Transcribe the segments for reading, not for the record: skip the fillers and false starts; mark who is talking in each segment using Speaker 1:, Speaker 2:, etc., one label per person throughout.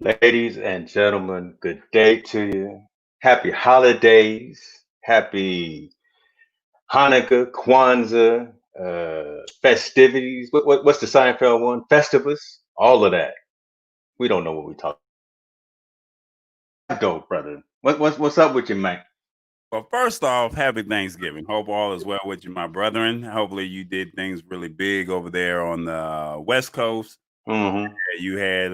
Speaker 1: Ladies and gentlemen, good day to you. Happy holidays. Happy Hanukkah, Kwanzaa, festivities. What's the Seinfeld one? Festivus. All of that. We don't know what we talk. Dope, brother. What's up with you, man?
Speaker 2: Well, first off, happy Thanksgiving. Hope all is well with you, my brethren. Hopefully, you did things really big over there on the West Coast.
Speaker 1: Mm-hmm.
Speaker 2: You had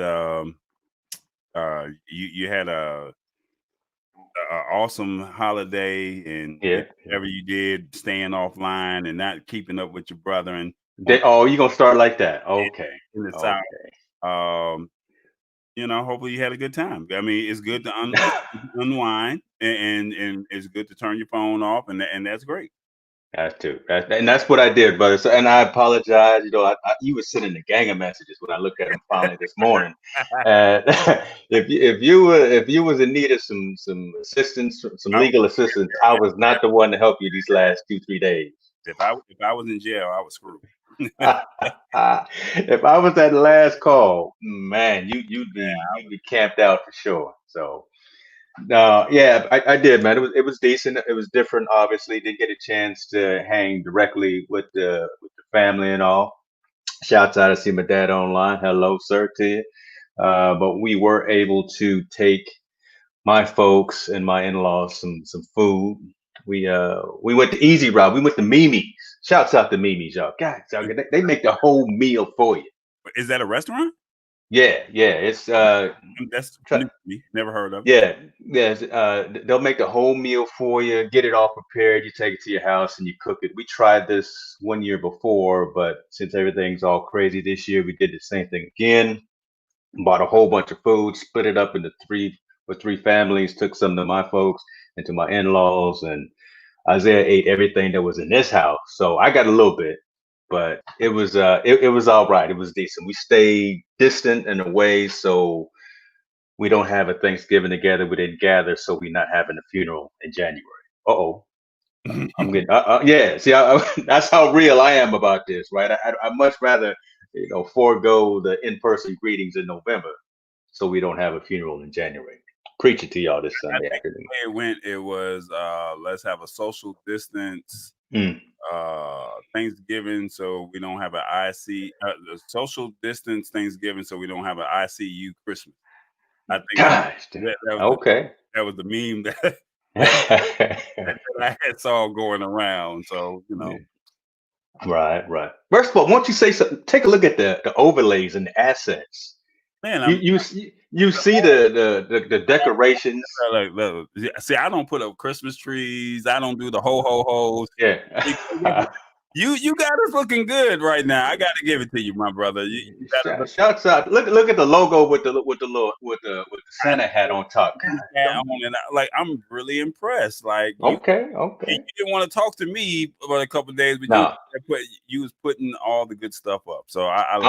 Speaker 2: you had a awesome holiday, and
Speaker 1: Yeah.
Speaker 2: whatever you did, staying offline and not keeping up with your brethren
Speaker 1: Oh, you gonna start like that?
Speaker 2: in,
Speaker 1: Okay.
Speaker 2: in the South.
Speaker 1: Okay.
Speaker 2: Um, hopefully you had a good time. I mean, it's good to unwind, and it's good to turn your phone off, and that's great.
Speaker 1: And that's what I did, brother. So, and I apologize. You were sending a gang of messages when I looked at them finally this morning. And if you was in need of some assistance, some
Speaker 2: I,
Speaker 1: legal assistance, I was not the one to help you these last 2-3 days.
Speaker 2: if I was in jail, I was screwed.
Speaker 1: If I was that last call, man, you'd be camped out for sure. So. No, yeah, I did, man. It was decent. It was different. Obviously, didn't get a chance to hang directly with the family and all. Shouts out to see my dad online. Hello, sir, to you. But we were able to take my folks and my in-laws some food. We went the easy route. We went to Mimi's. Shouts out to Mimi's, y'all. God, they make the whole meal for you.
Speaker 2: Is that a restaurant?
Speaker 1: Yeah, yeah. It's
Speaker 2: That's new to me. Never heard of it.
Speaker 1: Yeah, yes. They'll make the whole meal for you, get it all prepared. You take it to your house and you cook it. We tried this one year before, but since everything's all crazy this year, we did the same thing again. Bought a whole bunch of food, split it up into three families. Took some to my folks and to my in-laws, and Isaiah ate everything that was in this house. So I got a little bit, but it was all right. It was decent. We stayed distant and away, so we don't have a Thanksgiving together. We didn't gather, so we're not having a funeral in January. Uh-oh. I'm getting, yeah. See, that's how real I am about this, right? I much rather, forego the in-person greetings in November, so we don't have a funeral in January. Preaching to y'all this
Speaker 2: I
Speaker 1: Sunday
Speaker 2: think
Speaker 1: afternoon.
Speaker 2: the way it went, it was let's have a social distance
Speaker 1: Mm.
Speaker 2: Thanksgiving, so we don't have an IC the social distance Thanksgiving, so we don't have an ICU Christmas. I think
Speaker 1: Gosh.
Speaker 2: that was
Speaker 1: Okay.
Speaker 2: the meme that, that I had saw going around. So
Speaker 1: Right, right. First of all, won't you say something? Take a look at the overlays and the assets.
Speaker 2: man,
Speaker 1: You see the decorations.
Speaker 2: see, I don't put up Christmas trees. I don't do the ho hos.
Speaker 1: Yeah.
Speaker 2: You got us looking good right now. I got to give it to you, my brother. You got us
Speaker 1: Shouts out! Look at the logo with the Santa hat on top.
Speaker 2: looking hat on, and I'm really impressed. Like
Speaker 1: Okay,
Speaker 2: you
Speaker 1: okay.
Speaker 2: didn't want to talk to me about a couple of days, but
Speaker 1: No,
Speaker 2: you was putting all the good stuff up. So I
Speaker 1: I'm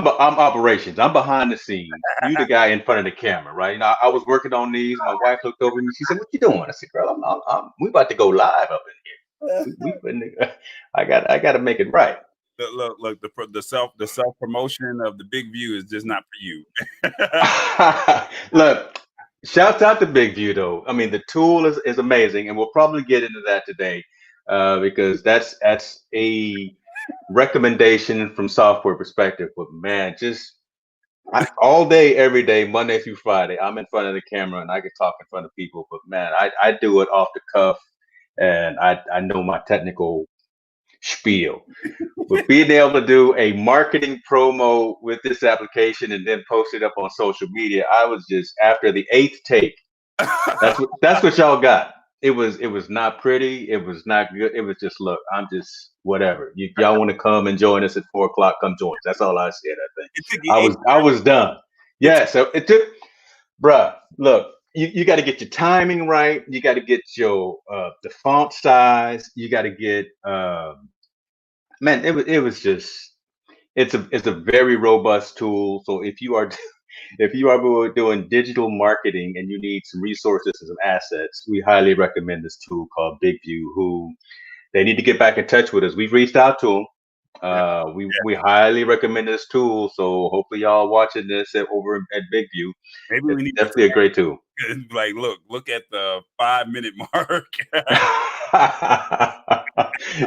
Speaker 2: like
Speaker 1: I'm operations. I'm behind the scenes. You the guy in front of the camera, right? I was working on these. My wife looked over at me. She said, "What you doing?" I said, "Girl, we about to go live up in here. I got to make it right."
Speaker 2: look the self promotion of the big view is just not for you.
Speaker 1: Look, shouts out to Big View though. I mean, the tool is amazing, and we'll probably get into that today because that's a recommendation from software perspective. But man, all day, every day, Monday through Friday, I'm in front of the camera and I can talk in front of people. But man, I do it off the cuff, and I know my technical spiel. But being able to do a marketing promo with this application and then post it up on social media, I was just after the eighth take. That's what y'all got. It was not pretty. It was not good. It was just look. I'm just whatever. Y'all want to come and join us at 4 o'clock? Come join us. That's all I said. I think
Speaker 2: It took you
Speaker 1: I
Speaker 2: eight.
Speaker 1: was I was done.
Speaker 2: It
Speaker 1: Yeah. So it took, bruh. Look, you got to get your timing right. You got to get your the font size. You got to get man. It was just it's a very robust tool. So if you are doing digital marketing and you need some resources and some assets, we highly recommend this tool called BigView. Who they need to get back in touch with us. We've reached out to them. We highly recommend this tool. So hopefully y'all watching this over at Big View.
Speaker 2: Maybe we
Speaker 1: It's
Speaker 2: need to
Speaker 1: definitely a great tool.
Speaker 2: like look at the 5-minute mark.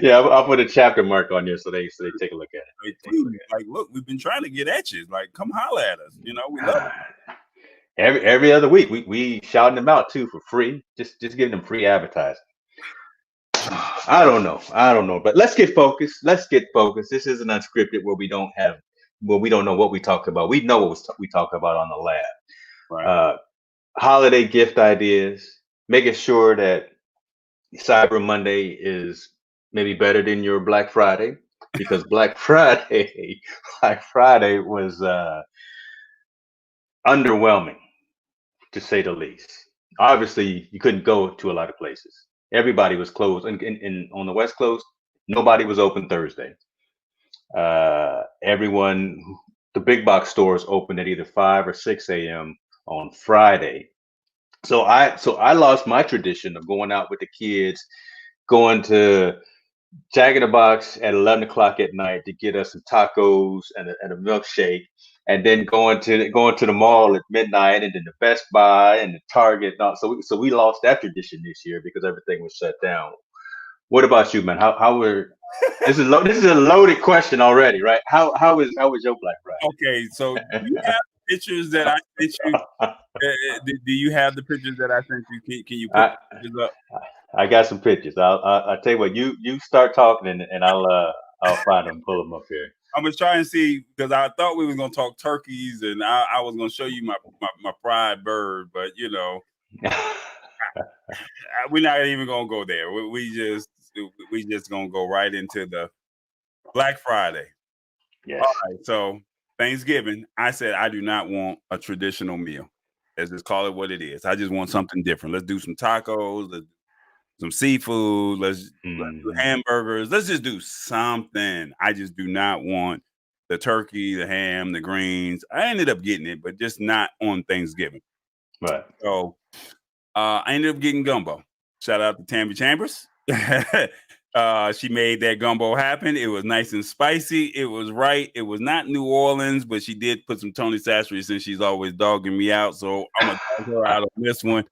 Speaker 1: Yeah, I'll put a chapter mark on there so they take a look at it.
Speaker 2: Like,
Speaker 1: Take a look
Speaker 2: please, like, look, we've been trying to get at you. Like, come holler at us. We love
Speaker 1: at it. Every other week we shouting them out too for free. Just giving them free advertising.
Speaker 2: it.
Speaker 1: I don't know. But let's get focused. Let's get focused. This is an unscripted where we don't know what we talk about. We know what we talk about on the lab.
Speaker 2: Right.
Speaker 1: Uh, holiday gift ideas, making sure that Cyber Monday is maybe better than your Black Friday, because Black Friday was underwhelming to say the least. Obviously, you couldn't go to a lot of places. Everybody was closed, and on the West Coast, nobody was open Thursday. Everyone, the big box stores opened at either 5 or 6 a.m. on Friday. So I lost my tradition of going out with the kids, going to Jack in the Box at 11 o'clock at night to get us some tacos and a milkshake, and then going to the mall at midnight, and then the Best Buy and the Target. And all. So we lost that tradition this year because everything was shut down. What about you, man? How were this is a loaded question already, right? How was your Black
Speaker 2: Okay, so do you have pictures that I sent you? Do you have the pictures that I sent you? Can you put
Speaker 1: Friday?
Speaker 2: the pictures up?
Speaker 1: I got some pictures. I'll tell you what. You start talking, and I'll find them, pull them up here.
Speaker 2: I'm gonna try and see because I thought we were gonna talk turkeys, and I was gonna show you my fried bird, but we're not even gonna go there. We just gonna go right into the Black Friday.
Speaker 1: Yes.
Speaker 2: All right, so Thanksgiving, I said I do not want a traditional meal. Let's just call it what it is. I just want something different. Let's do some tacos, some seafood, let's do
Speaker 1: Hmm.
Speaker 2: hamburgers. Let's just do something. I just do not want the turkey, the ham, the greens. I ended up getting it, but just not on Thanksgiving.
Speaker 1: Right.
Speaker 2: So I ended up getting gumbo. Shout out to Tammy Chambers. She made that gumbo happen. It was nice and spicy. It was right. It was not New Orleans, but she did put some Tony Sassery since she's always dogging me out. So I'm gonna dog her out on this one.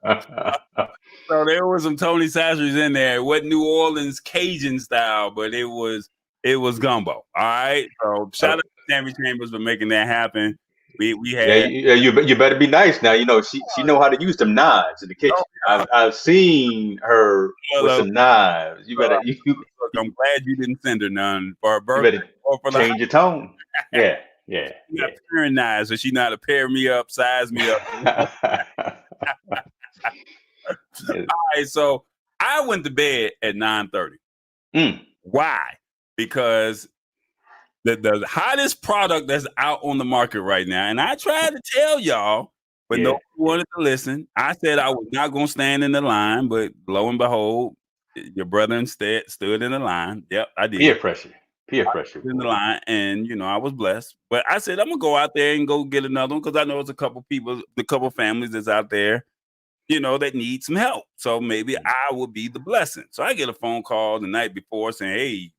Speaker 2: So there was some Tony Sassery's in there. It wasn't New Orleans Cajun style, but it was gumbo. All right. So shout out to Tammy Chambers for making that happen. We
Speaker 1: Yeah,
Speaker 2: had
Speaker 1: you better be nice now. You know she know how to use them knives in the kitchen. I've seen her with some knives. You better
Speaker 2: look, I'm glad you didn't send her none for her
Speaker 1: you
Speaker 2: birthday
Speaker 1: better
Speaker 2: or for the
Speaker 1: change your tone. Yeah, yeah,
Speaker 2: she
Speaker 1: yeah.
Speaker 2: got paring knives, so she know how to pair me up, size me up.
Speaker 1: Yeah.
Speaker 2: All right, so I went to bed at 9:30.
Speaker 1: Mm,
Speaker 2: Why? Because the hottest product that's out on the market right now, and I tried to tell y'all, but
Speaker 1: yeah.
Speaker 2: nobody wanted to listen. I said I was not going to stand in the line, but lo and behold, your brother instead stood in the line. Yep, I did.
Speaker 1: Peer pressure. Peer pressure,
Speaker 2: In the
Speaker 1: boy.
Speaker 2: line, and I was blessed. But I said I'm gonna go out there and go get another one because I know it's a couple people, a couple families that's out there, that need some help. So maybe I will be the blessing. So I get a phone call the night before saying, "Hey,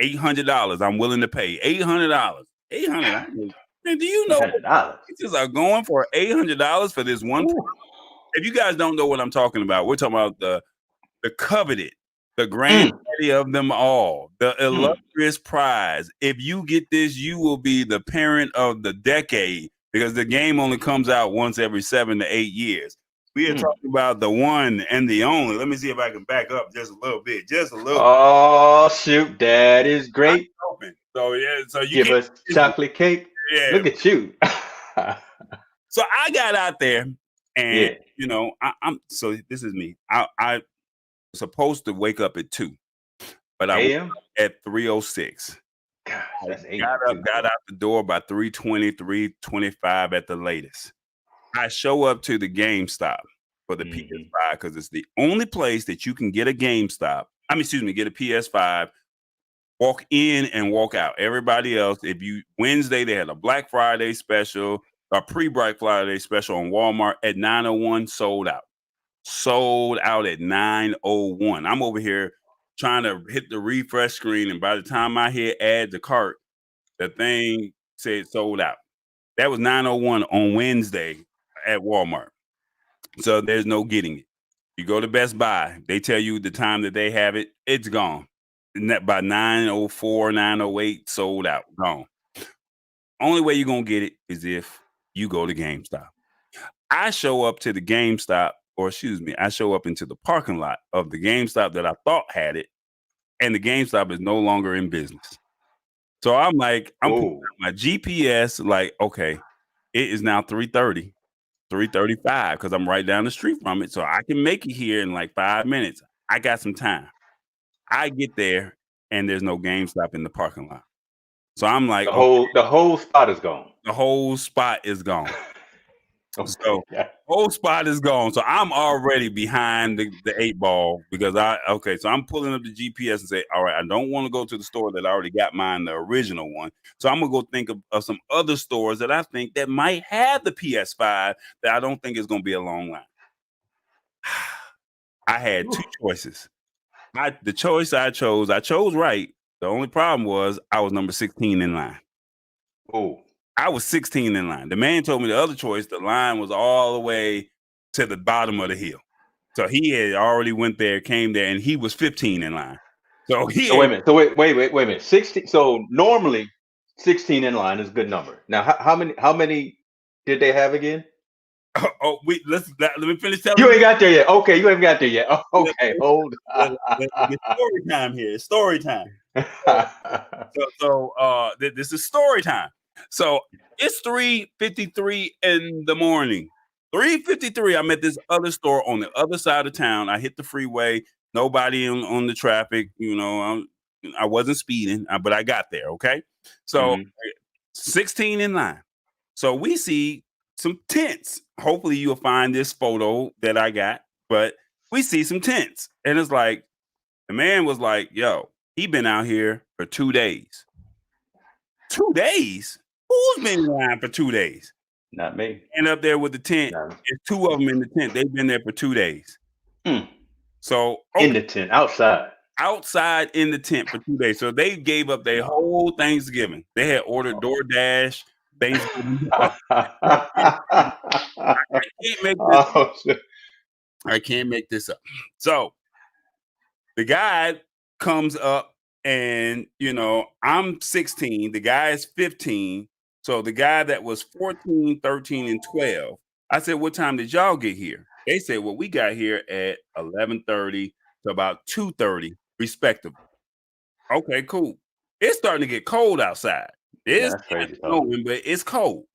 Speaker 2: $800. I'm willing to pay $800. $800. Man, do you know what
Speaker 1: $800.
Speaker 2: prices are going for $800 for this one?
Speaker 1: Ooh.
Speaker 2: If you guys don't know what I'm talking about, we're talking about the coveted, the
Speaker 1: Mm,
Speaker 2: granddaddy of them all, the
Speaker 1: mm,
Speaker 2: illustrious prize. If you get this, you will be the parent of the decade because the game only comes out once every 7 to 8 years. We are
Speaker 1: mm.
Speaker 2: talking about the one and the only. Let me see if I can back up just a little bit. Just a little
Speaker 1: Oh shoot, that is great.
Speaker 2: open. So yeah, so you
Speaker 1: Give
Speaker 2: can't
Speaker 1: us chocolate cake.
Speaker 2: yeah.
Speaker 1: Look at you.
Speaker 2: So I got out there and
Speaker 1: Yeah.
Speaker 2: I'm so this is me. I was supposed to wake up at 2. But I woke
Speaker 1: AM?
Speaker 2: up at 3:06.
Speaker 1: Gosh,
Speaker 2: I
Speaker 1: that's AM too,
Speaker 2: got
Speaker 1: boy.
Speaker 2: out the door by 3:20, 3:25 at the latest. I show up to the GameStop for the
Speaker 1: Hmm.
Speaker 2: PS5 because it's the only place that you can get a GameStop. I mean, excuse me, get a PS5, walk in and walk out. Everybody else, if you Wednesday, they had a Black Friday special, a pre-Black Friday special on Walmart at 9:01, sold out. Sold out at 9:01. I'm over here trying to hit the refresh screen, and by the time I hit add to cart, the thing said sold out. That was 9:01 on Wednesday at Walmart. So there's no getting it. You go to Best Buy, they tell you the time that they have it, it's gone. And that by 9:04, 9:08, sold out, gone. Only way you're gonna get it is if you go to GameStop. I show up to the GameStop, or excuse me, I show up into the parking lot of the GameStop that I thought had it, and the GameStop is no longer in business. So I'm like, I'm putting out my GPS, like, okay, it is now 3:30, 3:35, because I'm right down the street from it. So I can make it here in like 5 minutes. I got some time. I get there and there's no GameStop in the parking lot. So I'm like,
Speaker 1: the whole spot is gone.
Speaker 2: the whole spot is gone.
Speaker 1: Okay,
Speaker 2: So
Speaker 1: yeah.
Speaker 2: whole spot is gone. So I'm already behind the 8 ball because so I'm pulling up the GPS and say, all right, I don't want to go to the store that I already got mine, the original one. So I'm gonna go think of some other stores that I think that might have the PS5 that I don't think is gonna be a long line. I had two choices. The choice I chose right. The only problem was I was number 16 in line.
Speaker 1: Oh.
Speaker 2: I was 16 in line. The man told me the other choice, the line was all the way to the bottom of the hill. So he had already went there, came there, and he was 15 in line. So wait
Speaker 1: a minute. So wait a minute. 16. So normally 16 in line is a good number. Now, how many did they have again?
Speaker 2: Let me finish telling
Speaker 1: you. You ain't got there yet. Okay, you haven't got there yet. Oh, okay, hold.
Speaker 2: It's story time here. It's story time. This is story time. So it's 3:53 in the morning. 3:53. I'm at this other store on the other side of town. I hit the freeway. Nobody on the traffic. You know, I wasn't speeding, but I got there. Okay. So 16 in line. So we see some tents. Hopefully you'll find this photo that I got, but we see some tents. And it's like, the man was like, yo, he been out here for 2 days. 2 days? Who's been in line for 2 days?
Speaker 1: Not me.
Speaker 2: And up there with the tent, there's two of them in the tent. They've been there for 2 days. So
Speaker 1: in the tent, outside
Speaker 2: in the tent for 2 days. So they gave up their whole Thanksgiving. They had ordered DoorDash, Thanksgiving. I can't make this up. So the guy comes up and, I'm 16. The guy is 15. So the guy that was 14, 13, and 12, I said, what time did y'all get here? They said, well, we got here at 11:30 to about 2:30, respectively. Okay, cool. It's starting to get cold outside. It's
Speaker 1: crazy
Speaker 2: snowing, but it's cold.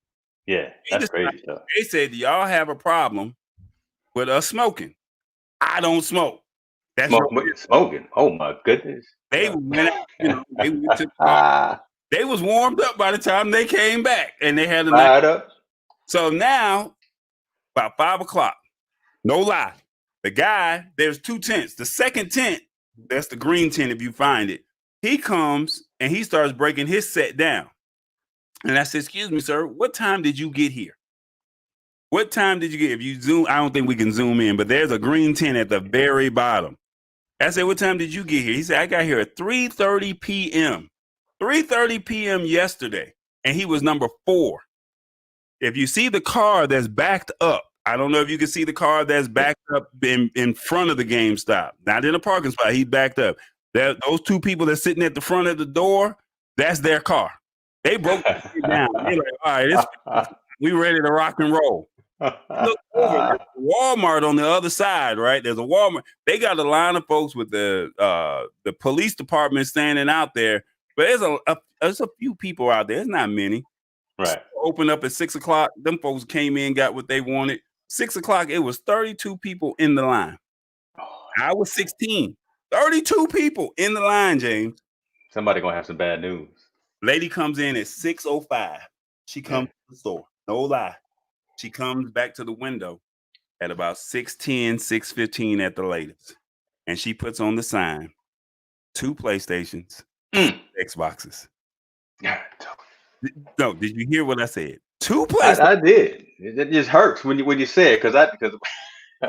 Speaker 1: Yeah, that's crazy stuff.
Speaker 2: They said, do y'all have a problem with us smoking? I don't smoke. That's
Speaker 1: smoking. Oh my goodness.
Speaker 2: They went out, they went to they was warmed up by the time they came back, and they had a night
Speaker 1: up.
Speaker 2: So now, about 5 o'clock, no lie, the guy, there's two tents. The second tent, that's the green tent if you find it. He comes and he starts breaking his set down. And I said, excuse me, sir, what time did you get here? What time did you get? If you zoom, I don't think we can zoom in, but there's a green tent at the very bottom. I said, what time did you get here? He said, I got here at 3:30 p.m. 3:30 p.m. yesterday. And he was number 4. If you see the car that's backed up, I don't know if you can see the car that's backed up in front of the GameStop, not in a parking spot. He's backed up. Those two people that's sitting at the front of the door, that's their car. They broke it down. They're like, all right, we ready to rock and roll. Look over Walmart on the other side, right? There's a Walmart. They got a line of folks with the police department standing out there, but there's a few people out there. It's not many.
Speaker 1: Right.
Speaker 2: Open up at 6 o'clock. Them folks came in, got what they wanted. 6 o'clock, it was 32 people in the line. I was 16. 32 people in the line, James.
Speaker 1: Somebody gonna have some bad news.
Speaker 2: Lady comes in at 6:05. She comes to the store. No lie. She comes back to the window at about 6:10, 6:15 at the latest. And she puts on the sign, 2 PlayStations, Xboxes. No, did you hear what I said? 2 PlayStations.
Speaker 1: I did. It just hurts when you say it because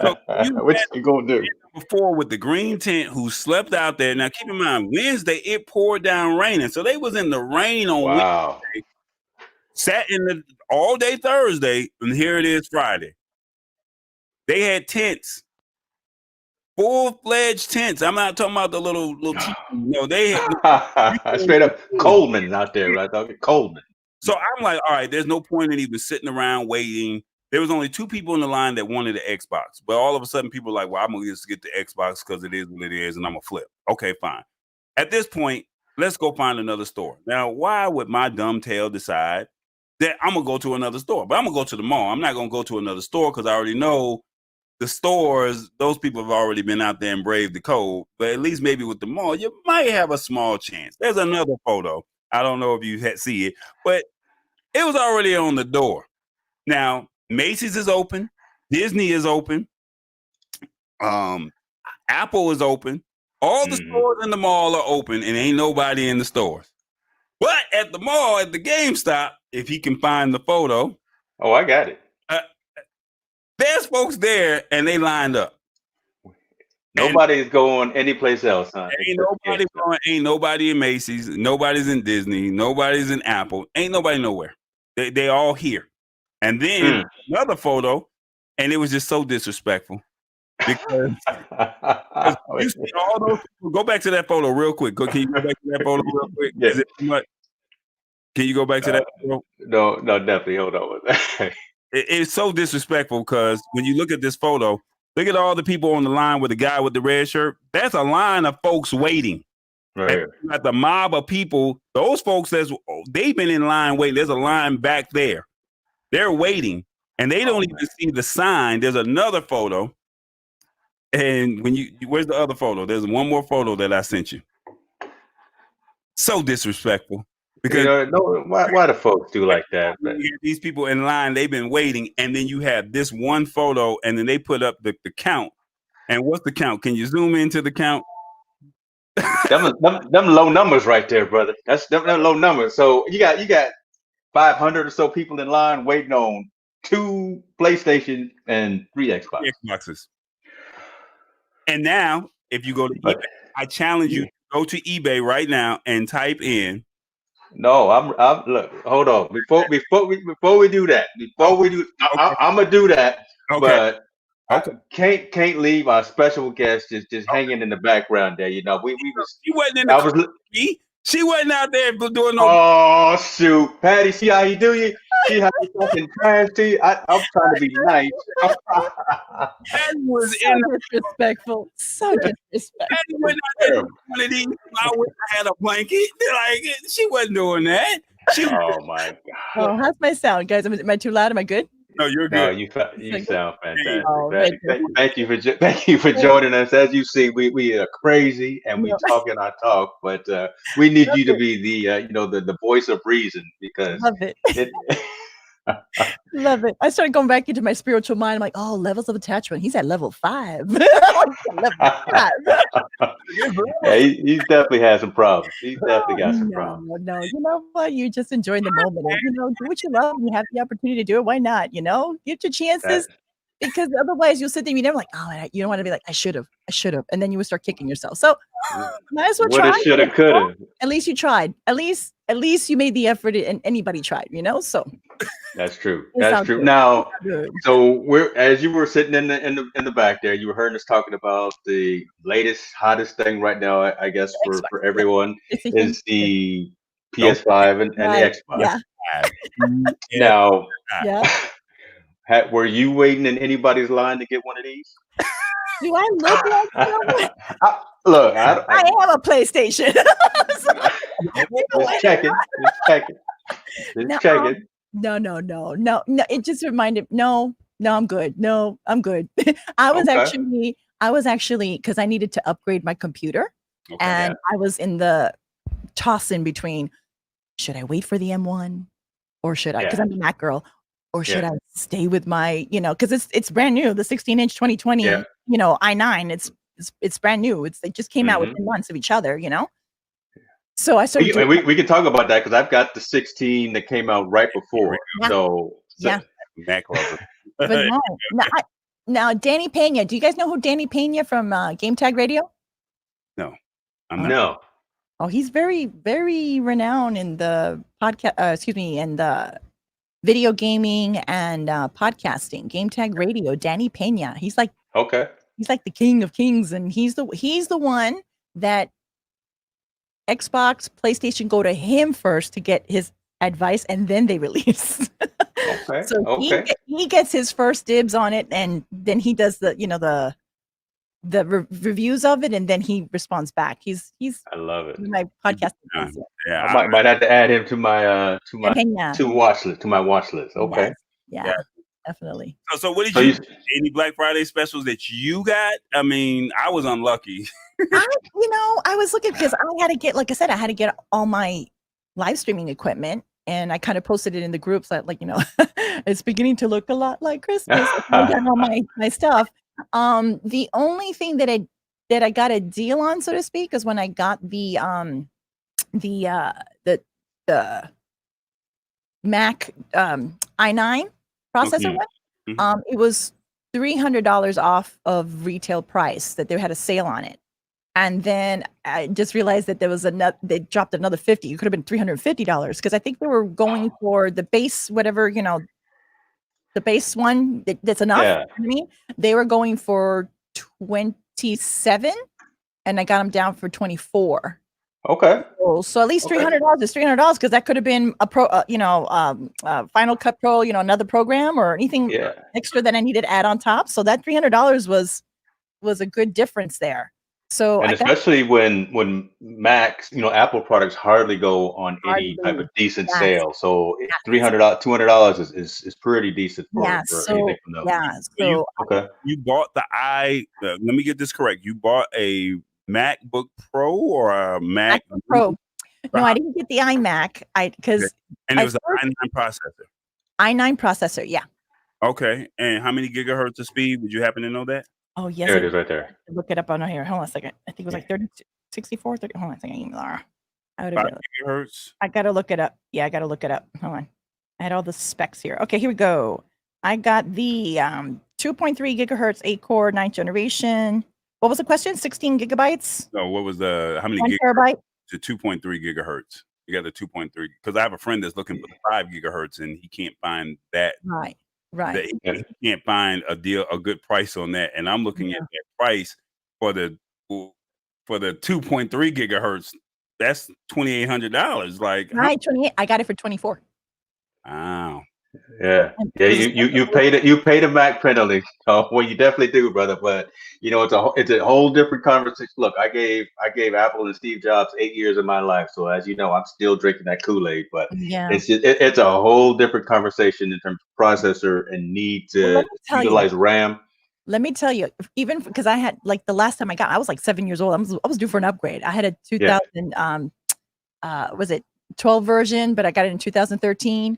Speaker 2: So you
Speaker 1: What
Speaker 2: had
Speaker 1: you gonna do?
Speaker 2: before with the green tent who slept out there. Now keep in mind, Wednesday it poured down raining, so they was in the rain on
Speaker 1: Wow.
Speaker 2: Wednesday, sat in the all day Thursday, and here it is Friday. They had tents, full-fledged tents. I'm not talking about the little teepee. No, they had
Speaker 1: Straight up Coleman out there, right? Coleman.
Speaker 2: So I'm like, all right, there's no point in even sitting around waiting. There was only 2 people in the line that wanted the Xbox, but all of a sudden people were like, well, I'm gonna just get the Xbox because it is what it is, and I'm gonna flip. Okay, fine. At this point, let's go find another store. Now, why would my dumb tail decide that I'm gonna go to another store? But I'm gonna go to the mall. I'm not gonna go to another store because I already know the stores, those people have already been out there and braved the cold. But at least maybe with the mall, you might have a small chance. There's another photo. I don't know if you see it, but it was already on the door. Now, Macy's is open, Disney is open, Apple is open. All the stores in the mall are open, and ain't nobody in the stores. But at the mall, at the GameStop, if he can find the photo,
Speaker 1: Oh, I got it.
Speaker 2: there's folks there, and they lined up.
Speaker 1: Nobody's going anyplace else, huh?
Speaker 2: Ain't nobody in Macy's, nobody's in Disney, nobody's in Apple, ain't nobody nowhere. They all here. And then another photo, and it was just so disrespectful because you see all those people. Go back to that photo real quick. Can you go back to that photo real quick?
Speaker 1: Yeah.
Speaker 2: Is it too much? Can you go back to that photo?
Speaker 1: No, definitely. Hold on with that.
Speaker 2: It's so disrespectful because when you look at this photo, look at all the people on the line with the guy with the red shirt. That's a line of folks waiting.
Speaker 1: Right.
Speaker 2: And at the mob of people, those folks they've been in line waiting. There's a line back there. They're waiting, and they don't even see the sign. There's another photo, and where's the other photo? There's one more photo that I sent you. So disrespectful because
Speaker 1: why do folks do like that?
Speaker 2: These people in line, they've been waiting, and then you have this one photo, and then they put up the count. And what's the count? Can you zoom into the count?
Speaker 1: them low numbers right there, brother. That's them low numbers. So you got 500 or so people in line waiting on 2 PlayStation and 3
Speaker 2: Xboxes. And now, if you go to eBay, I challenge you to go to eBay right now and type in.
Speaker 1: No, I'm look. Hold on. Before we do that, I'm gonna do that.
Speaker 2: Okay.
Speaker 1: But I can't leave our special guest just hanging in the background there. You know, we was.
Speaker 2: She wasn't in the. She wasn't out there doing no.
Speaker 1: Oh shoot, Patty! See how you do you? See how you talking trash to you? I'm trying to be nice.
Speaker 2: That was
Speaker 3: disrespectful. So disrespectful.
Speaker 2: Patty went out there one of these. I had a blanket. Like she wasn't doing that.
Speaker 1: Oh my god.
Speaker 3: Oh, how's my sound, guys? Am I too loud? Am I good?
Speaker 2: No, you're good.
Speaker 1: No, you sound fantastic.
Speaker 3: Oh,
Speaker 1: thank you for joining us. As you see, we are crazy and we talk and I talk, but we need you to be the voice of reason because
Speaker 3: love it. Love it. I started going back into my spiritual mind. I'm like, oh, levels of attachment. He's at level 5.
Speaker 1: Yeah, he's definitely had some problems. He's definitely got some problems.
Speaker 3: No, you know what? You're just enjoying the moment. And, do what you love. You have the opportunity to do it. Why not? Get your chances. Because otherwise you'll sit there and you're never like, oh, you don't want to be like, I should have. And then you would start kicking yourself. So might as well try.
Speaker 1: Woulda, shoulda, coulda.
Speaker 3: At least you tried. At least you made the effort and anybody tried, so.
Speaker 1: That's true. That's true. Now, so as you were sitting in the back there, you were hearing us talking about the latest, hottest thing right now, I guess, for everyone is the PS5 and the Xbox.
Speaker 3: Yeah.
Speaker 1: Now, were you waiting in anybody's line to get one of these?
Speaker 3: Do I look like someone?
Speaker 1: Look,
Speaker 3: I have a PlayStation.
Speaker 1: Just checking.
Speaker 3: No. It just reminded. No, I'm good. No, I'm good. I was actually because I needed to upgrade my computer, and I was in the tossing between. Should I wait for the M1, or should I? Because I'm a Mac girl. Or should I stay with my, because it's brand new, the 16-inch 2020, i9. It's brand new. They just came out within months of each other, So I started.
Speaker 1: We can talk about that because I've got the 16 that came out right before.
Speaker 3: Mac lover. But Now, Danny Pena. Do you guys know who Danny Pena from Game Tag Radio?
Speaker 2: No, I'm not.
Speaker 1: No.
Speaker 3: Oh, he's very, very renowned in the podcast. In the video gaming and podcasting. Game Tag Radio. Danny Pena. He's like the king of kings, and he's the one that Xbox, PlayStation go to him first to get his advice, and then they release.
Speaker 1: Okay.
Speaker 3: So he gets his first dibs on it, and then he does the reviews of it, and then he responds back. He's
Speaker 1: I love it.
Speaker 3: My podcast.
Speaker 1: Yeah, I might have to add him to my watch list. Okay.
Speaker 3: Yeah, definitely.
Speaker 2: So what did you any Black Friday specials that you got? I mean, I was unlucky.
Speaker 3: I was looking because I had to get, like I said, I had to get all my live streaming equipment, and I kind of posted it in the groups that, it's beginning to look a lot like Christmas. I got all my stuff. The only thing that I got a deal on, so to speak, is when I got the Mac i9 processor one. Mm-hmm. It was $300 off of retail price, that they had a sale on it. And then I just realized that there was they dropped another $50. It could have been $350 because I think they were going for the base, whatever, the base one that's enough.
Speaker 1: Yeah.
Speaker 3: You know what I mean? They were going for 27, and I got them down for 24.
Speaker 1: Okay.
Speaker 3: So at least $300 is $300 because that could have been a pro, Final Cut Pro, another program or anything extra that I needed to add on top. So that $300 was a good difference there. So
Speaker 1: especially when Macs, Apple products hardly go on any type of decent sale. So $300, $200 is pretty decent for anything from those.
Speaker 3: Yeah. So
Speaker 2: you bought let me get this correct. You bought a MacBook Pro or a Mac
Speaker 3: Pro? No, I didn't get the iMac.
Speaker 2: And it was an i9 processor.
Speaker 3: i9 processor, yeah.
Speaker 2: Okay. And how many gigahertz of speed? Would you happen to know that?
Speaker 3: Oh, yes.
Speaker 1: There it is right there.
Speaker 3: Look it up on here. Hold on a second. I think it was like 64, 30. Hold on a second.
Speaker 2: 5 gigahertz.
Speaker 3: I got to look it up. Yeah, I got to look it up. Hold on. I had all the specs here. Okay, here we go. I got the 2.3 gigahertz, 8-core, 9th generation. What was the question? 16 gigabytes?
Speaker 2: No, what was how many
Speaker 3: 1 terabyte?
Speaker 2: To 2.3 gigahertz. You got the 2.3 because I have a friend that's looking for the 5 gigahertz and he can't find that.
Speaker 3: Right.
Speaker 2: He can't find a good price on that. And I'm looking at that price for the 2.3 gigahertz. That's $2,800.
Speaker 3: Right, 28. I got it for 24.
Speaker 2: Wow.
Speaker 1: Yeah. You paid a Mac penalty. Well, you definitely do, brother. But it's a whole different conversation. Look, I gave Apple and Steve Jobs 8 years of my life, so as you know, I'm still drinking that Kool-Aid. But it's a whole different conversation in terms of processor and need to utilize RAM.
Speaker 3: Let me tell you, even because I had the last time I was like 7 years old. I was due for an upgrade. I had a 2000 was it 12 version, but I got it in 2013.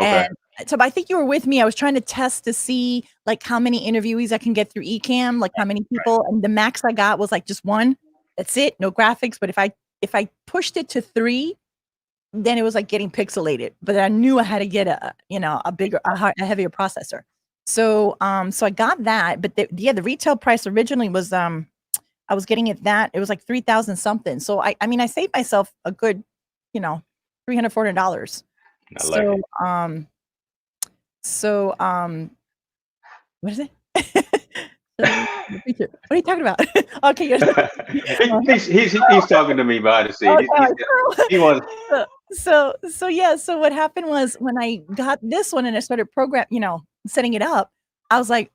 Speaker 1: Okay.
Speaker 3: And so I think you were with me. I was trying to test to see how many interviewees I can get through Ecamm, how many people, and the max I got was just 1. That's it, no graphics. But if I pushed it to 3, then it was getting pixelated. But I knew I had to get a heavier processor. So I got that. But the retail price originally was I was getting it was like 3,000 something. So I saved myself a good $300, $400. What is it? What are you talking about? Okay,
Speaker 1: he's talking to me behind the scenes. He wants.
Speaker 3: So what happened was when I got this one and I started setting it up, I was like,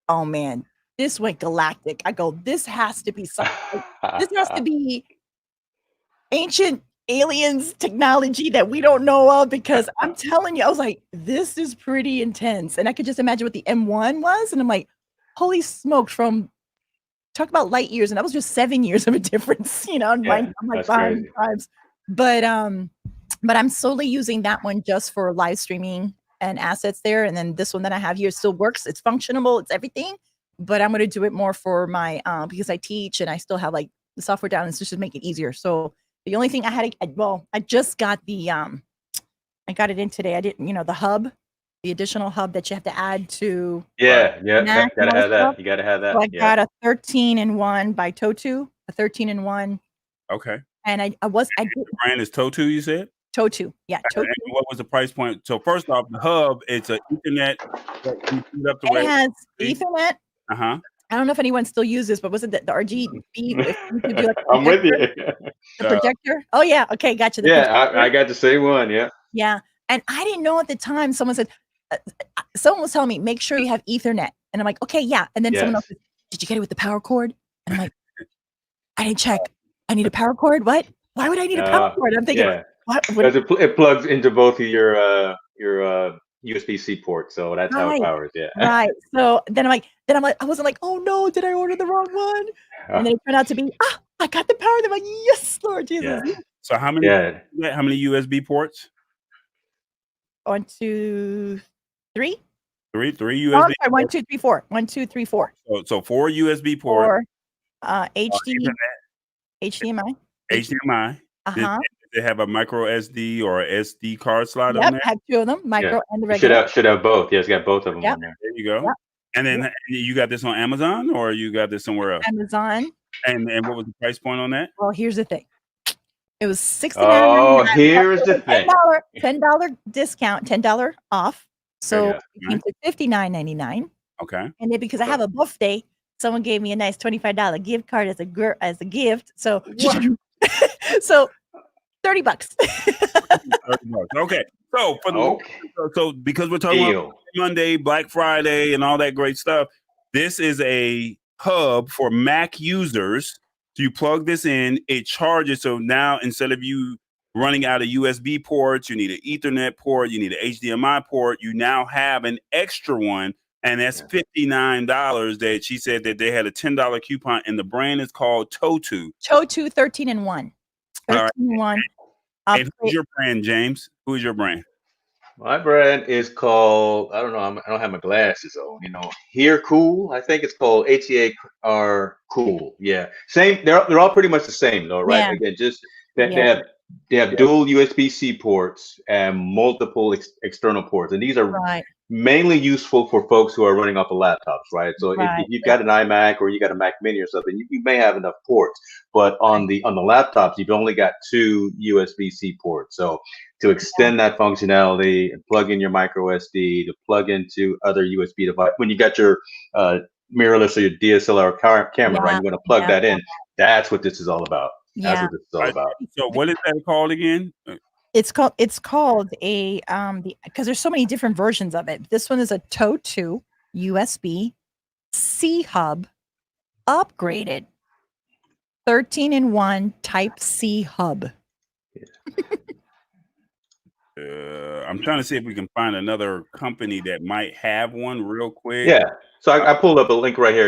Speaker 3: oh man, this went galactic. I go, this has to be something. This has to be ancient aliens technology that we don't know of, because I'm telling you, I was like, this is pretty intense. And I could just imagine what the M1 was. And I'm like, holy smoke, talk about light years. And that was just 7 years of a difference, I'm like behind times. But I'm solely using that one just for live streaming and assets there. And then this one that I have here still works. It's functional. It's everything. But I'm going to do it more for my, because I teach and I still have the software down, and so just make it easier. So the only thing I just got I got it in today. I didn't, the hub additional hub that you have to add to.
Speaker 1: Yeah,
Speaker 3: Mac
Speaker 1: gotta have
Speaker 3: stuff.
Speaker 1: that. You gotta have that.
Speaker 3: So I got a 13-in-1 by Totu, a 13-in-1.
Speaker 2: Okay.
Speaker 3: And I did
Speaker 2: the brand is Totu, you said?
Speaker 3: Totu, yeah. Totu.
Speaker 2: And what was the price point? So first off, the hub, it's an Ethernet.
Speaker 3: It has Ethernet.
Speaker 2: Uh-huh.
Speaker 3: I don't know if anyone still uses, but was it the RGB? If you could do like
Speaker 1: I'm with you.
Speaker 3: The projector. Oh yeah. Okay, gotcha.
Speaker 1: I got the same one. Yeah.
Speaker 3: Yeah, and I didn't know at the time. Someone said, someone was telling me, make sure you have Ethernet, and I'm like, okay, yeah. And then someone else said, did you get it with the power cord? And I'm like, I didn't check. I need a power cord. What? Why would I need a power cord? I'm thinking, what?
Speaker 1: Because it plugs into both of your USB-C ports, so that's how it powers. Yeah.
Speaker 3: Right. So then I'm like, I wasn't like, oh no, did I order the wrong one? And then it turned out to be, I got the power. I'm like, yes, Lord Jesus.
Speaker 1: Yeah.
Speaker 2: So how many USB ports?
Speaker 3: 1, 2, 3.
Speaker 2: Three USB.
Speaker 3: Oh, sorry, 1, 2, 3, 4. 1, 2, 3, 4.
Speaker 2: So 4 USB ports.
Speaker 3: 4 HDMI.
Speaker 2: HDMI. Does it have a micro SD or SD card slot on there?
Speaker 3: Yep, have 2 of them, micro and the regular.
Speaker 1: Should have both. Yeah, it's got both of them on there.
Speaker 2: There you go.
Speaker 3: Yep.
Speaker 2: And then you got this on Amazon or you got this somewhere else?
Speaker 3: Amazon.
Speaker 2: And what was the price point on that?
Speaker 3: Well, here's the thing. It was $69.
Speaker 1: Oh, here's the thing.
Speaker 3: $10 discount, $10 off. So it came to $59.99.
Speaker 2: Okay.
Speaker 3: And then because I have a birthday, someone gave me a nice $25 gift card as a gift. So so $30.
Speaker 2: $30. Okay. So so because we're talking about Monday, Black Friday, and all that great stuff, this is a hub for Mac users. So you plug this in, it charges. So now instead of you running out of USB ports, you need an Ethernet port, you need an HDMI port. You now have an extra one, and that's $59. That she said that they had a $10 coupon, and the brand is called Totu.
Speaker 3: Totu 13-in-1. 13-in-1.
Speaker 2: And who's your brand, James? Who is your brand?
Speaker 1: My brand is called, I don't know, I don't have my glasses on, Here Cool. I think it's called HEAR Cool. Yeah. Same. They're all pretty much the same though, right?
Speaker 3: Yeah.
Speaker 1: Again, just that they have dual USB-C ports and multiple external ports. And these are mainly useful for folks who are running off of laptops, right? So if you've got an iMac or you got a Mac Mini or something, you may have enough ports. But on the laptops, you've only got 2 USB-C ports. So to extend that functionality and plug in your micro SD, to plug into other USB device, when you got your mirrorless or your DSLR camera, right? You want to plug that in. That's what this is all about. That's what this is all about.
Speaker 2: So what is that called again?
Speaker 3: It's called a because there's so many different versions of it. This one is a Totu USB-C hub upgraded 13-in-1 Type C hub.
Speaker 2: I'm trying to see if we can find another company that might have one real quick.
Speaker 1: Yeah. So I pulled up a link right here.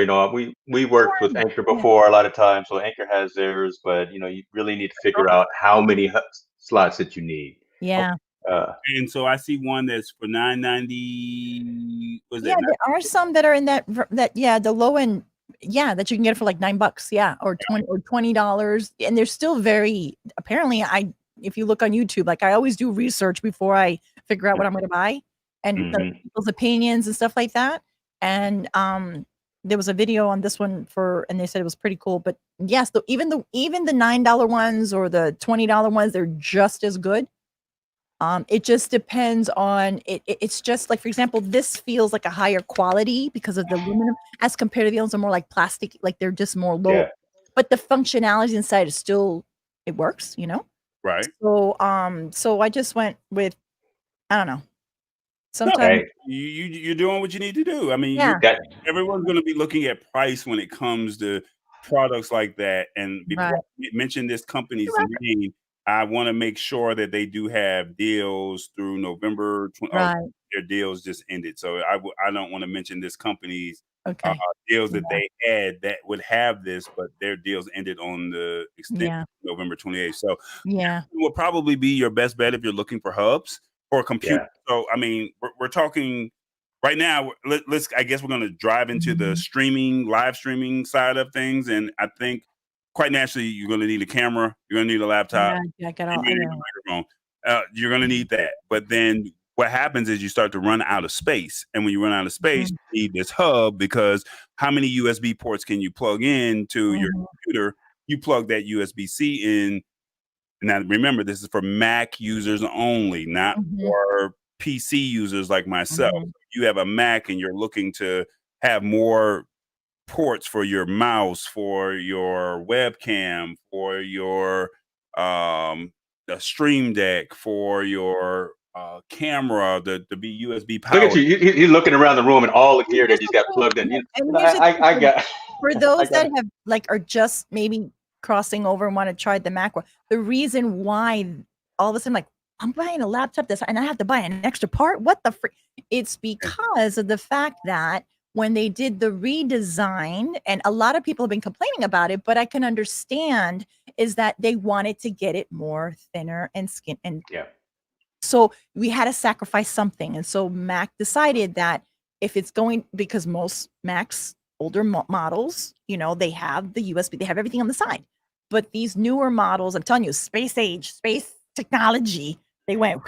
Speaker 1: We worked with Anchor before a lot of times, so Anchor has theirs, but you really need to figure out how many slots that you need.
Speaker 3: Yeah.
Speaker 2: And so I see one that's for $9.90.
Speaker 3: There are some that are in that the low end. Yeah, that you can get it for like $9. Yeah, or $20, and they're still very. Apparently, if you look on YouTube, like I always do research before I figure out what I'm going to buy and people's opinions and stuff like that. And there was a video on this one and they said it was pretty cool. But yes, even the $9 ones or the $20 ones, they're just as good. It just depends on it. It's just like, for example, this feels like a higher quality because of the aluminum as compared to the others are more like plastic, like they're just more low. Yeah. But the functionality inside is still, it works,
Speaker 2: Right.
Speaker 3: So so I just went with, I don't know. Sometimes
Speaker 2: you're doing what you need to do. I mean, everyone's going to be looking at price when it comes to products like that. And before I mention this company's name, I want to make sure that they do have deals through November. Their deals just ended, so I don't want to mention this company's deals that they had that would have this, but their deals ended on the extent November 28th. So it will probably be your best bet if you're looking for hubs or a computer. Yeah. So I mean, we're talking right now. Let's I guess we're going to drive into the live streaming side of things, and I think quite naturally you're going to need a camera, you're going to need a laptop,
Speaker 3: you're going to need a microphone.
Speaker 2: You're going to need that, but then what happens is you start to run out of space. And when you run out of space, you need this hub, because how many USB ports can you plug in to your computer? You plug that USB-C in. Now, remember, this is for Mac users only, not for PC users like myself. You have a Mac and you're looking to have more ports for your mouse, for your webcam, for your the Stream Deck, for your camera to be USB powered.
Speaker 1: Look at you. He's looking around the room and all the gear that he's got plugged in. I got
Speaker 3: for those that have are just maybe crossing over and want to try the Mac. The reason why all of a sudden I'm buying a laptop and I have to buy an extra part. What the freak? It's because of the fact that when they did the redesign, and a lot of people have been complaining about it, but I can understand, is that they wanted to get it more thinner and skin. And so we had to sacrifice something. And so Mac decided that if it's going, because most Macs, older models, they have the USB, they have everything on the side. But these newer models, I'm telling you, space age, space technology, they went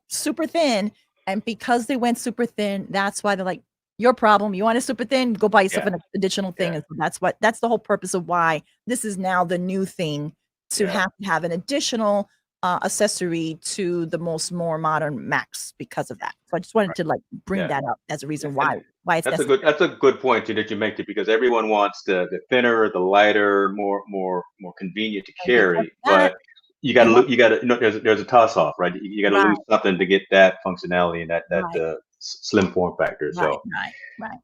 Speaker 3: super thin. And because they went super thin, that's why they're like, your problem. You want it super thin? Go buy yourself an additional thing. And so that's the whole purpose of why this is now the new thing, to have an additional accessory to the more modern Macs because of that. So I just wanted to bring that up as a reason why it's necessary.
Speaker 1: That's a good point that you make it, because everyone wants the thinner, the lighter, more convenient to carry, but you got to there's a toss off, right? You got to lose something to get that functionality and that slim form factor. So
Speaker 3: right.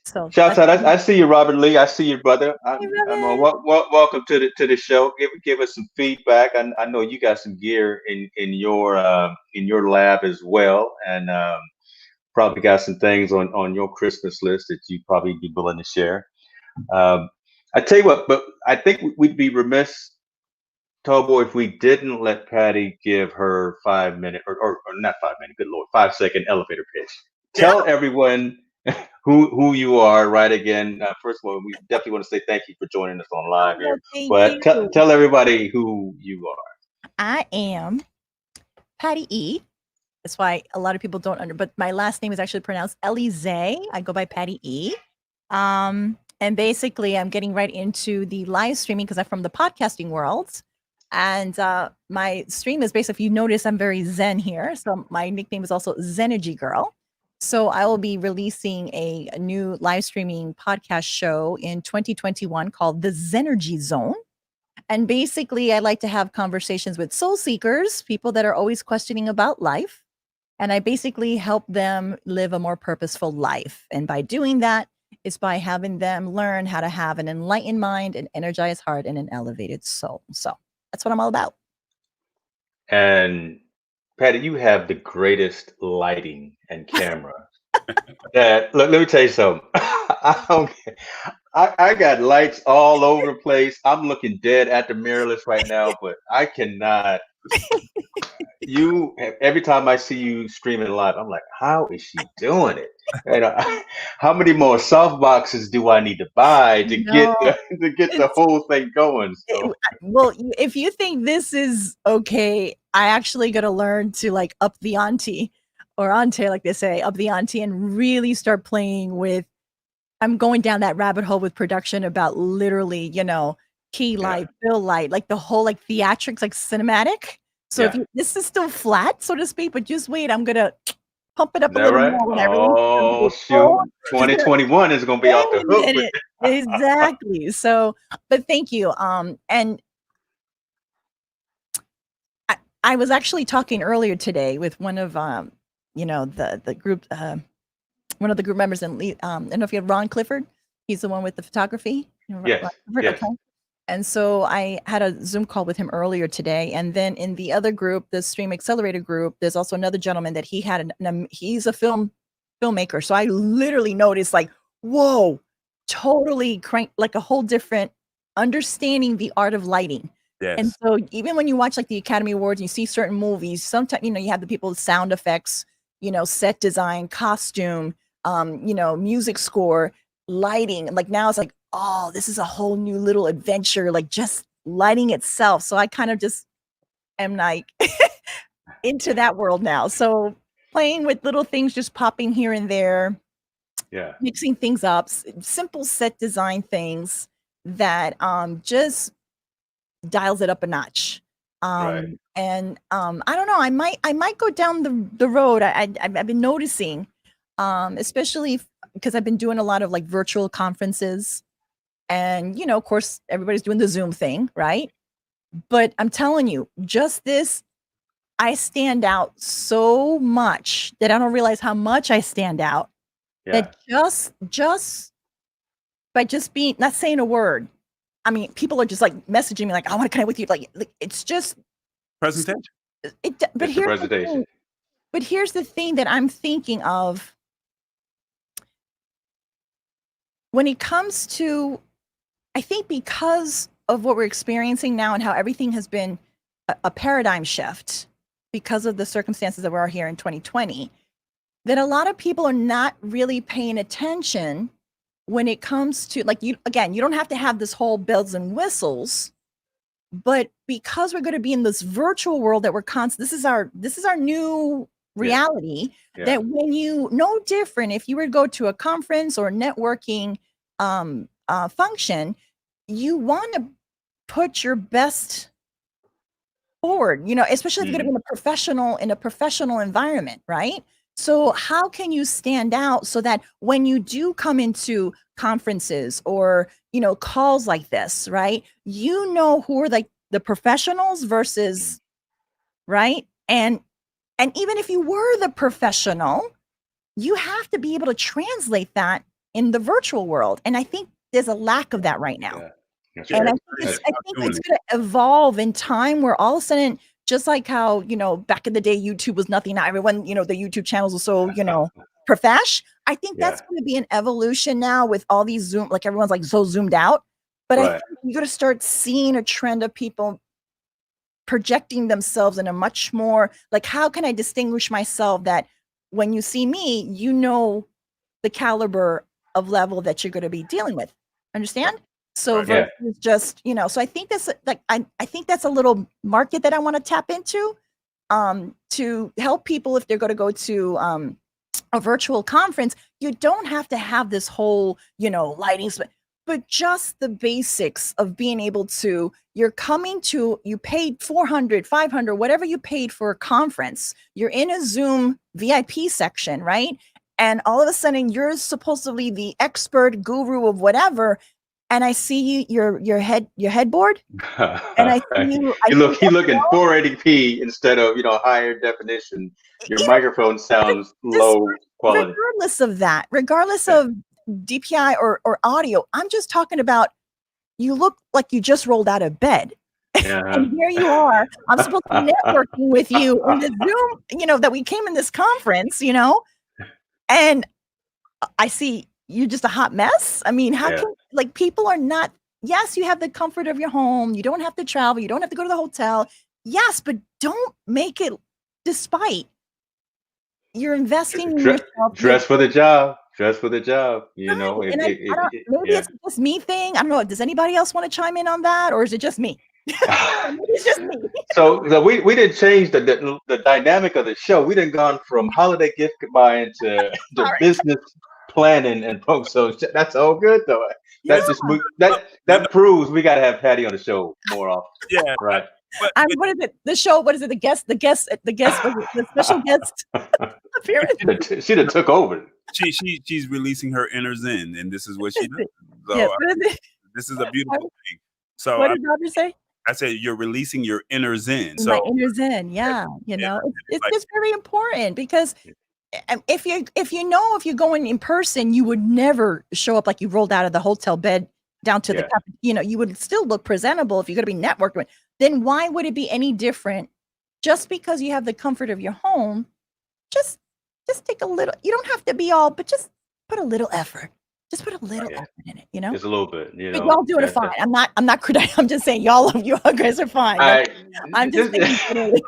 Speaker 3: So
Speaker 1: shouts out! I see you, Robert Lee. I see you, brother. Welcome to the show. Give us some feedback. I know you got some gear in your lab as well, and probably got some things on your Christmas list that you'd probably be willing to share. I tell you what, but I think we'd be remiss, Tallboy, if we didn't let Patty give her 5 minute or not 5 minute, good Lord, 5 second elevator pitch. Tell everyone who you are, right? Again, first of all, we definitely want to say thank you for joining us on live here. But tell everybody who you are.
Speaker 3: I am Patty E. That's why a lot of people don't but my last name is actually pronounced Elize. I go by Patty E. And basically, I'm getting right into the live streaming because I'm from the podcasting world. And my stream is basically, if you notice, I'm very zen here. So my nickname is also Zenergy Girl. So I will be releasing a new live streaming podcast show in 2021 called The Zenergy Zone. And basically, I like to have conversations with soul seekers, people that are always questioning about life. And I basically help them live a more purposeful life. And by doing that, it's by having them learn how to have an enlightened mind, an energized heart, and an elevated soul. So that's what I'm all about.
Speaker 1: And Patty, you have the greatest lighting and camera. Let me tell you something. I got lights all over the place. I'm looking dead at the mirrorless right now, but I cannot. Every time I see you streaming live, I'm like, how is she doing it? And how many more soft boxes do I need to buy to get the whole thing going? So.
Speaker 3: Well, if you think this is okay, I actually got to learn to up the ante, or ante, like they say, up the ante, and really start playing with. I'm going down that rabbit hole with production about literally, key light, fill light, like the whole theatrics, cinematic. So if this is still flat, so to speak, but just wait, I'm gonna pump it up a little more when I release.
Speaker 1: Oh shoot! 2021 is gonna be off the hook.
Speaker 3: Exactly. So, but thank you. And I was actually talking earlier today with one of the group, one of the group members, and I don't know if you have Ron Clifford. He's the one with the photography.
Speaker 1: Yes.
Speaker 3: Okay. And so I had a Zoom call with him earlier today. And then in the other group, the Stream Accelerator group, there's also another gentleman that he had, he's a filmmaker. So I literally noticed whoa, totally crank, a whole different understanding the art of lighting.
Speaker 2: Yes.
Speaker 3: And so even when you watch the Academy Awards and you see certain movies, sometimes, you have the people with sound effects, set design, costume, music score, lighting. Now it's oh, this is a whole new little adventure, just lighting itself. So I kind of just am into that world now. So playing with little things, just popping here and there, mixing things up, simple set design things that just dials it up a notch. And I don't know, I might go down the road. I've been noticing, especially because I've been doing a lot of like virtual conferences, and you know, of course, everybody's doing the Zoom thing, right? But I'm telling you, just this, I stand out so much that I don't realize how much I stand out. That just by just being, not saying a word. I mean, people are just like messaging me like, I want to connect with you. Like it's just
Speaker 2: presentation.
Speaker 3: But here's the thing that I'm thinking of when it comes to, I think because of what we're experiencing now and how everything has been a paradigm shift because of the circumstances that we're here in 2020, that a lot of people are not really paying attention when it comes to, like, you don't have to have this whole bells and whistles, but because we're going to be in this virtual world that we're this is our new reality, that when no different if you were to go to a conference or networking function, you want to put your best forward, you know, especially if you're going to be in a professional environment, right? So how can you stand out so that when you do come into conferences or, you know, calls like this, right, you know who are like the professionals versus, right? And even if you were the professional, you have to be able to translate that in the virtual world. And I think there's a lack of that right now. And I think it's going to evolve in time, where all of a sudden, just like how, you know, back in the day, YouTube was nothing. Now everyone, you know, the YouTube channels are so, you know, profesh. I think that's going to be an evolution now with all these Zoom, like everyone's like so zoomed out. But I think you're going to start seeing a trend of people projecting themselves in a much more, like, how can I distinguish myself that when you see me, you know, the caliber of level that you're going to be dealing with. Understand? So versus just, you know, so I think that's like, I think that's a little market that I want to tap into, to help people if they're going to go to a virtual conference. You don't have to have this whole, you know, lighting, but just the basics of being able to, you paid 400, 500, whatever you paid for a conference. You're in a Zoom VIP section, right? And all of a sudden you're supposedly the expert guru of whatever. And I see your headboard, and I see you.
Speaker 1: You look in 480p instead of, you know, higher definition. Your microphone sounds low quality.
Speaker 3: Regardless of DPI or audio, I'm just talking about, you look like you just rolled out of bed. And here you are. I'm supposed to be networking with you in the Zoom, you know, that we came in this conference, you know, and I see you're just a hot mess. I mean, how can, like, people are not, yes, you have the comfort of your home. You don't have to travel. You don't have to go to the hotel. Yes, but don't make it, despite you're investing in yourself.
Speaker 1: Dress for the job. Dress for the job. You know,
Speaker 3: maybe it's just me thing. I don't know. Does anybody else want to chime in on that, or is it just me? It's just me.
Speaker 1: So we didn't change the dynamic of the show. We didn't gone from holiday gift buying to business planning and folks. So that's all good though. That just that proves we got to have Patty on the show more often.
Speaker 2: Yeah,
Speaker 1: right.
Speaker 3: What is it? The show? What is it? The special guest appearance.
Speaker 1: She done took over.
Speaker 2: She's releasing her inner zen, and this is what she does. So, this is a beautiful thing. So
Speaker 3: what did Roger say?
Speaker 2: I said you're releasing your inner zen. So
Speaker 3: my inner zen, yeah. You know, it's just very important, because if you're going in person, you would never show up like you rolled out of the hotel bed down to the cup. You know, you would still look presentable if you're going to be networking. Then why would it be any different just because you have the comfort of your home? Just take a little. You don't have to be all, but just put a little effort. Just put a little effort in it, you know.
Speaker 1: Just a little bit, you know.
Speaker 3: Y'all doing it fine. I'm not I'm just saying y'all guys are fine. I'm just saying.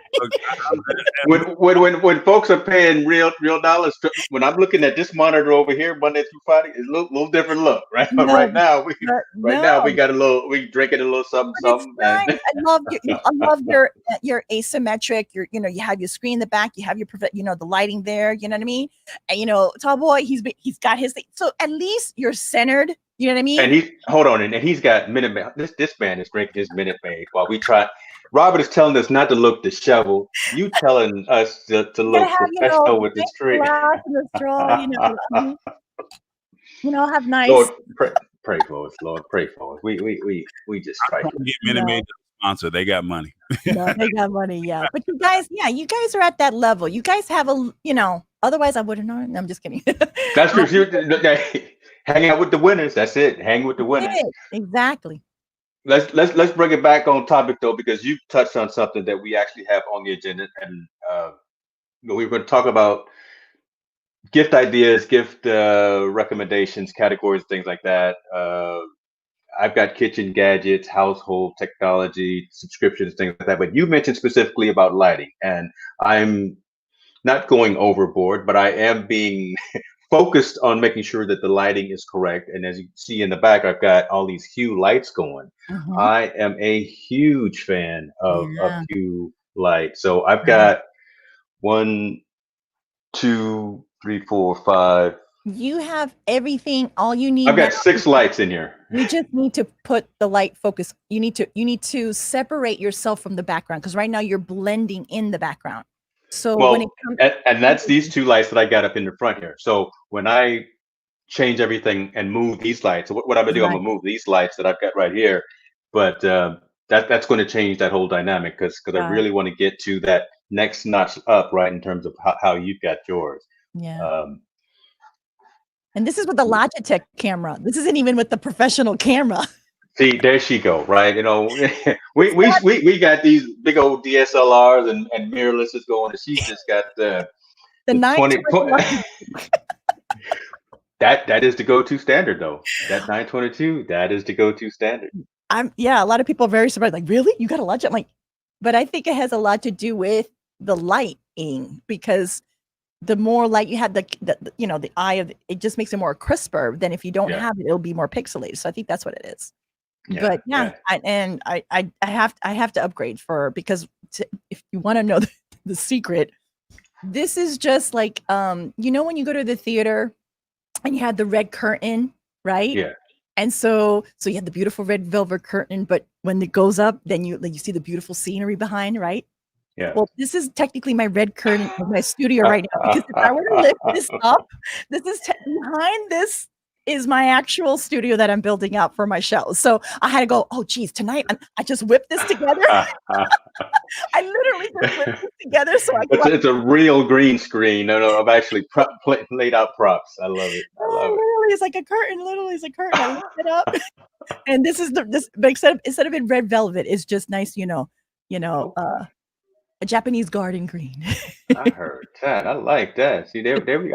Speaker 1: When folks are paying real dollars, when I'm looking at this monitor over here Monday through Friday, it's a little different look, right?
Speaker 3: No,
Speaker 1: right now we got a little, we drinking a little something.
Speaker 3: Nice. I love your asymmetric. You have your screen in the back. You have your the lighting there. You know what I mean? And Tall Boy, he's got his thing. So at least you're centered. You know what I mean?
Speaker 1: And he's got Minute Maid. This man is drinking his Minute Maid while we try. Robert is telling us not to look disheveled. You telling us to look professional with this drink.
Speaker 3: The straw, have nice.
Speaker 1: Lord, pray for us, Lord. Pray for us. We just try to
Speaker 2: get Minute Maid sponsor. They got money.
Speaker 3: No, they got money, yeah. But you guys are at that level. You guys have otherwise I wouldn't know. I'm just kidding.
Speaker 1: That's true. Hang out with the winners. That's it. Hang with the winners.
Speaker 3: Exactly.
Speaker 1: Let's bring it back on topic though, because you touched on something that we actually have on the agenda, and we were going to talk about gift ideas, gift recommendations, categories, things like that. I've got kitchen gadgets, household technology, subscriptions, things like that. But you mentioned specifically about lighting, and I'm not going overboard, but I am being focused on making sure that the lighting is correct. And as you see in the back, I've got all these Hue lights going. I am a huge fan of Hue light. So I've got 1, 2, 3, 4, 5.
Speaker 3: You have everything. All you need.
Speaker 1: I've got 6 lights in here.
Speaker 3: You just need to put the light focus. You need to separate yourself from the background, because right now you're blending in the background. So when it comes,
Speaker 1: and that's these 2 lights that I got up in the front here. So when I change everything and move these lights, so what I'm gonna do, I'm gonna move these lights that I've got right here. But that's going to change that whole dynamic, because I really want to get to that next notch up, right, in terms of how you've got yours.
Speaker 3: Yeah. And this is with the Logitech camera. This isn't even with the professional camera.
Speaker 1: See, there she go, right? We got these big old DSLRs and mirrorlesses going, and she's just got the
Speaker 3: 920.
Speaker 1: That is the go-to standard, though. That 922, that is the go-to standard.
Speaker 3: A lot of people are very surprised. Like, really? You got a Logitech? I'm like, but I think it has a lot to do with the lighting, because the more light you have, the eye of it just makes it more crisper than if you don't have it, it'll be more pixelated. So I think that's what it is. I have to upgrade because if you want to know the secret, this is just like when you go to the theater and you have the red curtain, right?
Speaker 1: Yeah.
Speaker 3: And so you have the beautiful red velvet curtain, but when it goes up, then you see the beautiful scenery behind, right?
Speaker 1: Yeah.
Speaker 3: Well, this is technically my red curtain of my studio right now, because if I were to lift this up, this is behind this is my actual studio that I'm building out for my show. So I had to go, oh geez, tonight I just whipped this together. I literally just whipped this together so I can.
Speaker 1: It's a real green screen. No, I've actually laid out props. I love it.
Speaker 3: Literally, it's like a curtain. Literally, it's a curtain. I lift it up, and this is but instead of in red velvet, it's just nice, a Japanese garden green.
Speaker 1: I heard that. I like that. See, I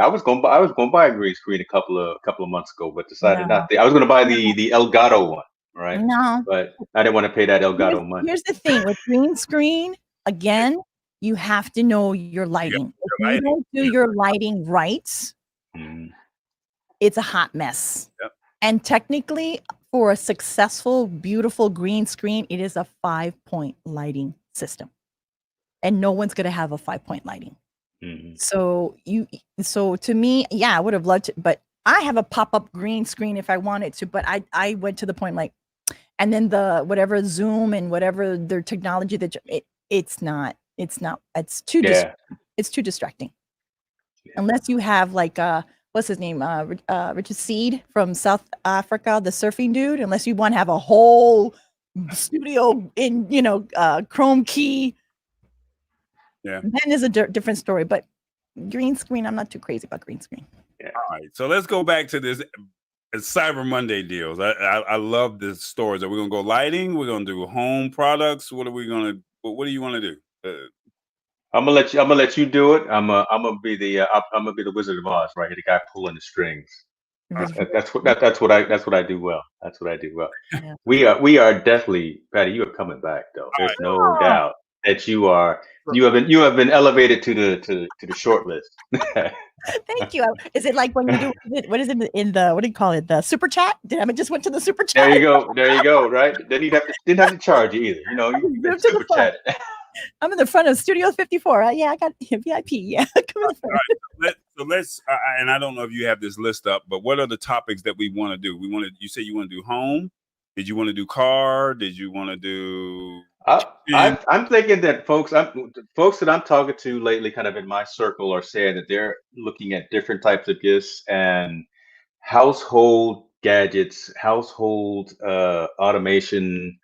Speaker 1: was going to buy a green screen a couple of months ago, but decided not to. I was going to buy the Elgato one, right?
Speaker 3: No,
Speaker 1: but I didn't want to pay that Elgato money.
Speaker 3: Here's the thing with green screen. Again, you have to know your lighting. If you don't do your lighting right, it's a hot mess.
Speaker 2: Yep.
Speaker 3: And technically, for a successful, beautiful green screen, it is a 5-point lighting system. And no one's going to have a 5-point lighting. So to me, I would have loved to, but I have a pop-up green screen if I wanted to, but I went to the point and then the whatever Zoom and whatever their technology it's too distracting. Unless you have what's his name? Richard Seed from South Africa, the surfing dude, unless you want to have a whole studio in, chrome key.
Speaker 2: Yeah.
Speaker 3: Then is a different story, but green screen, I'm not too crazy about green screen.
Speaker 2: Yeah. All right. So let's go back to this Cyber Monday deals. I love the stores. Are we going to go lighting? We're going to do home products. What do you want to do?
Speaker 1: I'm gonna let you do it. I'm gonna be the Wizard of Oz right here, the guy pulling the strings. That's what I do well. That's what I do well. Yeah. We are definitely, Patty. You are coming back though. There's no doubt that you have been elevated to the short list.
Speaker 3: Thank you. Is it like when you do what is it in the, what do you call it, the super chat? Damn, it just went to the super chat.
Speaker 1: There you go. Right? Then didn't have to charge you either. You been super chatted.
Speaker 3: I'm in the front of Studio 54. Yeah, I got VIP. Yeah, come in the front.
Speaker 2: Right, so let's and I don't know if you have this list up, but what are the topics that we want to do? You say you want to do home. Did you want to do car? Did you want to do?
Speaker 1: I'm thinking that folks that I'm talking to lately, kind of in my circle, are saying that they're looking at different types of gifts and household gadgets, household automation,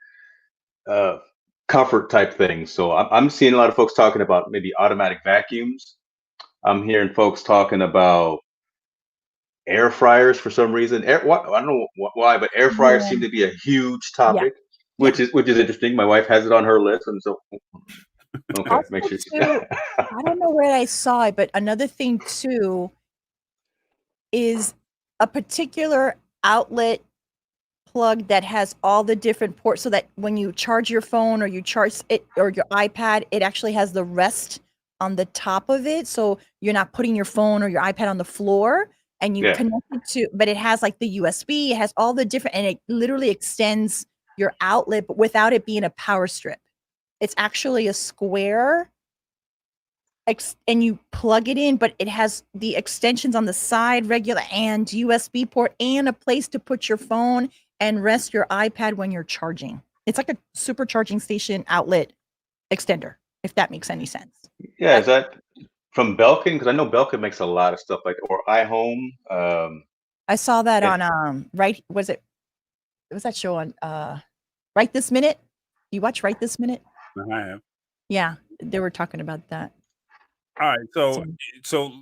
Speaker 1: comfort type things. So I'm seeing a lot of folks talking about maybe automatic vacuums. I'm hearing folks talking about air fryers for some reason. I don't know why, but air fryers seem to be a huge topic, which is interesting. My wife has it on her list, and so okay,
Speaker 3: also
Speaker 1: make sure.
Speaker 3: I don't know where I saw it, but another thing too is a particular outlet plug that has all the different ports, so that when you charge your phone or you charge it or your iPad, it actually has the rest on the top of it, so you're not putting your phone or your iPad on the floor, and you connect it to, but it has like the USB, it has all the different, and it literally extends your outlet, but without it being a power strip. It's actually a square and you plug it in, but it has the extensions on the side, regular and USB port, and a place to put your phone and rest your iPad when you're charging. It's like a supercharging station outlet extender, if that makes any sense.
Speaker 1: Yeah, is that from Belkin? Because I know Belkin makes a lot of stuff like, or iHome.
Speaker 3: I saw that on was that show on Right This Minute? You watch Right This Minute?
Speaker 2: I have.
Speaker 3: Yeah, they were talking about that.
Speaker 2: All right, so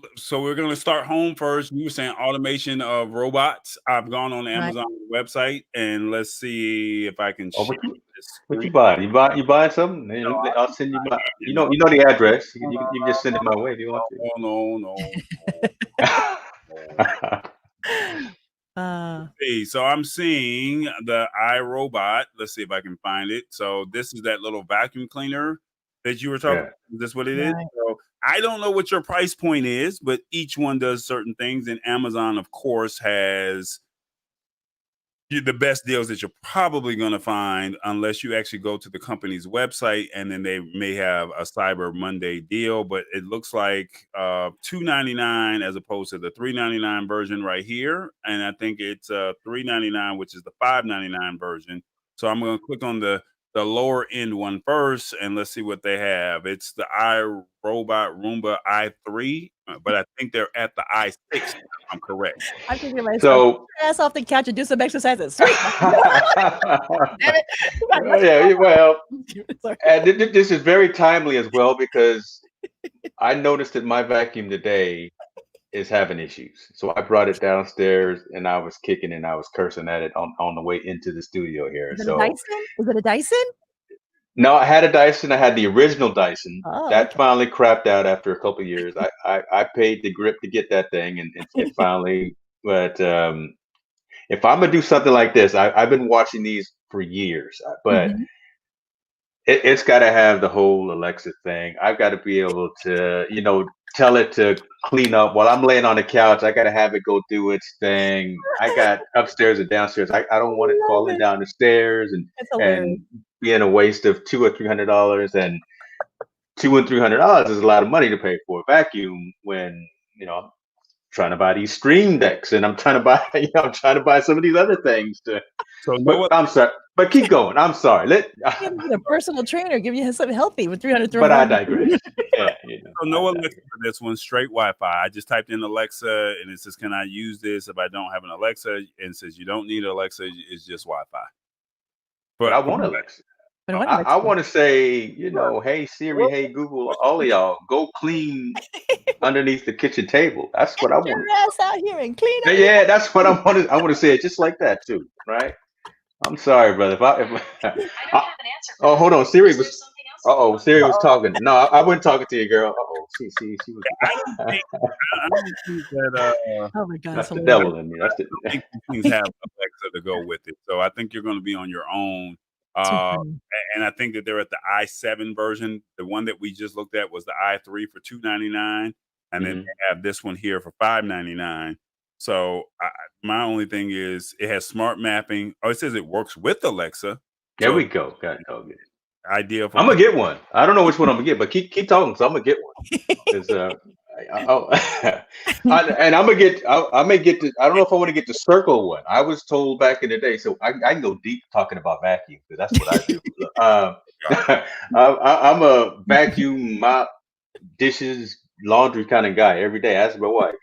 Speaker 2: we're gonna start home first. You were saying automation of robots. I've gone on the Amazon website, and let's see if I can share this.
Speaker 1: What you buying? You buying something? No, I'll send you my. You know the address. You can just send it my way if you want
Speaker 2: to. No. So I'm seeing the iRobot. Let's see if I can find it. So this is that little vacuum cleaner that you were talking about. Is this what it is? So I don't know what your price point is, but each one does certain things. And Amazon, of course, has the best deals that you're probably going to find, unless you actually go to the company's website, and then they may have a Cyber Monday deal. But it looks like $2.99 as opposed to the $3.99 version right here, and I think it's $3.99, which is the $5.99 version. So I'm going to click on the lower end one first, and let's see what they have. It's the iRobot Roomba i3, but I think they're at the i6. If I'm correct.
Speaker 3: I'm thinking myself, so ass off the couch and do some exercises. Sweet.
Speaker 1: Yeah, well, and this is very timely as well, because I noticed that my vacuum today is having issues. So I brought it downstairs, and I was kicking and I was cursing at it on the way into the studio here.
Speaker 3: Is it a Dyson? Is it a Dyson?
Speaker 1: No, I had a Dyson. I had the original Dyson. That finally crapped out after a couple of years. I paid the grip to get that thing, and it finally. But if I'm gonna do something like this, I've been watching these for years, but it's got to have the whole Alexa thing. I've got to be able to, tell it to clean up while I'm laying on the couch. I got to have it go do its thing. I got upstairs and downstairs. I don't want it falling down the stairs and being a waste of $200 or $300. And $200 and $300 is a lot of money to pay for a vacuum when I'm trying to buy these Stream Decks, and I'm trying to buy some of these other things to. I'm sorry, but keep going. I'm sorry.
Speaker 3: A personal trainer give you something healthy with $300.
Speaker 1: But I digress. Yeah,
Speaker 2: So no Alexa for this one. Straight Wi-Fi. I just typed in Alexa, and it says, "Can I use this if I don't have an Alexa?" And it says, "You don't need Alexa. It's just Wi-Fi."
Speaker 1: But I want Alexa. I want to say, hey Siri, hey Google, all of y'all, go clean underneath the kitchen table. That's what I want.
Speaker 3: Your ass out here and clean up.
Speaker 1: Yeah, that's what I want. I want to say it just like that too, right? I'm sorry, brother. I don't have an answer. Oh, hold on, Siri was. Siri was talking. No, I wasn't talking to you, girl. She was.
Speaker 2: I don't think that
Speaker 3: Oh my God, it's
Speaker 1: That's the
Speaker 3: hilarious.
Speaker 1: devil in me. That's
Speaker 2: I don't think these things have Alexa to go with it. So I think you're going to be on your own.
Speaker 3: Too funny.
Speaker 2: And I think that they're at the i7 version. The one that we just looked at was the i3 for $299, and then they have this one here for $599. So my only thing is it has smart mapping. Oh, it says it works with Alexa.
Speaker 1: There we go. Got it. Okay.
Speaker 2: Idea for
Speaker 1: I'm gonna get one. I don't know which one I'm gonna get, but keep talking, so I'm gonna get one. Because and I'm gonna get. I may get the. I don't know if I want to get the circle one. I was told back in the day, so I can go deep talking about vacuum because that's what I do. I'm a vacuum, mop, dishes, laundry kind of guy every day. Ask my wife.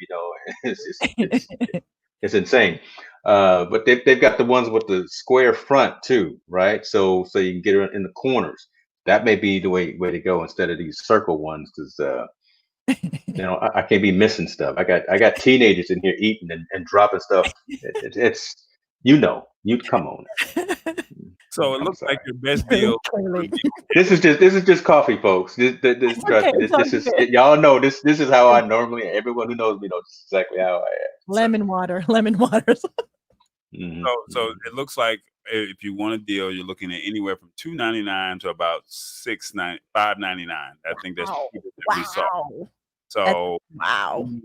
Speaker 1: It's insane. But they've got the ones with the square front too, right? So you can get it in the corners. That may be the way to go instead of these circle ones, because I can't be missing stuff. I got teenagers in here eating and dropping stuff. It's you come on.
Speaker 2: So it looks like your best deal.
Speaker 1: This is just coffee, folks. This is y'all know this is how I normally. Everyone who knows me knows exactly how I am.
Speaker 3: Lemon water.
Speaker 2: So it looks like if you want a deal, you're looking at anywhere from $299 to about $599. I think that's what we saw. So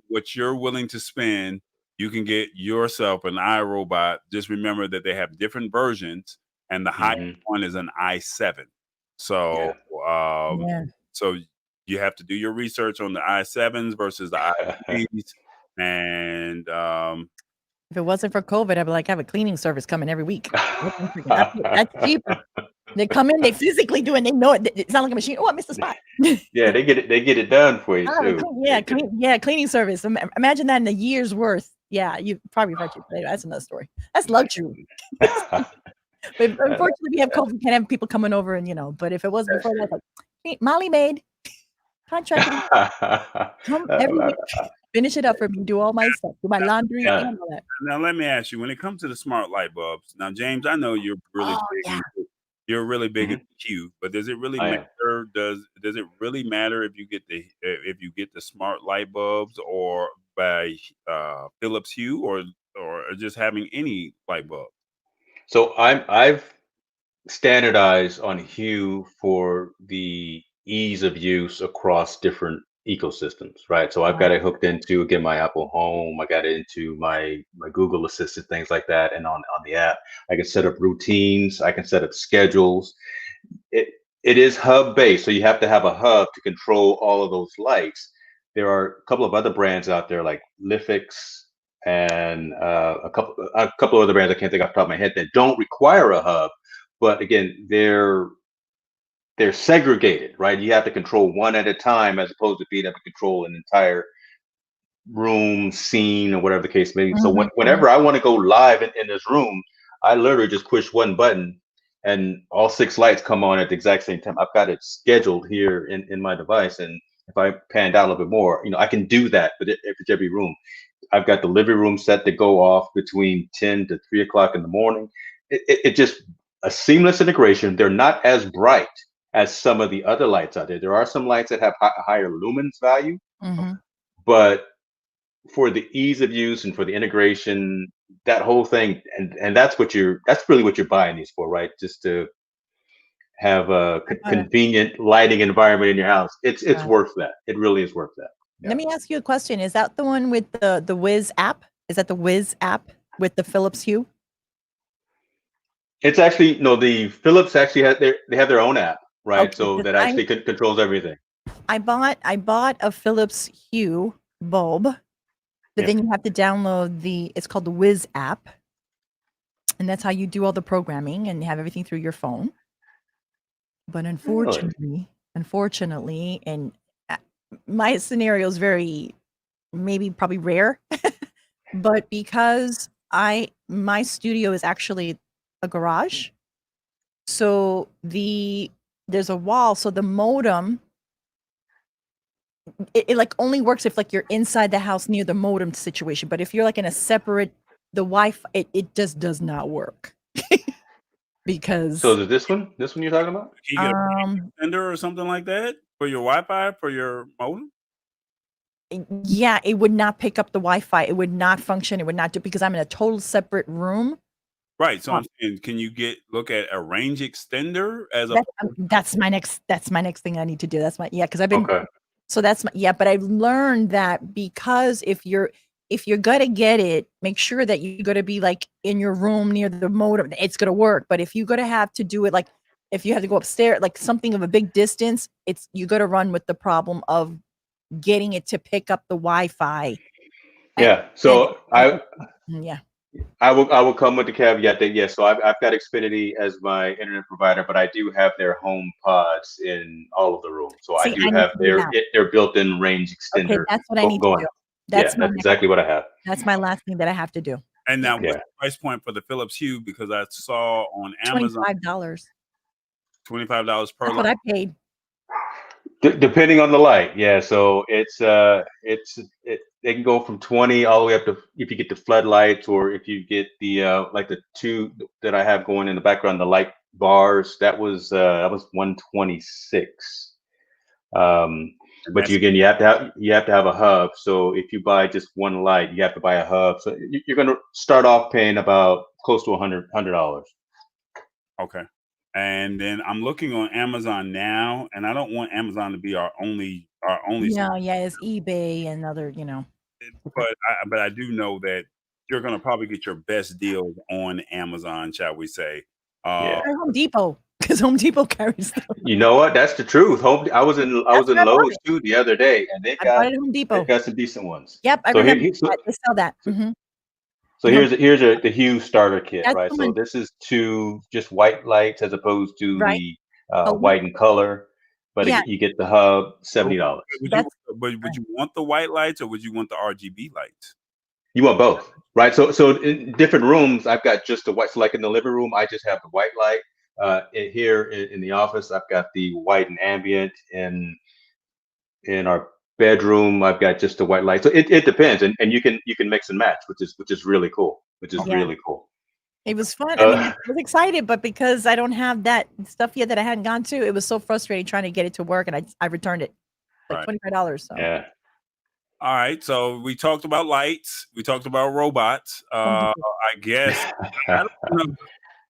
Speaker 2: what you're willing to spend, you can get yourself an iRobot. Just remember that they have different versions, and the highest one is an i7. So so you have to do your research on the i7s versus the i3s. And
Speaker 3: if it wasn't for COVID, I'd be like, I have a cleaning service coming every week. That's cheaper. They come in, they physically do it, they know it. It's not like a machine. Oh, I missed the spot.
Speaker 1: Yeah, they get it done for you too.
Speaker 3: Cleaning service. Imagine that in a year's worth. Yeah, you probably that's another story. That's luxury. But unfortunately, we have COVID, can't have people coming over, and but if it was before that, like Molly maid contract, come every week, finish it up for me, do all my stuff, do my laundry and all that.
Speaker 2: Now let me ask you, when it comes to the smart light bulbs, now James, I know you're really big. You're really big into Hue, but does it really matter? Does it really matter if you get the smart light bulbs or by Philips Hue or just having any light bulb?
Speaker 1: So I've standardized on Hue for the ease of use across different ecosystems, right? So I've got it hooked into, again, my Apple Home. I got it into my Google Assistant, things like that, and on the app, I can set up routines. I can set up schedules. It is hub based, so you have to have a hub to control all of those lights. There are a couple of other brands out there like Lifix and a couple of other brands I can't think off the top of my head that don't require a hub, but again, they're segregated, right? You have to control one at a time as opposed to being able to control an entire room, scene, or whatever the case may be. So whenever I want to go live in this room, I literally just push one button and all 6 lights come on at the exact same time. I've got it scheduled here in my device. And if I pan down a little bit more, I can do that with every room. I've got the living room set to go off between 10 to 3 o'clock in the morning. It just a seamless integration. They're not as bright as some of the other lights out there. There are some lights that have higher lumens value, but for the ease of use and for the integration, that whole thing, and that's really what you're buying these for, right? Just to have a convenient lighting environment in your house. It's worth that. It really is worth that.
Speaker 3: Yeah. Let me ask you a question. Is that the one with the Wiz app? Is that the Wiz app with the Philips Hue?
Speaker 1: It's actually the Philips actually they have their own app. Right, okay, so that actually controls everything.
Speaker 3: I bought a Philips Hue bulb, but then you have to download it's called the Wiz app, and that's how you do all the programming and have everything through your phone. But unfortunately, and my scenario is probably rare, but because my studio is actually a garage, so there's a wall, so the modem it like only works if like you're inside the house near the modem situation. But if you're like in a separate, the Wi-Fi, it just does not work. because
Speaker 1: So is this one you're talking about?
Speaker 2: Can you get a range extender or something like that for your Wi-Fi for your modem?
Speaker 3: Yeah, it would not pick up the Wi-Fi. It would not function. It would not do because I'm in a total separate room.
Speaker 2: Right. So I'm saying, can you look at a range extender as a?
Speaker 3: That's my next thing I need to do. That's my because I've been
Speaker 1: Okay.
Speaker 3: so that's my but I've learned that because if you're gonna get it, make sure that you're gonna be like in your room near the modem. It's gonna work. But if you're gonna have to do it like if you have to go upstairs, like something of a big distance, you gotta run with the problem of getting it to pick up the Wi-Fi.
Speaker 1: Yeah. So
Speaker 3: yeah.
Speaker 1: I will come with the caveat that so I've got Xfinity as my internet provider, but I do have their home pods in all of the rooms. So I do have their built-in range extender.
Speaker 3: Okay, that's what I need to do.
Speaker 1: That's exactly what I have.
Speaker 3: That's my last thing that I have to do.
Speaker 2: And now, what's the price point for the Philips Hue? Because I saw on Amazon
Speaker 3: $25.
Speaker 2: $25 per.
Speaker 3: That's what I paid.
Speaker 1: Depending on the light, so they can go from 20 all the way up to if you get the floodlights or if you get the like the two that I have going in the background, the light bars. That was 126. But you have to have a hub. So if you buy just one light, you have to buy a hub. So you're going to start off paying about close to $100.
Speaker 2: Okay. And then I'm looking on Amazon now, and I don't want Amazon to be our only.
Speaker 3: It's eBay and other,
Speaker 2: But I do know that you're going to probably get your best deals on Amazon, shall we say?
Speaker 3: Home Depot, because Home Depot carries them.
Speaker 1: You know what? That's the truth. I was in Lowe's too the other day, and they've got some decent ones.
Speaker 3: Yep, I remember they sell that.
Speaker 1: So here's the Hugh Starter Kit, right? So this is two just white lights as opposed to the white and color, but you get the hub, $70.
Speaker 2: But would you want the white lights or would you want the RGB lights?
Speaker 1: You want both, right? So in different rooms, I've got just the white. So like in the living room, I just have the white light. Here in the office, I've got the white and ambient. In our bedroom, I've got just the white light. So it depends, and you can mix and match, which is really cool. Really cool.
Speaker 3: It was fun. I mean, I was excited, but because I don't have that stuff yet that I hadn't gone to, it was so frustrating trying to get it to work, and I returned it like $25. So.
Speaker 2: Yeah. All right. So we talked about lights. We talked about robots. I guess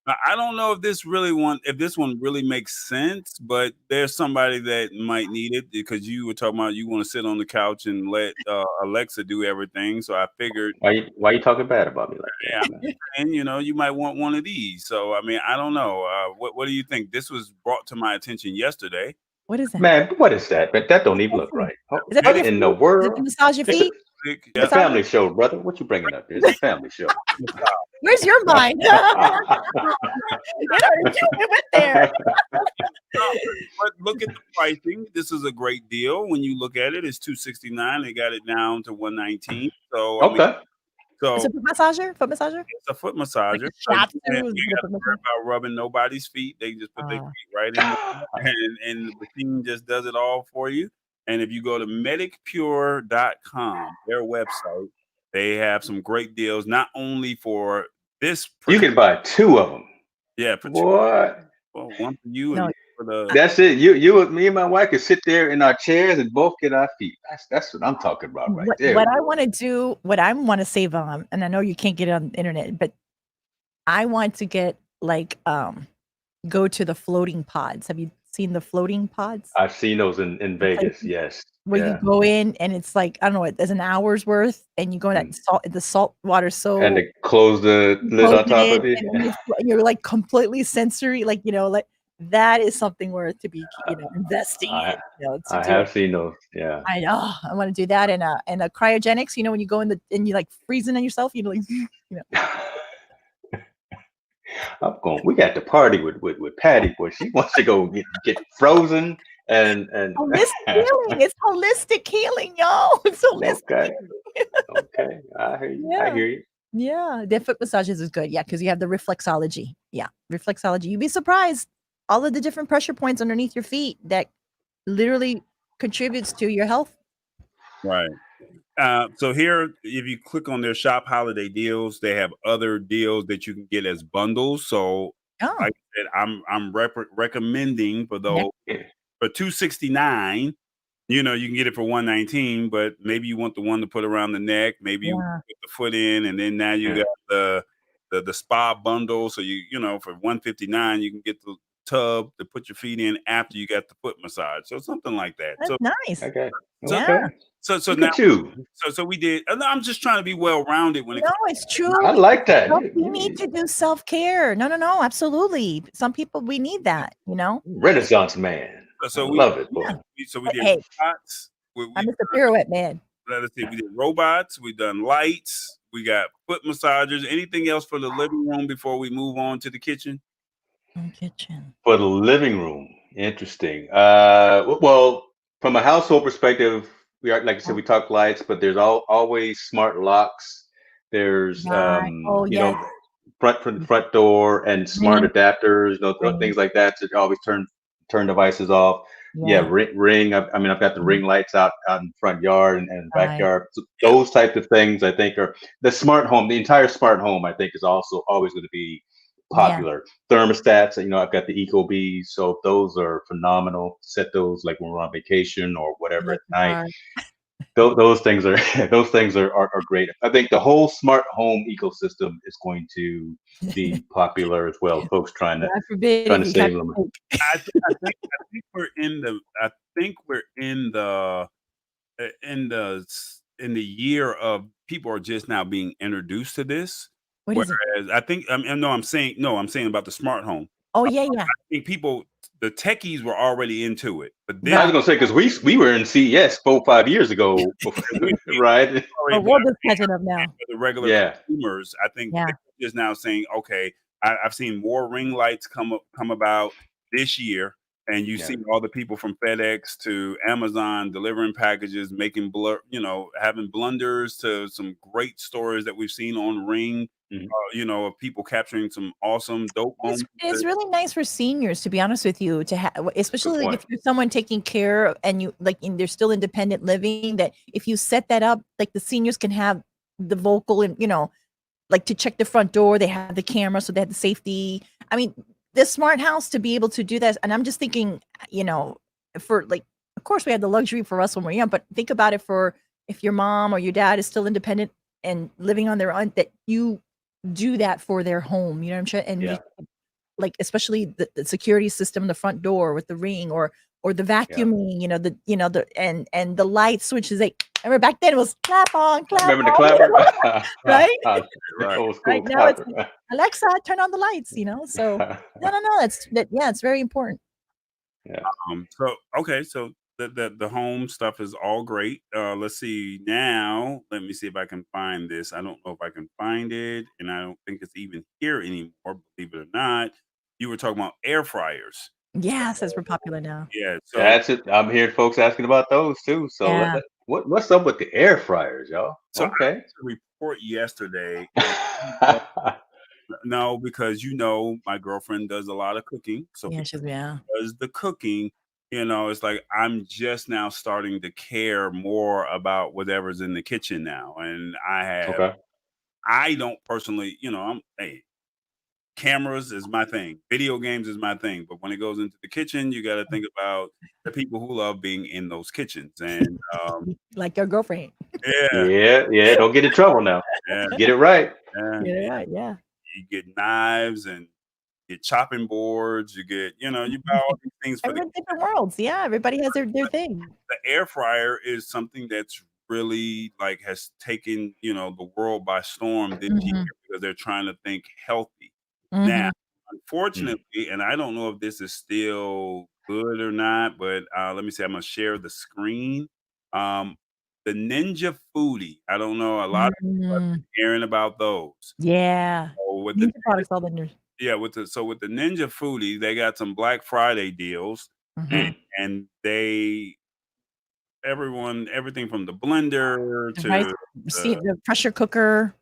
Speaker 2: I don't know if this one really makes sense, but there's somebody that might need it because you were talking about you want to sit on the couch and let Alexa do everything. So I figured,
Speaker 1: why you talking bad about me like that?
Speaker 2: Yeah, and you might want one of these. So I mean, I don't know. What do you think? This was brought to my attention yesterday.
Speaker 3: What is that?
Speaker 1: Man, what is that? But that don't even look right.
Speaker 3: Is that
Speaker 1: in the world?
Speaker 3: Is it to massage your feet?
Speaker 1: It's a family show, brother. What you bringing up? It's a family show.
Speaker 3: Where's your mind? You went there.
Speaker 2: But look at the pricing. This is a great deal. When you look at it, it's $269. They got it down to $119. So
Speaker 1: okay.
Speaker 3: It's a foot massager? Foot massager?
Speaker 2: It's a foot massager.
Speaker 3: You
Speaker 2: got to worry about rubbing nobody's feet. They just put their feet right in there, and the machine just does it all for you. And if you go to medicpure.com, their website, they have some great deals, not only for this.
Speaker 1: You can buy two of them.
Speaker 2: Yeah. For
Speaker 1: what?
Speaker 2: Well, one for you and for the.
Speaker 1: That's it. Me and my wife could sit there in our chairs and both get our feet. That's what I'm talking about there.
Speaker 3: What I want to do, what I want to save on, and I know you can't get it on the internet, but I want to get go to the floating pods. Have you seen the floating pods?
Speaker 1: I've seen those in Vegas. Yes.
Speaker 3: Where you go in and it's like, I don't know, there's an hour's worth and you go in the salt water soap.
Speaker 1: And they close the lid on top of it.
Speaker 3: And you're like completely sensory, like that is something worth to be investing in.
Speaker 1: I have seen those. Yeah.
Speaker 3: I know. I want to do that and a cryogenics, when you go in and you like freezing on yourself,
Speaker 1: We got to party with Patty, boy. She wants to go get frozen and
Speaker 3: holistic healing. It's holistic healing, y'all. It's holistic.
Speaker 1: Okay. I hear you. I hear you.
Speaker 3: Yeah, the foot massages is good. Yeah, because you have the reflexology. Yeah, reflexology. You'd be surprised all of the different pressure points underneath your feet that literally contributes to your health.
Speaker 2: Right. So here, if you click on their shop holiday deals, they have other deals that you can get as bundles. So like that I'm recommending for those
Speaker 3: Yeah.
Speaker 2: for $269. You know, you can get it for $119, but maybe you want the one to put around the neck. Maybe you put the foot in, and then now you got the spa bundle. So you know, for $159, you can get the tub to put your feet in after you got the foot massage. So something like that.
Speaker 3: That's
Speaker 2: So
Speaker 3: nice.
Speaker 1: Okay.
Speaker 2: so
Speaker 3: Yeah.
Speaker 2: so
Speaker 1: Look
Speaker 2: now
Speaker 1: at you.
Speaker 2: so we did. I'm just trying to be well rounded when it
Speaker 3: No,
Speaker 2: comes.
Speaker 3: it's true.
Speaker 1: I like that.
Speaker 3: We need to do self-care. No, absolutely. Some people, we need that, you know?
Speaker 1: Renaissance man. I
Speaker 2: So we
Speaker 1: love it, boy.
Speaker 2: we did
Speaker 3: Hey,
Speaker 2: robots.
Speaker 3: I'm Mr. Pirouette Man.
Speaker 2: Let's see, we did robots. We done lights. We got foot massagers. Anything else for the living room before we move on to the kitchen?
Speaker 3: Kitchen.
Speaker 1: For the living room, interesting. Well, from a household perspective, we are like I said, we talk lights, but there's always smart locks. There's
Speaker 3: Right. Oh,
Speaker 1: you
Speaker 3: yes.
Speaker 1: know, front door and smart
Speaker 3: Ring.
Speaker 1: adapters, you know,
Speaker 3: Ring.
Speaker 1: things like that to always turn devices off. Yeah,
Speaker 3: Yeah.
Speaker 1: ring. I mean, I've got the ring lights out in the front yard and
Speaker 3: Right.
Speaker 1: backyard. So those types of things, I think, are the smart home. The entire smart home, I think, is also always going to be
Speaker 3: Yeah.
Speaker 1: popular. Thermostats, you know, I've got the Ecobees, so those are phenomenal. Set those like when we're on vacation or whatever at night. Those things are those things are great. I think the whole smart home ecosystem is going to be popular as well. Folks trying
Speaker 3: God forbid
Speaker 1: to
Speaker 3: if you
Speaker 1: save
Speaker 3: got
Speaker 1: them.
Speaker 2: I think we're in the in the year of people are just now being introduced to this.
Speaker 3: What is it?
Speaker 2: Whereas I think I'm saying about the smart home.
Speaker 3: Oh, yeah.
Speaker 2: I think the techies were already into it, but
Speaker 1: I
Speaker 2: then
Speaker 1: was gonna say because we were in CES 4-5 years ago, right?
Speaker 3: The world is catching up now.
Speaker 2: For the regular consumers, I think they're just now saying, okay, I've seen more ring lights come about this year, and you see all the people from FedEx to Amazon delivering packages, making having blunders to some great stories that we've seen on Ring. You know, of people capturing some awesome dope moments.
Speaker 3: It's really nice for seniors, to be honest with you, to have, especially like if you're someone taking care and you like, and they're still independent living. That if you set that up, like the seniors can have the vocal and like to check the front door. They have the camera, so they have the safety. I mean, the smart house to be able to do that. And I'm just thinking, for like, of course, we have the luxury for us when we're young, but think about it for if your mom or your dad is still independent and living on their own, that you do that for their home, you know what I'm saying? And like especially the security system, the front door with the ring or the vacuuming, and the light switches. Like remember back then it was clap on, clap
Speaker 1: Remember the
Speaker 3: on,
Speaker 1: clapper?
Speaker 3: right?
Speaker 1: Old school
Speaker 3: Right now it's
Speaker 1: clapper.
Speaker 3: like, Alexa, turn on the lights, So no, it's very important.
Speaker 2: So the home stuff is all great. Let's see now. Let me see if I can find this. I don't know if I can find it, and I don't think it's even here anymore. Believe it or not, you were talking about air fryers.
Speaker 3: Yes, that's we're popular now.
Speaker 2: Yeah, so
Speaker 1: That's it. I'm hearing folks asking about those too. So what's up with the air fryers, y'all?
Speaker 2: So
Speaker 1: okay.
Speaker 2: I had a report yesterday. No, because my girlfriend does a lot of cooking. So
Speaker 3: she's
Speaker 2: does the cooking. It's like I'm just now starting to care more about whatever's in the kitchen now. And I don't personally, cameras is my thing. Video games is my thing. But when it goes into the kitchen, you got to think about the people who love being in those kitchens. And
Speaker 3: like your girlfriend.
Speaker 1: Yeah. Don't get in trouble now. Get it right.
Speaker 3: Yeah.
Speaker 2: You get knives and you get chopping boards. You get, you buy all these things for
Speaker 3: the different worlds. Yeah, everybody has their thing.
Speaker 2: The air fryer is something that's really has taken the world by storm this year because they're trying to think healthy. Now, unfortunately, and I don't know if this is still good or not, but let me see. I'm gonna share the screen. The Ninja Foodie. I don't know. A lot of people have been hearing about those.
Speaker 3: Yeah.
Speaker 2: With
Speaker 3: Ninja products, all the news.
Speaker 2: Yeah, with the Ninja Foodie, they got some Black Friday deals, and everything from the blender to
Speaker 3: the pressure cooker,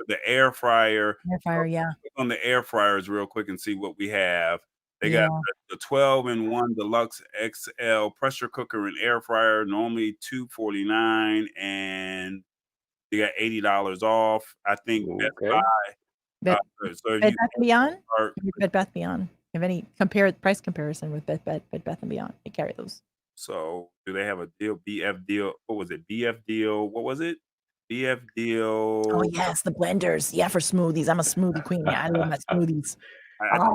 Speaker 2: the air fryer.
Speaker 3: Yeah.
Speaker 2: Click on the air fryers real quick and see what we have. They got the 12-in-1 Deluxe XL pressure cooker and air fryer, normally $249, and you got $80 off. I think Best Buy
Speaker 3: Bed,
Speaker 2: So
Speaker 3: Bed
Speaker 2: you
Speaker 3: Bath and Beyond.
Speaker 2: are,
Speaker 3: Bed Bath Beyond. Have any price comparison with Bed Bath and Beyond? They carry those.
Speaker 2: so do they have a deal? BF deal? What was it? BF deal? What was it? BF deal?
Speaker 3: Oh yes, the blenders. Yeah, for smoothies. I'm a smoothie queen. Yeah, I love my smoothies.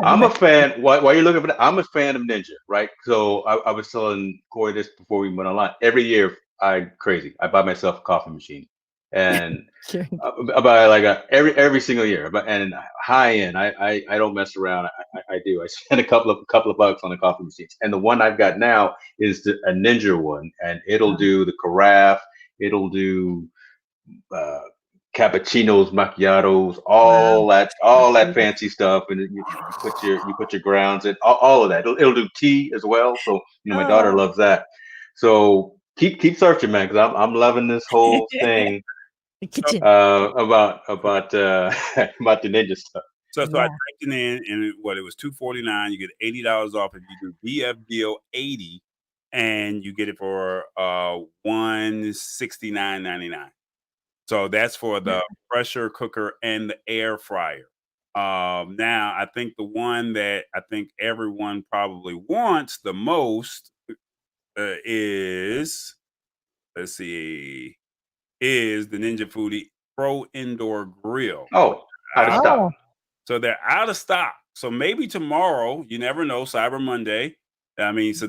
Speaker 1: I'm a fan. While you're looking for that, I'm a fan of Ninja, right? So I was telling Corey this before we went online. Every year, I buy myself a coffee machine, and
Speaker 3: Sure.
Speaker 1: I buy like every single year. But and high end, I don't mess around. I do. I spend a couple of bucks on the coffee machines, and the one I've got now is a Ninja one, and it'll do the carafe. It'll do uh, cappuccinos, macchiatos, all that fancy stuff, and you put your grounds in, all of that. It'll do tea as well. So my daughter loves that. So keep searching, man, because I'm loving this whole thing
Speaker 3: The kitchen.
Speaker 1: about about the Ninja stuff.
Speaker 2: So I typed it in, and it was $249. You get $80 off if you do BF deal 80, and you get it for $169.99. So that's for the pressure cooker and the air fryer. Now I think the one that I think everyone probably wants the most is, let's see, is the Ninja Foodie Pro Indoor Grill.
Speaker 1: Oh, out of stock.
Speaker 2: So they're out of stock. So maybe tomorrow, you never know, Cyber Monday. I mean, this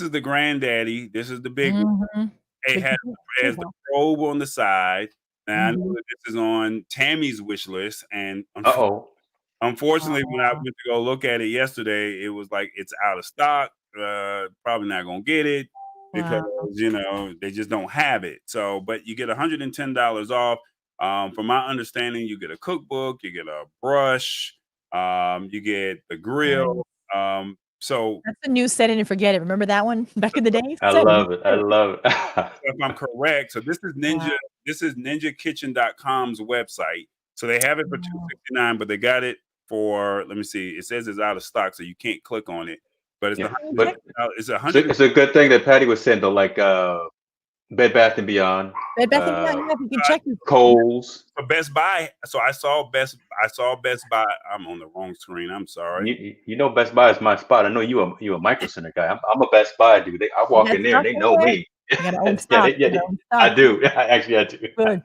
Speaker 2: is the granddaddy. This is the big one. It has the probe on the side. And I know that this is on Tammy's wish list. And unfortunately, when I went to go look at it yesterday, it was like it's out of stock. Probably not gonna get it because they just don't have it. So, but you get $110 off. From my understanding, you get a cookbook, you get a brush, you get the grill. So
Speaker 3: that's the new set it and forget it. Remember that one back in the day?
Speaker 1: I love it. I love it.
Speaker 2: If I'm correct, so this is Ninja. Wow. This is NinjaKitchen.com's website. So they have it for $269, but they got it for. Let me see. It says it's out of stock, so you can't click on it. But it's it's $100.
Speaker 1: It's a good thing that Patty was saying though, like Bed Bath and Beyond.
Speaker 3: Bed Bath and Beyond. Yeah, you can check
Speaker 1: Kohl's.
Speaker 2: For Best Buy. So I saw Best Buy. I'm on the wrong screen. I'm sorry.
Speaker 1: You know Best Buy is my spot. I know you a Micro Center guy. I'm a Best Buy dude. I walk in there and they know me.
Speaker 3: You got own stock.
Speaker 1: I do. Actually, I do.
Speaker 3: Good.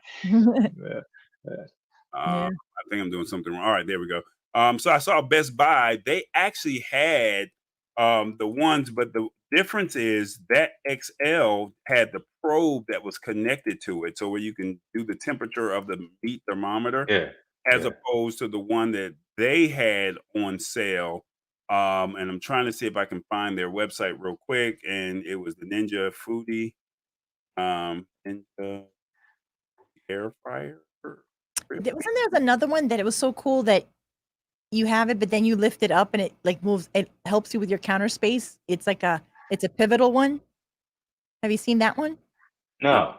Speaker 2: I think I'm doing something wrong. All right, there we go. So I saw Best Buy. They actually had the ones, but the difference is that XL had the probe that was connected to it, so where you can do the temperature of the meat thermometer, as opposed to the one that they had on sale. And I'm trying to see if I can find their website real quick, and it was the Ninja Foodie, Ninja air fryer.
Speaker 3: Wasn't there another one that it was so cool that you have it, but then you lift it up and it like moves. It helps you with your counter space. It's a pivotal one. Have you seen that one?
Speaker 1: No.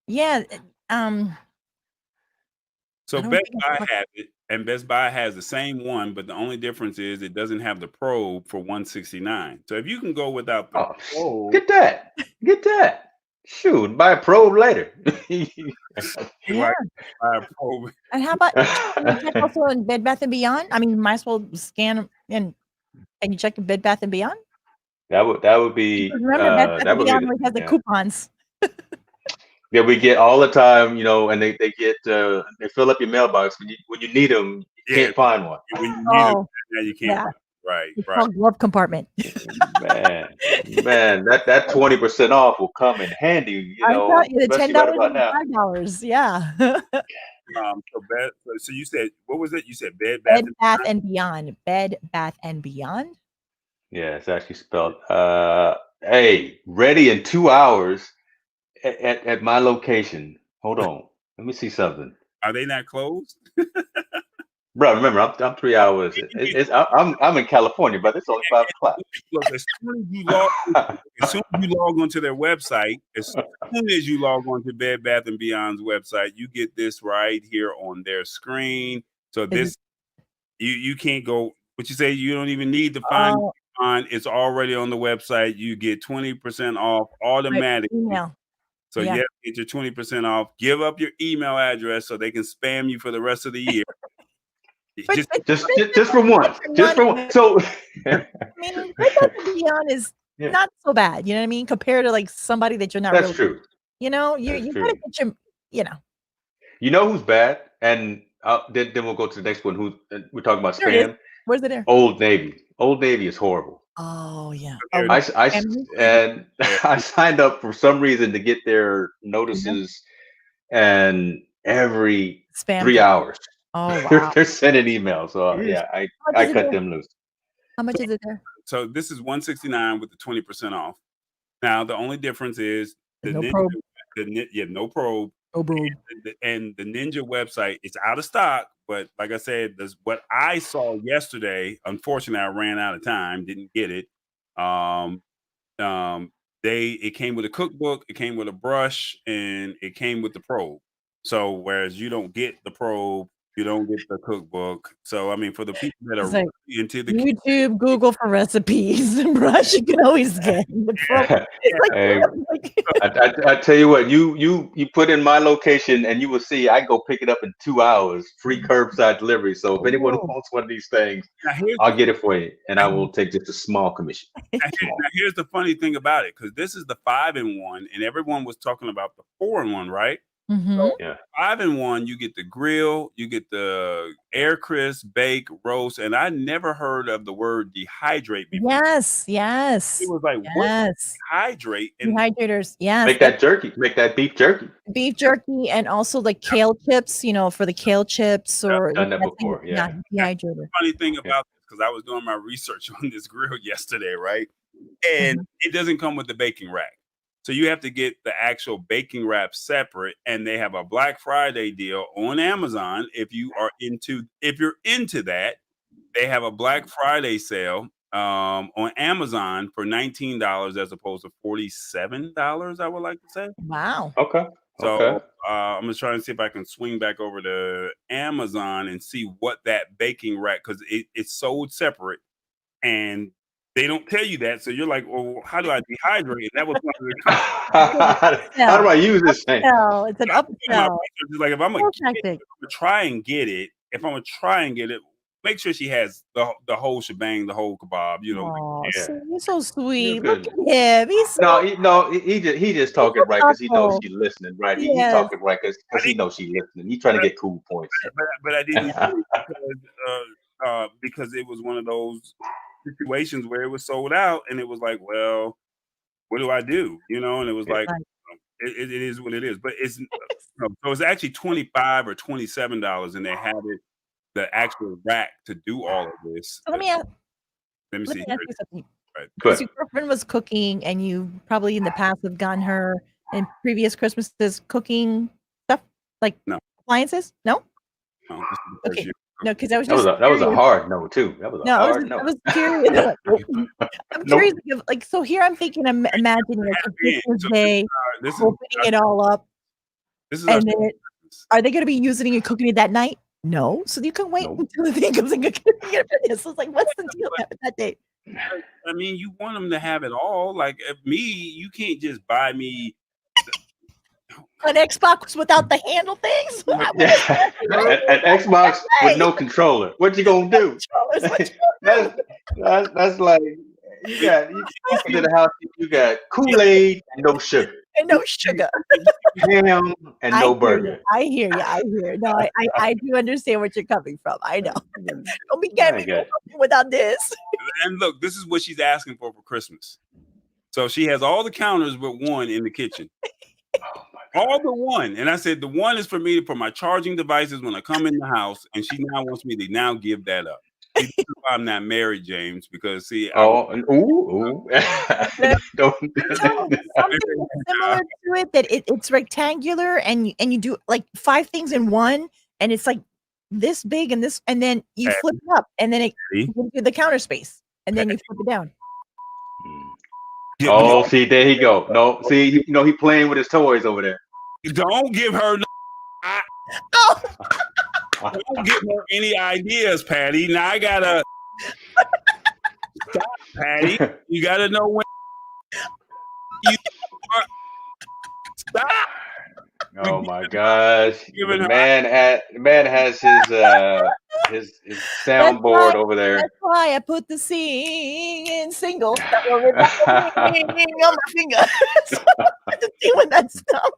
Speaker 3: Yeah.
Speaker 2: So Best Buy has it, and Best Buy has the same one, but the only difference is it doesn't have the probe for $169. So if you can go without the probe,
Speaker 1: get that. Shoot, buy a probe later.
Speaker 3: Yeah.
Speaker 2: Buy a probe.
Speaker 3: And how about also in Bed Bath and Beyond? I mean, might as well scan and you check Bed Bath and Beyond.
Speaker 1: That would be.
Speaker 3: Remember, Bed Bath and Beyond always has the coupons.
Speaker 1: Yeah, we get all the time, and they get they fill up your mailbox when you need them. You can't find one.
Speaker 2: When you need them, you can't.
Speaker 3: Yeah.
Speaker 2: Right.
Speaker 3: It's called glove compartment.
Speaker 1: Man, that 20% off will come in handy.
Speaker 3: I thought you the $10
Speaker 1: right
Speaker 3: $5. Yeah.
Speaker 2: So you said, what was it? You said Bed
Speaker 3: Bath and Beyond. Bed Bath and Beyond.
Speaker 1: Yeah, it's actually spelled. Hey, ready in 2 hours at my location. Hold on, let me see something.
Speaker 2: Are they not closed?
Speaker 1: Bro, remember, I'm 3 hours. I'm in California, but it's only 5 o'clock.
Speaker 2: Look, as soon as you log onto their website, as soon as you log onto Bed Bath and Beyond's website, you get this right here on their screen. So this, you can't go. What you say? You don't even need to find. It's already on the website. You get 20% off automatically. So get your 20% off. Give up your email address so they can spam you for the rest of the year.
Speaker 1: Just for once. Just for once. So
Speaker 3: I mean, $3,000 is not so bad. You know what I mean? Compared to like somebody that you're not
Speaker 1: that's
Speaker 3: really.
Speaker 1: true.
Speaker 3: You know, you gotta get your. You know.
Speaker 1: You know who's bad, and then we'll go to the next one. Who we're talking about
Speaker 3: There it is.
Speaker 1: spam?
Speaker 3: Where's it there?
Speaker 1: Old Navy. Old Navy is horrible.
Speaker 3: Oh yeah.
Speaker 1: I signed up for some reason to get their notices, and every
Speaker 3: Spam
Speaker 1: 3 hours,
Speaker 3: oh wow.
Speaker 1: they're sending emails. So I cut them loose.
Speaker 3: How much is it there?
Speaker 2: So this is $169 with the 20% off. Now the only difference is the
Speaker 3: no
Speaker 2: Ninja,
Speaker 3: probe.
Speaker 2: No probe.
Speaker 3: No probe.
Speaker 2: And the Ninja website is out of stock. But like I said, what I saw yesterday. Unfortunately, I ran out of time. Didn't get it. It came with a cookbook, it came with a brush, and it came with the probe. So whereas you don't get the probe, you don't get the cookbook. So I mean, for the people that are
Speaker 3: like
Speaker 2: into the
Speaker 3: YouTube, Google for recipes and brush, you can always get the probe.
Speaker 1: I tell you what, you put in my location and you will see I go pick it up in 2 hours, free curbside delivery. So if anyone wants one of these things, I'll get it for you, and I will take just a small commission.
Speaker 2: Now here's the funny thing about it, because this is the 5-in-1, and everyone was talking about the 4-in-1, right? So 5-in-1, you get the grill, you get the air crisp, bake, roast, and I never heard of the word dehydrate before.
Speaker 3: Yes.
Speaker 2: It was like, what? Dehydrate? And
Speaker 3: Dehydrators, yes.
Speaker 1: Make that jerky, make that beef jerky.
Speaker 3: Beef jerky, and also like kale chips, for the kale chips, or
Speaker 1: done that before. Yeah.
Speaker 3: Dehydrator.
Speaker 2: Funny thing about this, because I was doing my research on this grill yesterday, right? And it doesn't come with the baking rack. So you have to get the actual baking wrap separate, and they have a Black Friday deal on Amazon. If you're into that, they have a Black Friday sale on Amazon for $19 as opposed to $47, I would like to say.
Speaker 3: Wow.
Speaker 1: Okay.
Speaker 2: So I'm gonna try and see if I can swing back over to Amazon and see what that baking rack, because it's sold separate, and they don't tell you that. So you're like, well, how do I dehydrate? That was one of the
Speaker 1: how do I use this thing?
Speaker 3: It's an upsell.
Speaker 2: Like if I'm gonna try and get it, make sure she has the whole shebang, the whole kebab.
Speaker 3: So you're so sweet. Look at him. He's so
Speaker 1: he just talking right because he knows she's listening, right? He's talking right because he knows she's listening. He's trying to get cool points.
Speaker 2: But I didn't because it was one of those situations where it was sold out, and it was like, well, what do I do? And it was like, it is what it is. But it's so it's actually $25 or $27, and they have the actual rack to do all of this.
Speaker 3: So let me ask you something.
Speaker 2: Right.
Speaker 3: Because your girlfriend was cooking, and you probably in the past have gotten her in previous Christmases cooking stuff like appliances. No. Okay. No, because I was just
Speaker 1: that was a hard no too. That was a hard no.
Speaker 3: I was curious. I'm curious. Like, so here I'm thinking, I'm imagining like Christmas Day, opening it all up, and then are they going to be using it and cooking it that night? No, so you can wait until the thing comes and get it. So it's like, what's the deal with that day?
Speaker 2: I mean, you want them to have it all. Like you can't just buy me
Speaker 3: an Xbox without the handle things.
Speaker 1: An Xbox with no controller. What you gonna do? That's like you got to the house. You got Kool-Aid and no sugar. Ham and no burger.
Speaker 3: I hear you. No, I do understand what you're coming from. I know. Don't be getting without this.
Speaker 2: And look, this is what she's asking for Christmas. So she has all the counters but one in the kitchen. All but one. And I said, the one is for me for my charging devices when I come in the house, and she now wants me to now give that up. See, this is why I'm not married, James, because see,
Speaker 3: something similar to it, that it's rectangular, and you do like 5 things in one, and it's like this big and this, and then you flip it up, and then it gives you the counter space, and then you flip it down.
Speaker 1: See, there he go. No, see, he playing with his toys over there.
Speaker 2: Don't give her don't give her any ideas, Patty. Now I gotta stop, Patty. You gotta know when you stop.
Speaker 1: Oh my gosh.
Speaker 2: Giving her
Speaker 1: The man has his soundboard over there.
Speaker 3: That's why I put the singing single that will remember me on my finger. So I'm just doing that stuff.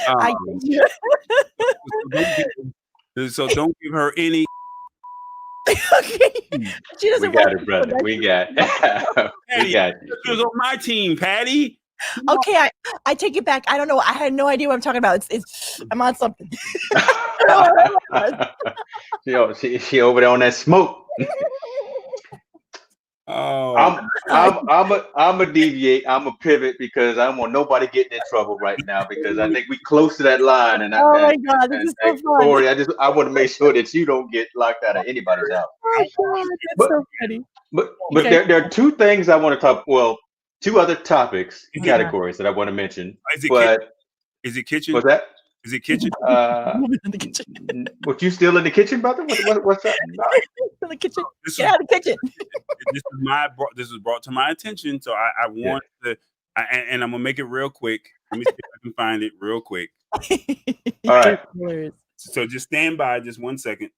Speaker 3: I get you.
Speaker 2: So don't give her any.
Speaker 3: Okay. She doesn't
Speaker 1: We got it, brother. We got we got you.
Speaker 2: She was on my team, Patty.
Speaker 3: Okay, I take it back. I don't know. I had no idea what I'm talking about. It's I'm on something.
Speaker 1: She over there on that smoke.
Speaker 2: Oh,
Speaker 1: I'm a deviate. I'm a pivot because I don't want nobody getting in trouble right now because I think we close to that line. And
Speaker 3: oh my God, this is so fun.
Speaker 1: Corey, I want to make sure that you don't get locked out of anybody's house.
Speaker 3: Oh God, that's so funny.
Speaker 1: But
Speaker 3: Okay.
Speaker 1: there are two things I want to talk. Well, two other topics categories that I want to mention.
Speaker 2: Is it kitchen?
Speaker 1: What's that?
Speaker 2: Is it kitchen?
Speaker 3: In the kitchen.
Speaker 1: What, you still in the kitchen, brother? What's that?
Speaker 3: In the kitchen. Get out of the kitchen.
Speaker 2: This was brought to my attention, so I want to, and I'm gonna make it real quick. Let me see if I can find it real quick.
Speaker 1: All right.
Speaker 2: So just stand by, just 1 second.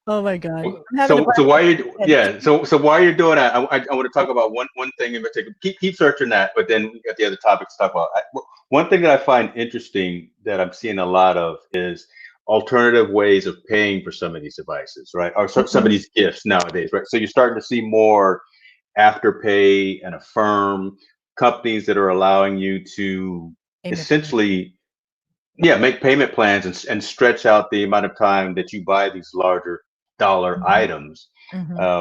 Speaker 3: Oh my God.
Speaker 1: So while you're doing that, I want to talk about one thing in particular. Keep searching that, but then we got the other topics to talk about. One thing that I find interesting that I'm seeing a lot of is alternative ways of paying for some of these devices, right? Or some of these gifts nowadays, right? So you're starting to see more Afterpay and Affirm companies that are allowing you to essentially make payment plans and stretch out the amount of time that you buy these larger dollar items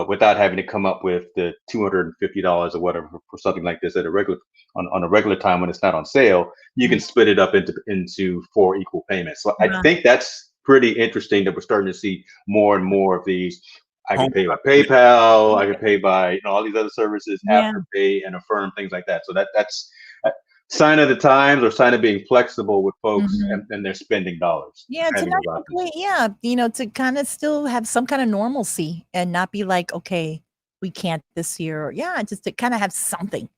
Speaker 1: without having to come up with the $250 or whatever for something like this at a regular on a regular time when it's not on sale. You can split it up into 4 equal payments. So I think that's pretty interesting that we're starting to see more and more of these. I can pay by PayPal. I can pay by all these other services, Afterpay and Affirm, things like that. So that's sign of the times or sign of being flexible with folks and their spending dollars.
Speaker 3: Yeah, to not to kind of still have some kind of normalcy and not be like, okay, we can't this year. Yeah, just to kind of have something.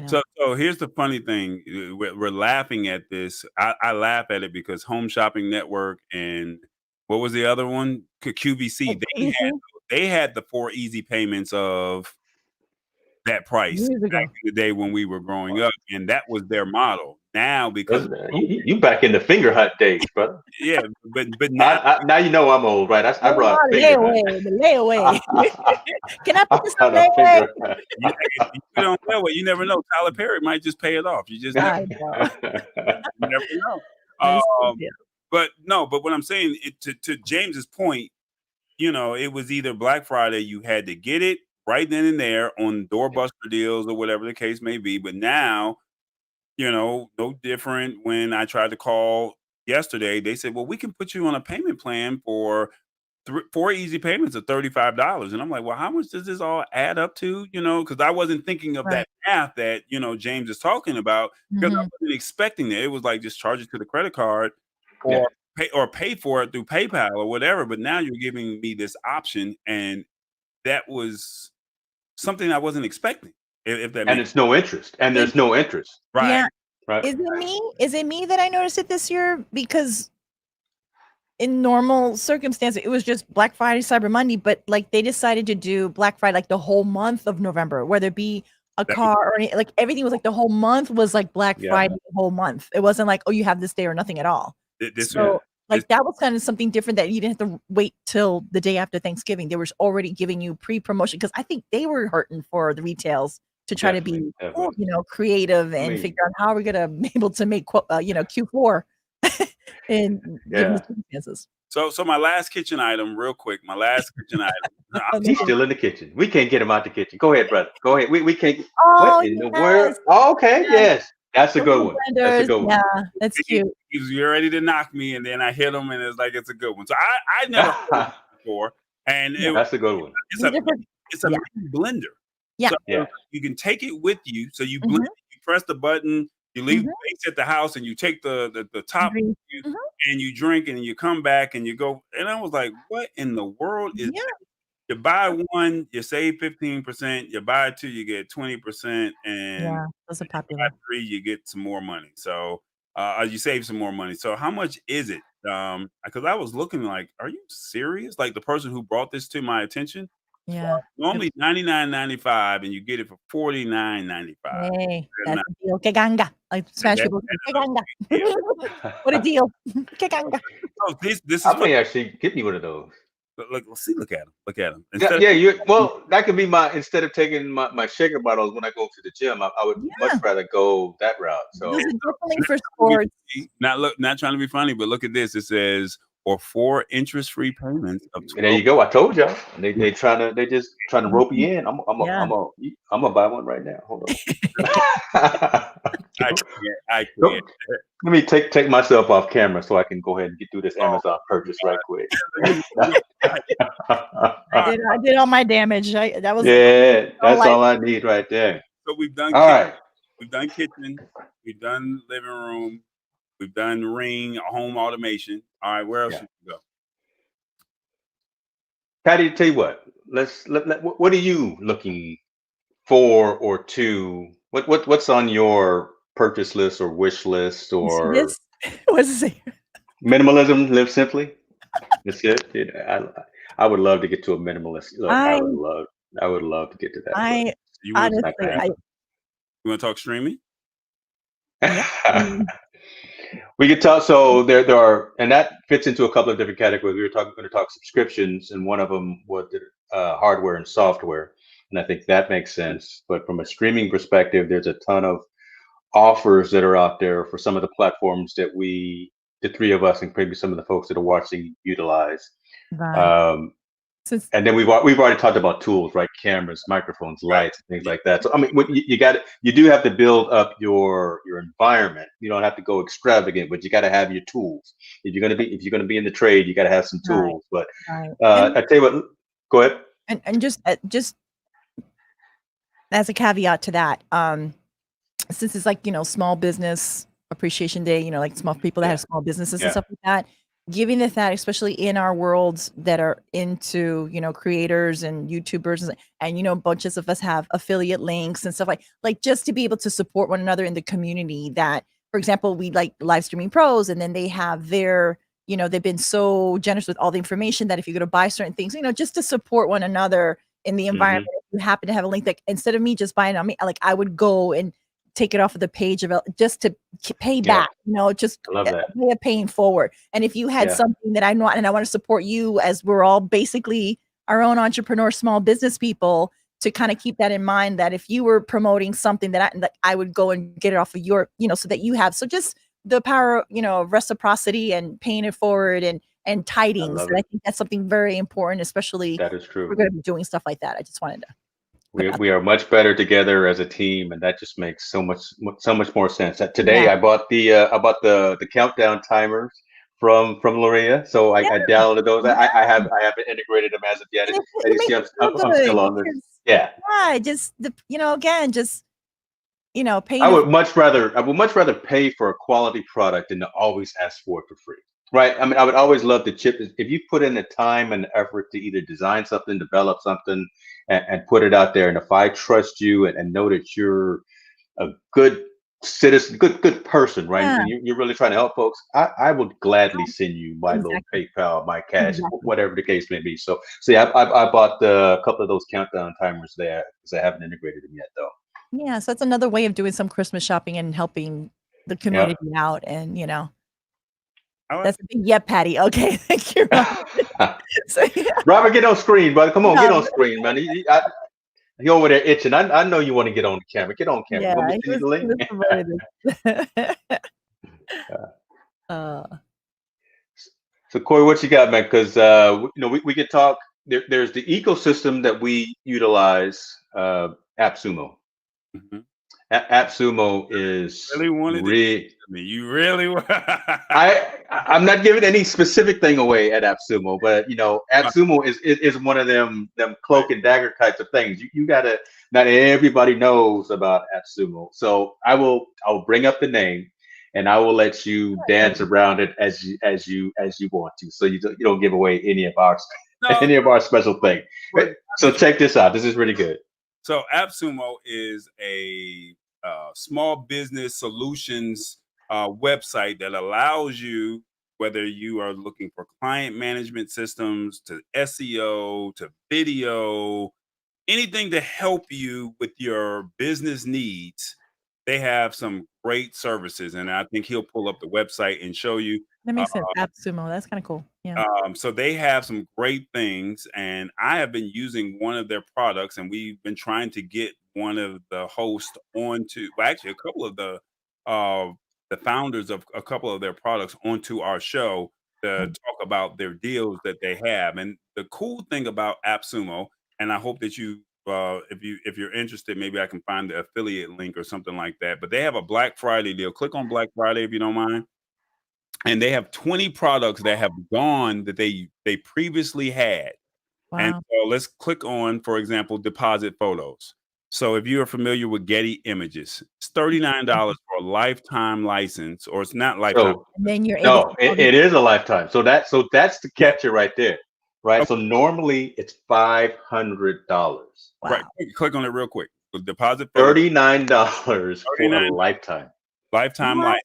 Speaker 2: So here's the funny thing. We're laughing at this. I laugh at it because Home Shopping Network and what was the other one? QVC. They had the 4 easy payments of that price back in the day when we were growing up, and that was their model. Now, because
Speaker 1: you back in the finger hut days, brother.
Speaker 2: Yeah, but now
Speaker 1: now you know I'm old, right? I brought
Speaker 3: the layaway. Can I put this on layaway?
Speaker 2: You put on layaway, you never know. Tyler Perry might just pay it off. You just never know. But what I'm saying, to James's point, it was either Black Friday, you had to get it right then and there on doorbuster deals or whatever the case may be. But now, no different. When I tried to call yesterday, they said, well, we can put you on a payment plan for 4 easy payments of $35. And I'm like, well, how much does this all add up to? Because I wasn't thinking of that math that, James is talking about, because I wasn't expecting that. It was like, just charge it to the credit card or pay for it through PayPal or whatever. But now you're giving me this option, and that was something I wasn't expecting. If that
Speaker 1: and it's no interest, and there's no interest.
Speaker 2: Right.
Speaker 3: Yeah.
Speaker 1: Right.
Speaker 3: Is it me that I noticed it this year? Because in normal circumstances, it was just Black Friday, Cyber Monday, but like they decided to do Black Friday like the whole month of November, whether it be a car or like everything was like the whole month was like Black Friday the whole month. It wasn't like, oh, you have this day or nothing at all. That was kind of something different that you didn't have to wait till the day after Thanksgiving. They were already giving you pre-promotion because I think they were hurting for the retails to try to be, creative and figure out how we're gonna be able to make Q4 in given the circumstances.
Speaker 2: So my last kitchen item, real quick. My last kitchen item.
Speaker 1: He's still in the kitchen. We can't get him out the kitchen. Go ahead, brother. Go ahead. We can't.
Speaker 3: Oh,
Speaker 1: what in the world? Oh, okay. Yes. That's a good one. That's a good one.
Speaker 3: Yeah, that's cute.
Speaker 2: He was ready to knock me, and then I hit him, and it's like it's a good one. So I never heard it before, and
Speaker 1: that's a good one.
Speaker 2: It's a mini blender.
Speaker 3: Yeah.
Speaker 2: So you can take it with you. So you blend, you press the button, you leave the base at the house, and you take the top with you, and you drink, and you come back, and you go. And I was like, what in the world is that? You buy one, you save 15%. You buy two, you get 20%, and
Speaker 3: those are popular.
Speaker 2: 3, you get some more money. So you save some more money. So how much is it? Because I was looking like, are you serious? Like the person who brought this to my attention.
Speaker 3: Yeah.
Speaker 2: Normally $99.95, and you get it for $49.95.
Speaker 3: Hey, that's a deal. Que ganga. Like Spanish people say, que ganga. What a deal. Que ganga.
Speaker 2: Oh, this is.
Speaker 1: I may actually get me one of those.
Speaker 2: Look at him. Look at him.
Speaker 1: Well, that could be instead of taking my shaker bottles when I go to the gym, I would much rather go that route. So
Speaker 3: this is definitely for sports.
Speaker 2: Not trying to be funny, but look at this. It says, or 4 interest-free payments of 12.
Speaker 1: There you go. I told y'all. They just trying to rope you in. I'm gonna buy one right now. Hold on.
Speaker 2: I can't.
Speaker 1: Let me take myself off camera so I can go ahead and get through this Amazon purchase right quick.
Speaker 3: I did all my damage. That's
Speaker 1: all I need right there.
Speaker 2: So we've done we've done kitchen, we've done living room, we've done ring, home automation. All right, where else should we go?
Speaker 1: Patty, tell you what. What are you looking for or to? What's on your purchase list or wish list or
Speaker 3: what's it?
Speaker 1: Minimalism, live simply. That's it. I would love to get to a minimalist. Look, I would love to get to that.
Speaker 2: You want to talk streaming?
Speaker 1: We could talk. So there are, and that fits into a couple of different categories. We were going to talk subscriptions, and one of them was hardware and software, and I think that makes sense. But from a streaming perspective, there's a ton of offers that are out there for some of the platforms that the three of us, and maybe some of the folks that are watching, utilize.
Speaker 3: Right.
Speaker 1: And then we've already talked about tools, right? Cameras, microphones, lights, things like that. So I mean, you do have to build up your environment. You don't have to go extravagant, but you got to have your tools. If you're gonna be in the trade, you got to have some tools. Right. But I tell you what, go ahead.
Speaker 3: And just as a caveat to that, since it's like small business appreciation day, like small people that have small businesses and stuff like that. Giving that, especially in our worlds that are into, creators and YouTubers and bunches of us have affiliate links and stuff like just to be able to support one another in the community that, for example, we like live streaming pros and then they have their, they've been so generous with all the information that if you go to buy certain things, just to support one another in the environment, if you happen to have a link that instead of me just buying on me, like I would go and take it off of the page just to pay back, just way of paying forward. And if you had something that I know and I want to support you, as we're all basically our own entrepreneur, small business people, to kind of keep that in mind, that if you were promoting something that I would go and get it off of your, so that you have, so just the power, of reciprocity and paying it forward and tidings. And I think that's something very important, especially
Speaker 1: that is true.
Speaker 3: We're going to be doing stuff like that. I just wanted to.
Speaker 1: We are much better together as a team, and that just makes so much more sense. Today I bought the countdown timers from Lorea, so I downloaded those. I haven't integrated them as of yet. And you see, I'm still on this.
Speaker 3: Yeah, just again, just paying.
Speaker 1: I would much rather pay for a quality product than to always ask for it for free. Right. I mean, I would always love to chip if you put in the time and effort to either design something, develop something, and put it out there. And if I trust you and know that you're a good citizen, good person, right? And you're really trying to help folks, I would gladly send you my little PayPal, my cash, whatever the case may be. So yeah, I bought a couple of those countdown timers there because I haven't integrated them yet, though.
Speaker 3: Yeah, so that's another way of doing some Christmas shopping and helping the community out, and That's a big Patty. Okay, thank you, Robert.
Speaker 1: Robert, get on screen, brother. Come on, get on screen, man. He over there itching. I know you want to get on the camera. Get on camera. Let me see the link. So Corey, what you got, man? Because we could talk. There's the ecosystem that we utilize. AppSumo. Mm-hmm. AppSumo is
Speaker 2: you really want.
Speaker 1: I'm not giving any specific thing away at AppSumo, but AppSumo is one of them cloak and dagger types of things. You gotta, not everybody knows about AppSumo, so I'll bring up the name and I will let you dance around it as you want to, so you don't give away any of our
Speaker 2: No,
Speaker 1: any of our special thing.
Speaker 2: but
Speaker 1: So check this out. This is really good.
Speaker 2: so AppSumo is a small business solutions website that allows you, whether you are looking for client management systems, to SEO, to video, anything to help you with your business needs. They have some great services, and I think he'll pull up the website and show you.
Speaker 3: That makes sense. AppSumo. That's kind of cool. Yeah.
Speaker 2: So they have some great things, and I have been using one of their products, and we've been trying to get one of the hosts onto, well, actually, a couple of the founders of a couple of their products onto our show to talk about their deals that they have. And the cool thing about AppSumo, and I hope that you, if you're interested, maybe I can find the affiliate link or something like that. But they have a Black Friday deal. Click on Black Friday if you don't mind. And they have 20 products that have gone that they previously had.
Speaker 3: Wow.
Speaker 2: And so let's click on, for example, deposit photos. So if you are familiar with Getty Images, it's $39 for a lifetime license, or it's not lifetime.
Speaker 1: So
Speaker 3: And then you're able
Speaker 1: no,
Speaker 3: to
Speaker 1: it is a lifetime. So that's the
Speaker 2: Yeah.
Speaker 1: catcher right there, right?
Speaker 2: Okay.
Speaker 1: So normally it's $500.
Speaker 3: Wow.
Speaker 2: Right. Click on it real quick. The deposit photo,
Speaker 1: $39 for a
Speaker 2: $39
Speaker 1: lifetime.
Speaker 2: lifetime
Speaker 3: What?
Speaker 2: license.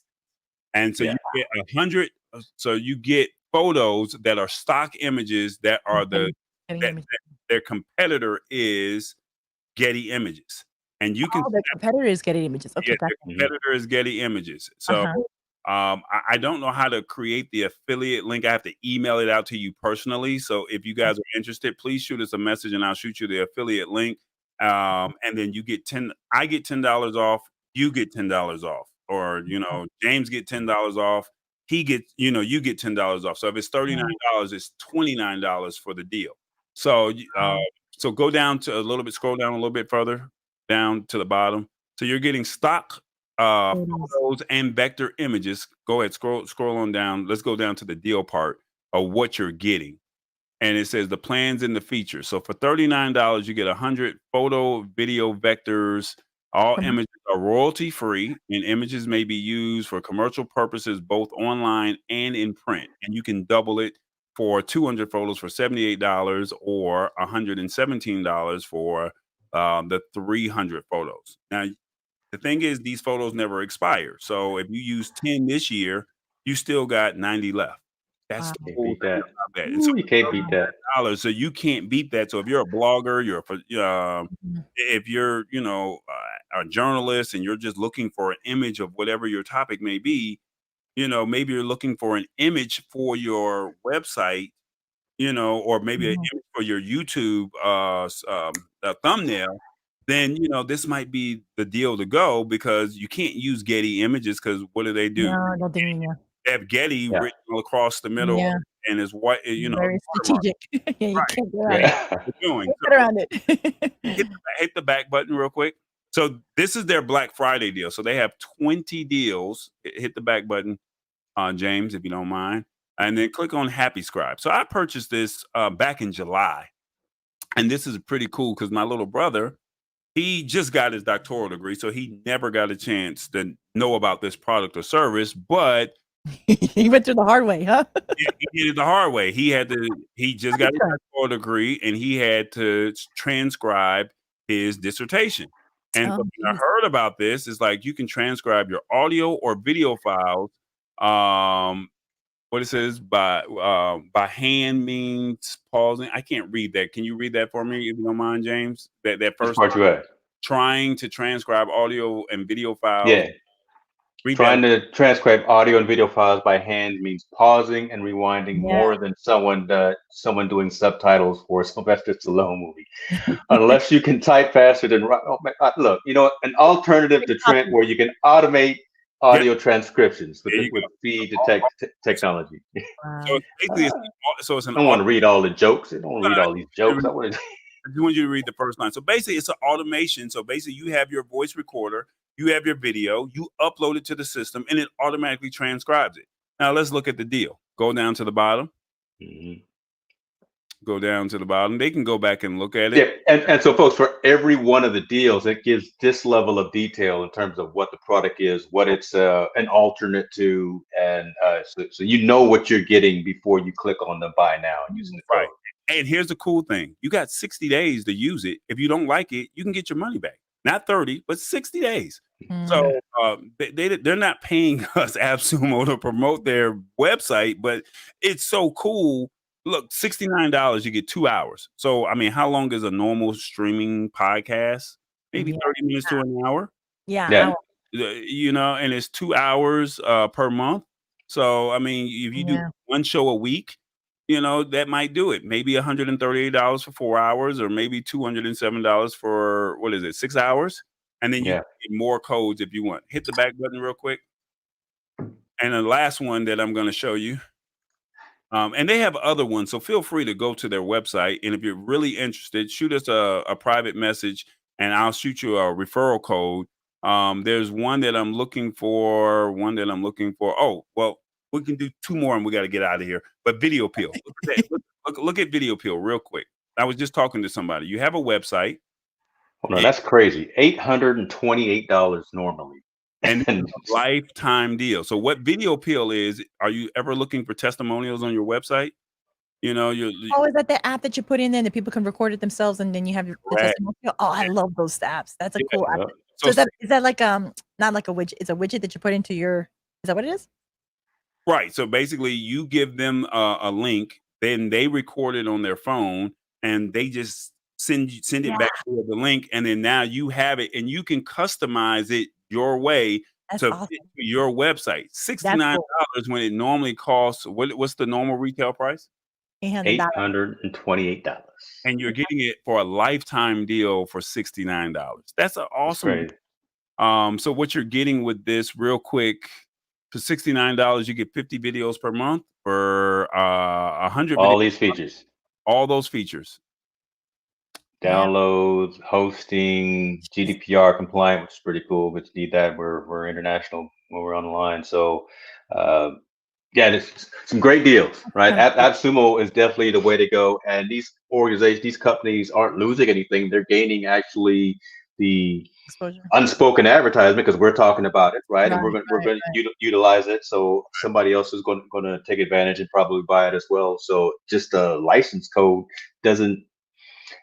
Speaker 2: And so
Speaker 1: Yeah.
Speaker 2: you get 100. So you get photos that are stock images that are
Speaker 3: Getty
Speaker 2: that
Speaker 3: Images.
Speaker 2: their competitor is Getty Images, and you can.
Speaker 3: Oh, their competitor is Getty Images. Okay,
Speaker 2: Yeah,
Speaker 3: gotcha.
Speaker 2: their competitor is Getty Images. So I don't know how to create the affiliate link. I have to email it out to you personally. So if you guys are interested, please shoot us a message and I'll shoot you the affiliate link. And then you get I get $10 off, you get $10 off, or James get $10 off. He gets, you get $10 off. So if it's $39, it's $29 for the deal. So so go down to scroll down a little bit further down to the bottom. So you're getting stock photos and vector images. Go ahead, scroll on down. Let's go down to the deal part of what you're getting. And it says the plans and the features. So for $39, you get 100 photo, video vectors. All images are royalty free, and images may be used for commercial purposes, both online and in print. And you can double it for 200 photos for $78 or $117 for the 300 photos. Now, the thing is, these photos never expire. So if you use 10 this year, you still got 90 left. That's the
Speaker 1: Can't
Speaker 2: cool
Speaker 1: beat
Speaker 2: thing
Speaker 1: that.
Speaker 2: about that. And so
Speaker 1: You can't beat that.
Speaker 2: so you can't beat that. So if you're a blogger, if you're a journalist and you're just looking for an image of whatever your topic may be, maybe you're looking for an image for your website, or maybe an image for your YouTube thumbnail, then this might be the deal to go, because you can't use Getty Images, because what do?
Speaker 3: No, no,
Speaker 2: They have Getty written across the middle,
Speaker 3: Yeah.
Speaker 2: and it's white.
Speaker 3: Very strategic. Yeah, you can't get around it.
Speaker 1: Yeah.
Speaker 2: What they're doing.
Speaker 3: Can't get around it.
Speaker 2: Hit the back button real quick. So this is their Black Friday deal. So they have 20 deals. Hit the back button, James, if you don't mind, and then click on Happy Scribe. So I purchased this back in July, and this is pretty cool because my little brother, he just got his doctoral degree, so he never got a chance to know about this product or service, but
Speaker 3: he went through the hard way, huh?
Speaker 2: he did it the hard way. He just got his doctoral degree, and he had to transcribe his dissertation. And so when I heard about this, it's like you can transcribe your audio or video files. What it says by hand means pausing. I can't read that. Can you read that for me, if you don't mind, James? That first
Speaker 1: part you at?
Speaker 2: Trying to transcribe audio and video files.
Speaker 1: Yeah. Trying to transcribe audio and video files by hand means pausing and rewinding more than someone doing subtitles for a Sylvester Stallone movie. Unless you can type faster than look, an alternative to Trent where you can automate audio transcriptions with feed to technology.
Speaker 2: So basically, it's an.
Speaker 1: I don't want to read all the jokes. I don't want to read all these jokes. I want
Speaker 2: you to read the first line. So basically, it's an automation. So basically, you have your voice recorder, you have your video, you upload it to the system, and it automatically transcribes it. Now let's look at the deal. Go down to the bottom. Go down to the bottom. They can go back and look at it.
Speaker 1: Yeah, and so folks, for every one of the deals, it gives this level of detail in terms of what the product is, what it's an alternate to, and so you know what you're getting before you click on the buy now and using the code.
Speaker 2: And here's the cool thing. You got 60 days to use it. If you don't like it, you can get your money back. Not 30, but 60 days. So they're not paying us AppSumo to promote their website, but it's so cool. Look, $69, you get 2 hours. So, I mean, how long is a normal streaming podcast? Maybe 30 minutes to an hour.
Speaker 3: Yeah.
Speaker 2: You know, and it's 2 hours per month. So, I mean, if you do one show a week, you know, that might do it. Maybe $138 for 4 hours, or maybe $207 for, what is it, 6 hours? And then you get more codes if you want. Hit the back button real quick. And the last one that I'm going to show you. And they have other ones, so feel free to go to their website. And if you're really interested, shoot us a private message, and I'll shoot you a referral code. There's one that I'm looking for. Oh, well, we can do 2 more, and we got to get out of here. But Video Peel, look at Video Peel real quick. I was just talking to somebody. You have a website.
Speaker 1: Oh, no, that's crazy. $828 normally.
Speaker 2: And a lifetime deal. So what Video Peel is, are you ever looking for testimonials on your website? You know, is
Speaker 3: that the app that you put in there that people can record it themselves, and then you have the testimonial? Oh, I love those apps. That's a cool app. So is that like not like a widget? It's a widget that you put into your. Is that what it is?
Speaker 2: Right. So basically, you give them a link, then they record it on their phone, and they just send it back to the link, and then now you have it, and you can customize it your way to fit your website. $69 when it normally costs. What's the normal retail price?
Speaker 1: $828.
Speaker 2: And you're getting it for a lifetime deal for $69. That's an awesome. So what you're getting with this, real quick, for $69, you get 50 videos per month for 100.
Speaker 1: All these features.
Speaker 2: All those features.
Speaker 1: Downloads, hosting, GDPR compliant, which is pretty cool, but you need that. We're international when we're on the line. So there's some great deals, right? AppSumo is definitely the way to go. And these organizations, these companies aren't losing anything. They're gaining actually the exposure, unspoken advertisement, because we're talking about it, right? And we're going to utilize it. So somebody else is going to take advantage and probably buy it as well. So just a license code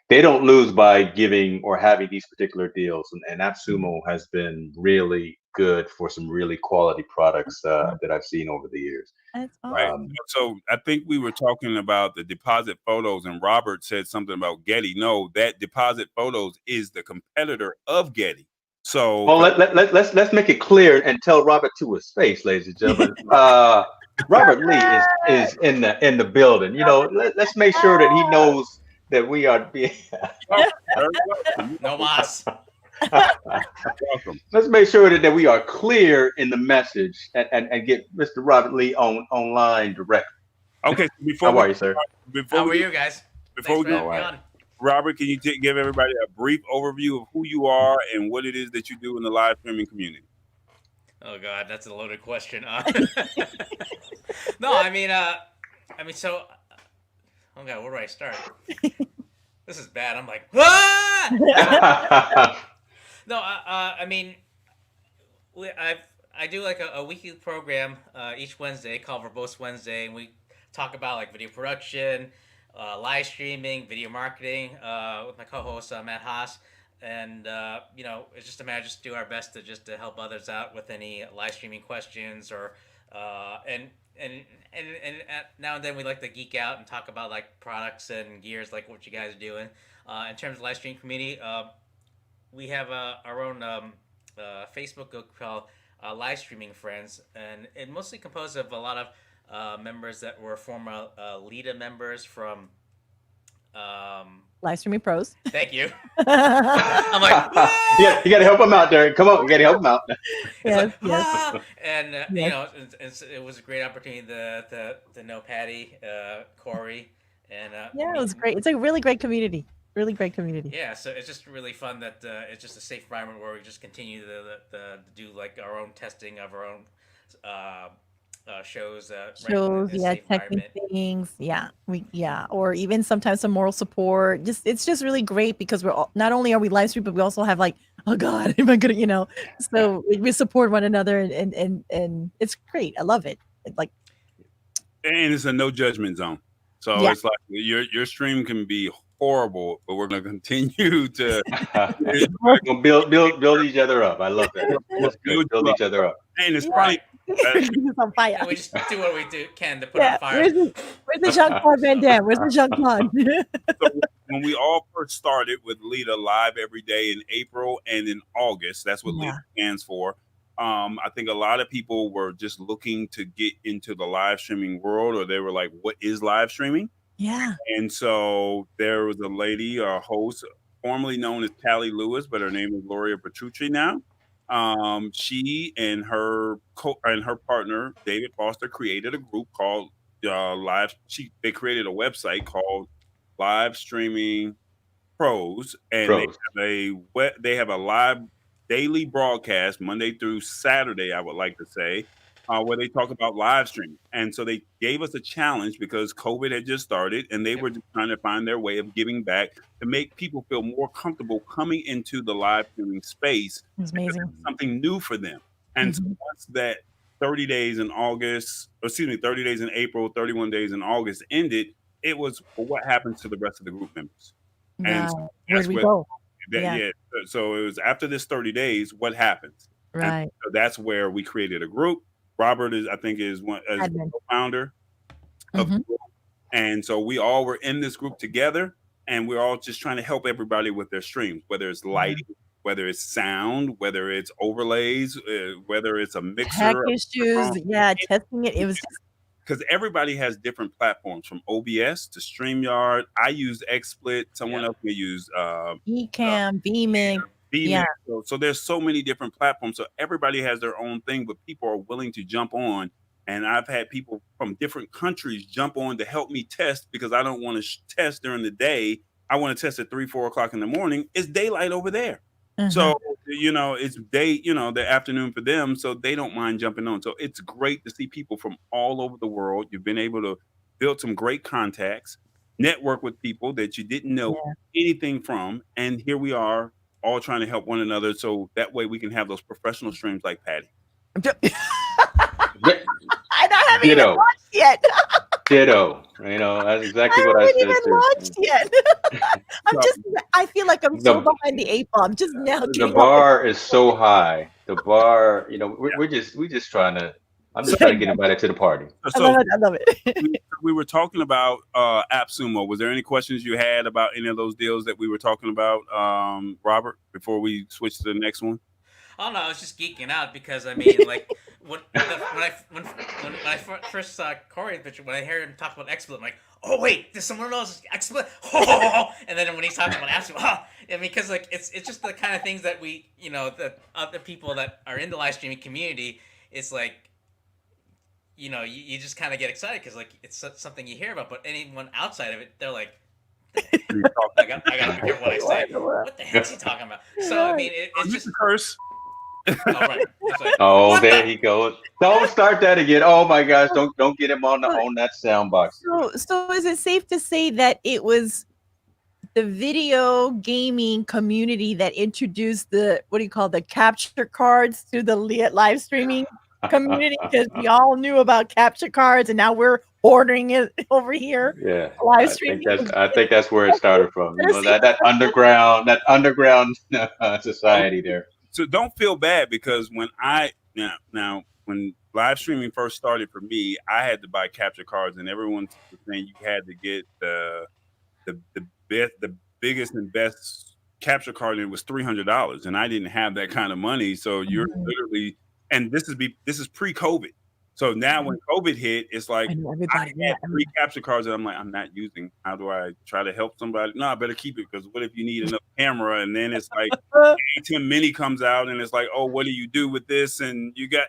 Speaker 1: they don't lose by giving or having these particular deals. And AppSumo has been really good for some really quality products that I've seen over the years.
Speaker 3: That's awesome.
Speaker 2: Right. So I think we were talking about the deposit photos, and Robert said something about Getty. No, that deposit photos is the competitor of Getty. So
Speaker 1: let's make it clear and tell Robert to his face, ladies and gentlemen. Robert Lee is in the building. You know, let's make sure that he knows that we are being
Speaker 4: no mas.
Speaker 1: Let's make sure that we are clear in the message and get Mr. Robert Lee online directly.
Speaker 2: Okay.
Speaker 1: How are you, sir?
Speaker 4: How are you guys?
Speaker 2: Before we go on, Robert, can you give everybody a brief overview of who you are and what it is that you do in the live streaming community?
Speaker 4: Oh God, that's a loaded question. No, I mean, so. Oh God, where do I start? This is bad. I'm like, ah! No, I mean, I do like a weekly program each Wednesday called Verbose Wednesday, and we talk about like video production, live streaming, video marketing with my co-host Matt Haas, and you know, it's just a matter just do our best to help others out with any live streaming questions or and now and then we like to geek out and talk about like products and gears, like what you guys are doing. In terms of live stream community, we have our own Facebook group called Live Streaming Friends, and it mostly composed of a lot of members that were former LIDA members from
Speaker 3: Live Streaming Pros.
Speaker 4: Thank you. I'm like,
Speaker 1: you got to help them out, Derek. Come on, you got to help them out.
Speaker 4: Yes. And you know, it was a great opportunity to know Patty, Corey, and
Speaker 3: it was great. It's a really great community. Really great community.
Speaker 4: Yeah, so it's just really fun that it's just a safe environment where we just continue to do like our own testing of our own shows,
Speaker 3: testing things, or even sometimes some moral support. It's just really great because we're not only are we live stream, but we also have like, oh God, am I gonna, you know? So we support one another, and it's great. I love it. And it's
Speaker 2: a no judgment zone. So it's like your stream can be horrible, but we're going to continue to
Speaker 1: build each other up. I love that. That's good. Build each other up.
Speaker 2: And it's funny.
Speaker 3: On fire.
Speaker 4: And we just do what we can to put on fire.
Speaker 3: Where's the Jean-Claude Van Damme? Where's the Jean-Claude?
Speaker 2: So when we all first started with Lita live every day in April and in August, that's what Lita stands for. I think a lot of people were just looking to get into the live streaming world, or they were like, what is live streaming?
Speaker 3: Yeah.
Speaker 2: And so there was a lady, a host, formerly known as Callie Lewis, but her name is Gloria Petrucci now. She and her partner David Foster created a group called They created a website called Live Streaming Pros, and they have a live daily broadcast Monday through Saturday, I would like to say, where they talk about live streaming. And so they gave us a challenge because COVID had just started, and they were just trying to find their way of giving back to make people feel more comfortable coming into the live streaming space.
Speaker 3: It's amazing.
Speaker 2: It's something new for them. And so once that 30 days in April, 31 days in August ended, it was, well, what happens to the rest of the group members? And so
Speaker 3: where do we go?
Speaker 2: So it was after this 30 days, what happens?
Speaker 3: Right.
Speaker 2: And so that's where we created a group. Robert is co-founder of the group. And so we all were in this group together, and we're all just trying to help everybody with their streams, whether it's lighting, whether it's sound, whether it's overlays, whether it's a mixer.
Speaker 3: Tech issues, testing it. It was just
Speaker 2: because everybody has different platforms, from OBS to StreamYard. I use XSplit. Someone else may use
Speaker 3: Ecamm, Beaming.
Speaker 2: Yeah. So there's so many different platforms. So everybody has their own thing, but people are willing to jump on. And I've had people from different countries jump on to help me test, because I don't want to test during the day. I want to test at 3-4 o'clock in the morning. It's daylight over there. So, it's the afternoon for them. So they don't mind jumping on. So it's great to see people from all over the world. You've been able to build some great contacts, network with people that you didn't know anything from. And here we are, all trying to help one another. So that way we can have those professional streams like Patty.
Speaker 3: I haven't even launched yet.
Speaker 1: Ditto. That's exactly what I said.
Speaker 3: I haven't even launched yet. I feel like I'm so behind the 8 ball. I'm just now.
Speaker 1: The bar is so high. The bar, we're just trying to. I'm just trying to get invited to the party.
Speaker 2: So
Speaker 3: I love it.
Speaker 2: We were talking about AppSumo. Was there any questions you had about any of those deals that we were talking about, Robert, before we switch to the next one?
Speaker 4: Oh no, I was just geeking out because like when I first saw Corey's picture, when I hear him talk about XSplit, I'm like, oh wait, there's someone else XSplit. And then when he talks about AppSumo, because like it's just the kind of things that we, the other people that are in the live streaming community, it's like, you just kind of get excited because like it's something you hear about, but anyone outside of it, they're like, I gotta be careful what I say. What the heck's he talking about? So it's just a curse.
Speaker 2: Right.
Speaker 1: Like, there he goes. Don't start that again. Oh my gosh! Don't get him on that sound box.
Speaker 3: So is it safe to say that it was the video gaming community that introduced the capture cards to the live streaming community? Because we all knew about capture cards, and now we're ordering it over here.
Speaker 1: Yeah,
Speaker 3: live streaming.
Speaker 1: I think that's where it started from. That underground society there.
Speaker 2: So don't feel bad, because when when live streaming first started for me, I had to buy capture cards, and everyone was saying you had to get the biggest and best capture card, and it was $300, and I didn't have that kind of money. So you're literally, and this is pre-COVID. So now when COVID hit, it's like I had 3 capture cards that I'm like, I'm not using. How do I try to help somebody? No, I better keep it, because what if you need another camera? And then it's like A10 Mini comes out, and it's like, oh, what do you do with this? And you got,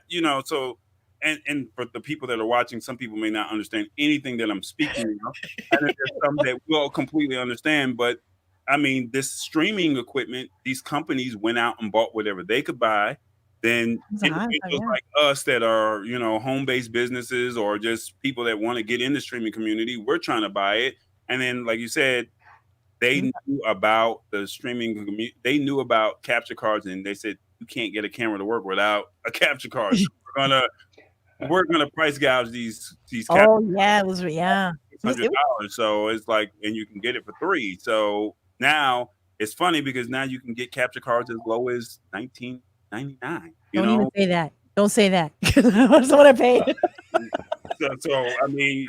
Speaker 2: so, and for the people that are watching, some people may not understand anything that I'm speaking of. I think there's some that will completely understand, but this streaming equipment, these companies went out and bought whatever they could buy. Then individuals like us that are, home-based businesses, or just people that want to get in the streaming community, we're trying to buy it. And then, like you said, they knew about the streaming community. They knew about capture cards, and they said, you can't get a camera to work without a capture card. So we're gonna price gouge these capture cards.
Speaker 3: It was.
Speaker 2: $100. So it's like, and you can get it for $3. So now it's funny because now you can get capture cards as low as $19.99.
Speaker 3: Don't even say that. Don't say that. That's what I paid.
Speaker 2: So I mean,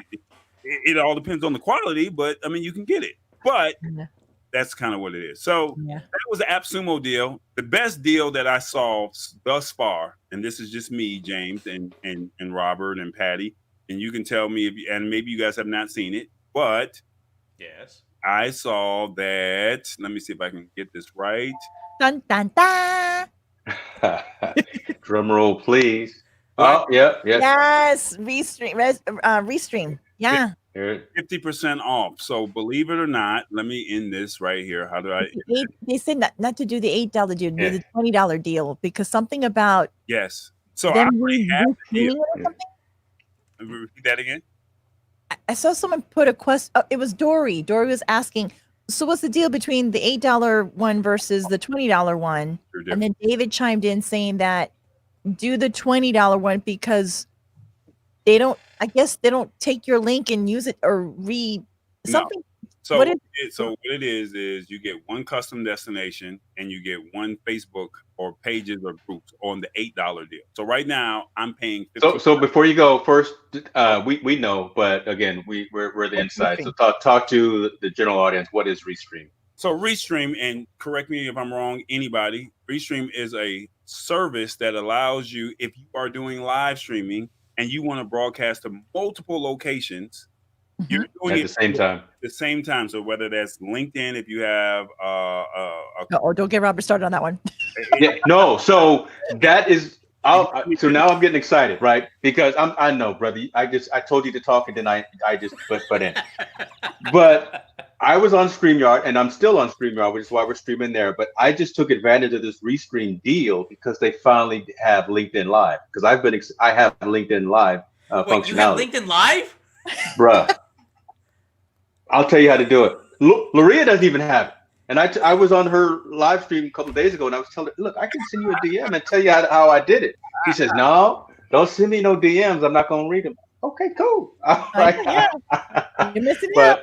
Speaker 2: it all depends on the quality, but I mean, you can get it. But that's kind of what it is. So that was the AppSumo deal. The best deal that I saw thus far, and this is just me, James, and Robert and Patty, and you can tell me and maybe you guys have not seen it, but
Speaker 4: yes,
Speaker 2: I saw that. Let me see if I can get this right.
Speaker 3: Dun dun dun.
Speaker 1: Drum roll, please. What? Oh, yeah.
Speaker 3: Yes, Restream. Yeah.
Speaker 2: 50% off. So believe it or not, let me end this right here. How do I?
Speaker 3: They said not to do the $8 deal, do the $20 deal because something about
Speaker 2: So
Speaker 3: them
Speaker 2: repeat that again.
Speaker 3: I saw someone put a question. It was Dory. Dory was asking, so what's the deal between the $8 one versus the $20 one? And then David chimed in saying that do the $20 one because they don't. I guess they don't take your link and use it or read something.
Speaker 2: No. So what it is you get one custom destination and you get one Facebook or pages or groups on the $8 deal. So right now I'm paying $50.
Speaker 1: So before you go, first we know, but again we're the inside. So talk to the general audience. What is Restream?
Speaker 2: So Restream, and correct me if I'm wrong, anybody, Restream is a service that allows you, if you are doing live streaming and you want to broadcast to multiple locations, you're doing
Speaker 1: at the same time.
Speaker 2: So whether that's LinkedIn, if you have
Speaker 3: don't get Robert started on that one.
Speaker 1: No, so that is so now I'm getting excited, right? Because I know, brother. I told you to talk and then I just butt in. But I was on StreamYard and I'm still on StreamYard, which is why we're streaming there. But I just took advantage of this Restream deal because they finally have LinkedIn Live. Because I have LinkedIn Live functionality.
Speaker 4: You have LinkedIn Live?
Speaker 1: Bruh. I'll tell you how to do it. Loria doesn't even have it. And I was on her live stream a couple of days ago and I was telling her, look, I can send you a DM and tell you how I did it. She says, no, don't send me no DMs. I'm not going to read them. Okay, cool.
Speaker 3: You're missing out.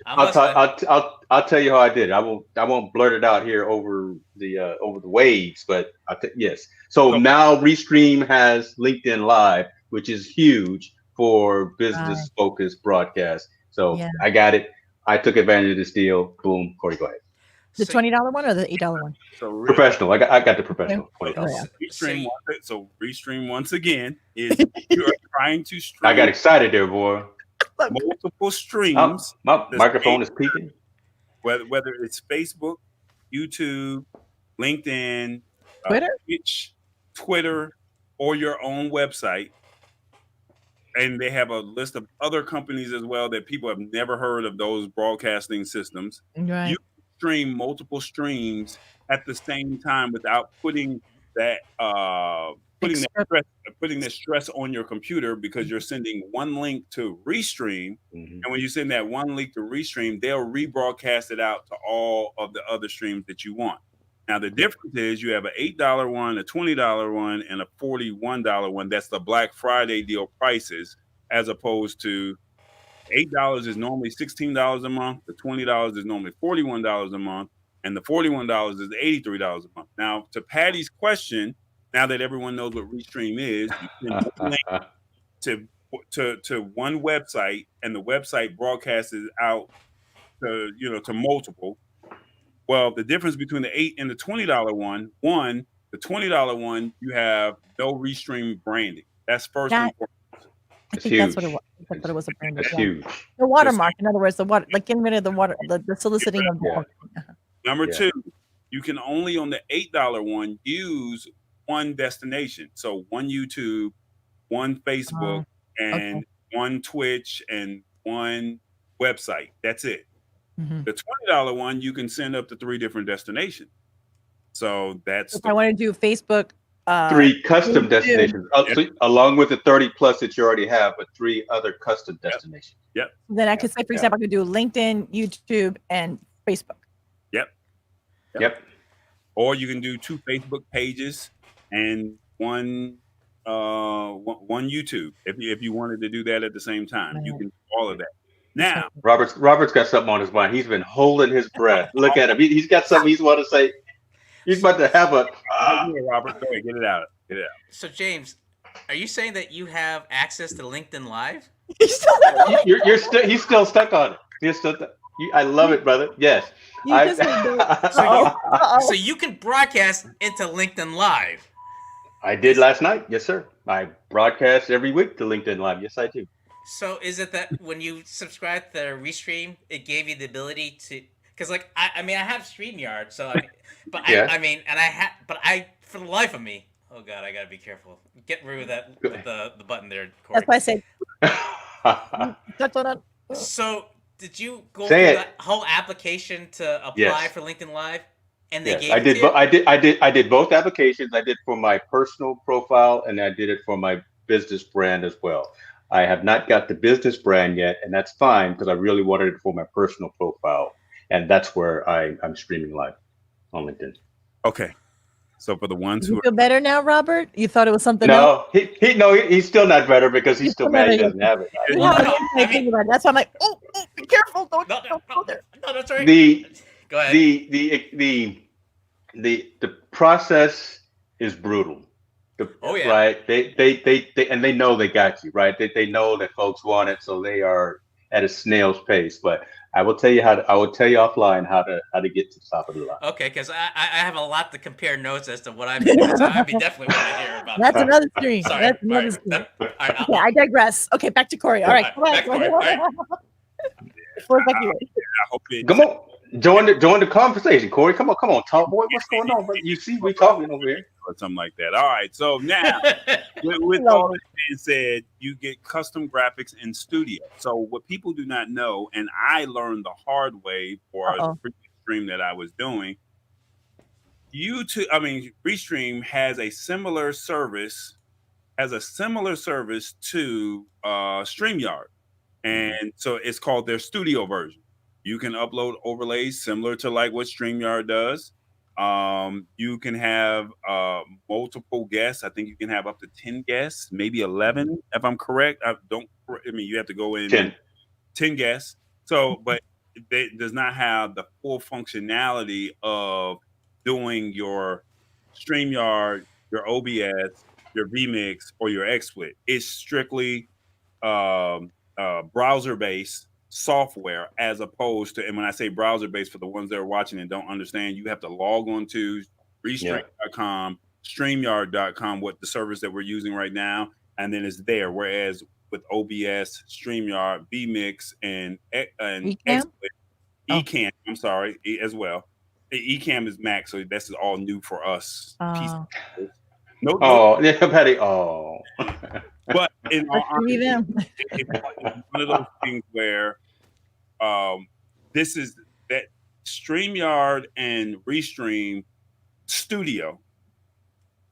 Speaker 1: I'll tell you how I did it. I won't blurt it out here over the waves, but yes. So now Restream has LinkedIn Live, which is huge for business focused broadcast. So I got it. I took advantage of this deal. Boom. Corey, go ahead.
Speaker 3: The $20 one or the $8 one?
Speaker 1: So professional. I got the professional. $20.
Speaker 2: Restream. So Restream once again is you are trying to stream.
Speaker 1: I got excited there, boy.
Speaker 2: Multiple streams.
Speaker 1: My microphone is peaking.
Speaker 2: Whether it's Facebook, YouTube, LinkedIn, Twitch, Twitter, or your own website. And they have a list of other companies as well that people have never heard of those broadcasting systems.
Speaker 3: Right.
Speaker 2: You stream multiple streams at the same time without putting that stress on your computer because you're sending one link to Restream. And when you send that one link to Restream, they'll rebroadcast it out to all of the other streams that you want. Now, the difference is you have an $8 one, a $20 one, and a $41 one. That's the Black Friday deal prices, as opposed to $8 is normally $16 a month. The $20 is normally $41 a month. And the $41 is $83 a month. Now, to Patty's question, now that everyone knows what Restream is, you send one link to one website, and the website broadcasts it out to multiple. Well, the difference between the $8 and the $20 one, the $20 one, you have no Restream branding. That's first and foremost.
Speaker 3: I think that's what it was. That's what it was.
Speaker 1: That's huge.
Speaker 3: The watermark, in other words, the water, like getting rid of the water, the soliciting of the water.
Speaker 2: Number two, you can only on the $8 one use one destination. So one YouTube, one Facebook, and one Twitch, and one website. That's it. The $20 one, you can send up to 3 different destinations. So that's
Speaker 3: I want to do Facebook.
Speaker 1: 3 custom destinations, along with the 30 plus that you already have, but 3 other custom destinations.
Speaker 2: Yep.
Speaker 3: Then I could say, for example, I could do LinkedIn, YouTube, and Facebook.
Speaker 2: Yep. Or you can do 2 Facebook pages and one YouTube if you wanted to do that at the same time. You can do all of that. Now,
Speaker 1: Robert's got something on his mind. He's been holding his breath. Look at him. He's got something he's want to say. He's about to have a.
Speaker 2: Robert, go ahead, get it out. Get it out.
Speaker 4: So James, are you saying that you have access to LinkedIn Live?
Speaker 1: You're still. He's still stuck on it. He's still. I love it, brother. Yes.
Speaker 4: So you can broadcast into LinkedIn Live.
Speaker 1: I did last night. Yes, sir. I broadcast every week to LinkedIn Live. Yes, I do.
Speaker 4: So is it that when you subscribe to Restream, it gave you the ability to? Because like I mean I have StreamYard, so for the life of me, oh god, I gotta be careful. Get rid of that with the button there, Corey.
Speaker 3: That's why I said. Touch on it.
Speaker 4: So did you go through that whole application to apply for LinkedIn Live? And they gave
Speaker 1: I did. I did both applications. I did for my personal profile, and I did it for my business brand as well. I have not got the business brand yet, and that's fine because I really wanted it for my personal profile, and that's where I'm streaming live on LinkedIn.
Speaker 2: Okay. So for the ones who
Speaker 3: feel better now, Robert? You thought it was something else?
Speaker 1: He's still not better because he's still mad he doesn't have it.
Speaker 3: That's why I'm like, be careful, don't go there.
Speaker 4: No, that's right.
Speaker 1: Go ahead. The process is brutal. Right? They know they got you, right? They know that folks want it, so they are at a snail's pace. But I will tell you offline how to get to the top of the line.
Speaker 4: Okay, because I have a lot to compare notes as to what I've been doing, so I'd be definitely want to hear about.
Speaker 3: That's another stream.
Speaker 4: Sorry.
Speaker 3: That's another stream. Okay, I digress. Okay, back to Corey. All right, come on.
Speaker 1: Come on. Join the conversation, Corey. Come on, talk, boy. What's going on? But you see, we talking over here
Speaker 2: or something like that. All right. So now, with all that being said, you get custom graphics in studio. So what people do not know, and I learned the hard way for a previous stream that I was doing. Restream has a similar service to StreamYard, and so it's called their studio version. You can upload overlays similar to like what StreamYard does. You can have multiple guests. I think you can have up to 10 guests, maybe 11, if I'm correct. You have to go in 10 guests. So, but it does not have the full functionality of doing your StreamYard, your OBS, your vMix, or your XSplit. It's strictly browser-based software, as opposed to, and when I say browser-based, for the ones that are watching and don't understand, you have to log on to restream.com, StreamYard.com, what the service that we're using right now, and then it's there. Whereas with OBS, StreamYard, vMix, and XSplit, Ecamm, I'm sorry, as well. Ecamm is Mac, so this is all new for us.
Speaker 1: Patty.
Speaker 2: But in all honesty, it's one of those things where this is that StreamYard and Restream Studio.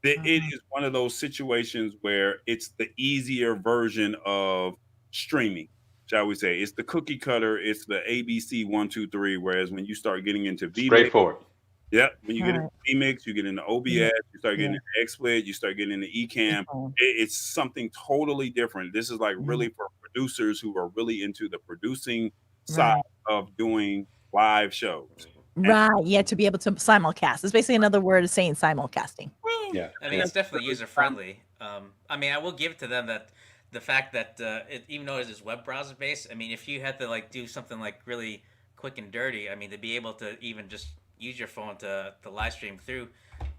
Speaker 2: It is one of those situations where it's the easier version of streaming, shall we say. It's the cookie cutter. It's the ABC 1, 2, 3. Whereas when you start getting into vMix,
Speaker 1: straightforward.
Speaker 2: Yeah, when you get into vMix, you get into OBS, you start getting into XSplit, you start getting into Ecamm. It's something totally different. This is like really for producers who are really into the producing side of doing live shows.
Speaker 3: To be able to simulcast. It's basically another word of saying simulcasting.
Speaker 1: Yeah.
Speaker 4: I mean, it's definitely user-friendly. I mean, I will give it to them that the fact that even though it is web browser-based, I mean, if you had to like do something like really quick and dirty, I mean, to be able to even just use your phone to live stream through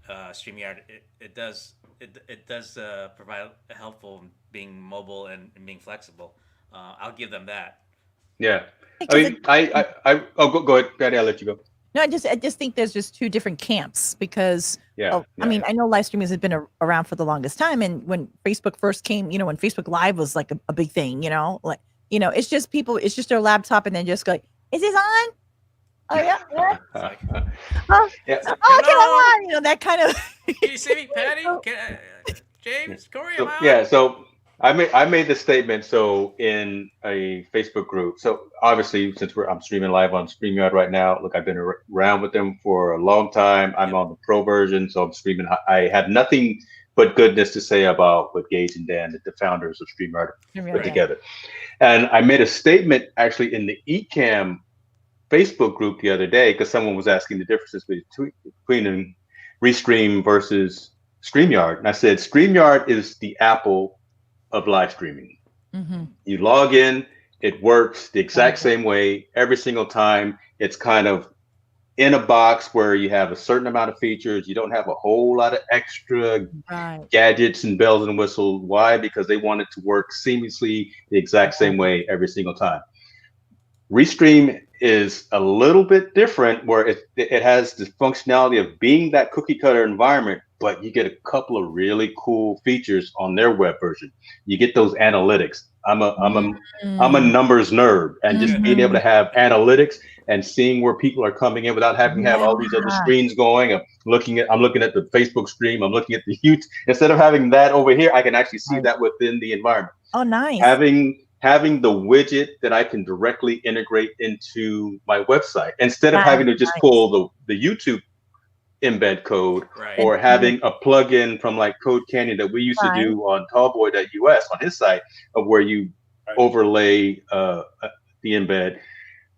Speaker 4: StreamYard, it does provide a helpful in being mobile and being flexible. I'll give them that.
Speaker 1: Yeah. I mean, go ahead, Patty. I'll let you go.
Speaker 3: No, I just think there's just two different camps because I mean, I know live streaming has been around for the longest time, and when Facebook first came, when Facebook Live was like a big thing, it's just people, it's just their laptop, and then just go, is this on? Oh yeah. Come on, that kind of.
Speaker 4: Can you see me, Patty? James, Corey,
Speaker 1: So I made the statement. So in a Facebook group. So obviously, since I'm streaming live on StreamYard right now, look, I've been around with them for a long time. I'm on the pro version, so I'm streaming. I have nothing but goodness to say about what Gage and Dan, the founders of StreamYard, put together. And I made a statement actually in the Ecamm Facebook group the other day because someone was asking the differences between Restream versus StreamYard. And I said, StreamYard is the Apple of live streaming.
Speaker 3: Mm-hmm.
Speaker 1: You log in, it works the exact same way every single time. It's kind of in a box where you have a certain amount of features. You don't have a whole lot of extra gadgets and bells and whistles. Why? Because they want it to work seamlessly the exact same way every single time. Restream is a little bit different where it has the functionality of being that cookie cutter environment, but you get a couple of really cool features on their web version. You get those analytics. I'm a numbers nerd, and just being able to have analytics and seeing where people are coming in without having to have all these other screens going. I'm looking at the Facebook stream. I'm looking at the YouTube. Instead of having that over here, I can actually see that within the environment.
Speaker 3: Oh, nice.
Speaker 1: Having the widget that I can directly integrate into my website instead of having to just pull the YouTube embed code or having a plugin from like Code Canyon that we used to do on tallboy.us on his site of where you overlay the embed.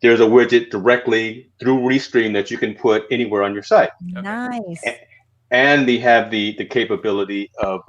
Speaker 1: There's a widget directly through Restream that you can put anywhere on your site.
Speaker 3: Nice.
Speaker 1: And they have the capability of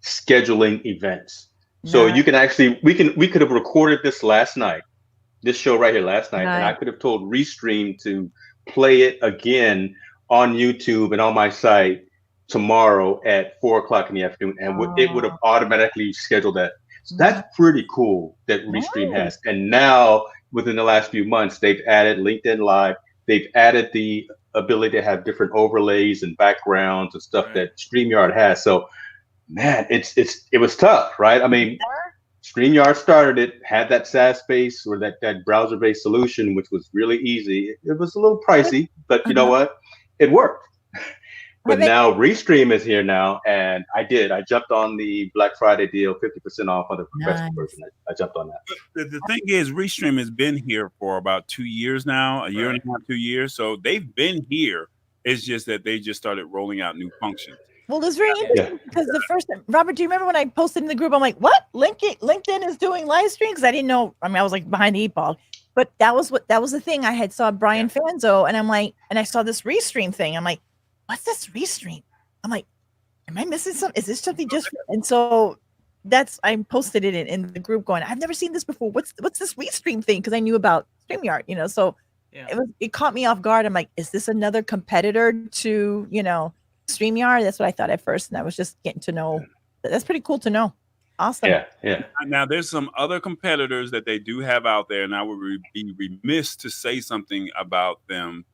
Speaker 1: scheduling events. So you can actually, we could have recorded this show right here last night, and I could have told Restream to play it again on YouTube and on my site tomorrow at 4:00 in the afternoon, and it would have automatically scheduled that. So that's pretty cool that Restream has. And now within the last few months, they've added LinkedIn Live. They've added the ability to have different overlays and backgrounds and stuff that StreamYard has. So man, it was tough, right? I mean, StreamYard started it, had that SaaS-based or that browser-based solution, which was really easy. It was a little pricey, but you know what? It worked. But now Restream is here now, and I jumped on the Black Friday deal, 50% off on the professional version. I jumped on that.
Speaker 2: The thing is, Restream has been here for about 2 years now, a year and a half, 2 years. So they've been here. It's just that they just started rolling out new functions.
Speaker 3: Well, it's very interesting because the first time, Robert, do you remember when I posted in the group? I'm like, what? LinkedIn is doing live streams? Because I didn't know. I mean, I was like behind the 8 ball. But that was the thing. I had saw Brian Fanzo, and I'm like, and I saw this Restream thing. I'm like, what's this Restream? I'm like, am I missing something? Is this something just? And so I posted it in the group going, I've never seen this before. What's this Restream thing? Because I knew about StreamYard, so it caught me off guard. I'm like, is this another competitor to, StreamYard? That's what I thought at first. And I was just getting to know. That's pretty cool to know. Awesome.
Speaker 1: Yeah.
Speaker 2: Now there's some other competitors that they do have out there, and I would be remiss to say something about them.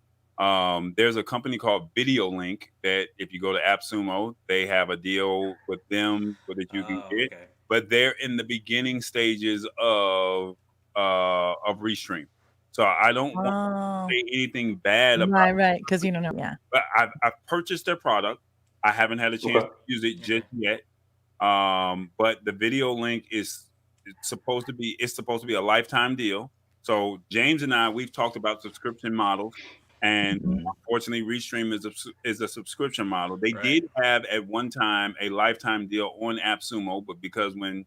Speaker 2: There's a company called VideoLink that if you go to AppSumo, they have a deal with them that you can get. Okay. But they're in the beginning stages of Restream. So I don't want to say anything bad about
Speaker 3: right, because you don't know. Yeah.
Speaker 2: But I've purchased their product. I haven't had a chance to use it just yet. But the VideoLink it's supposed to be a lifetime deal. So James and we've talked about subscription models, and unfortunately, Restream is a subscription model. They did have at one time a lifetime deal on AppSumo, but because when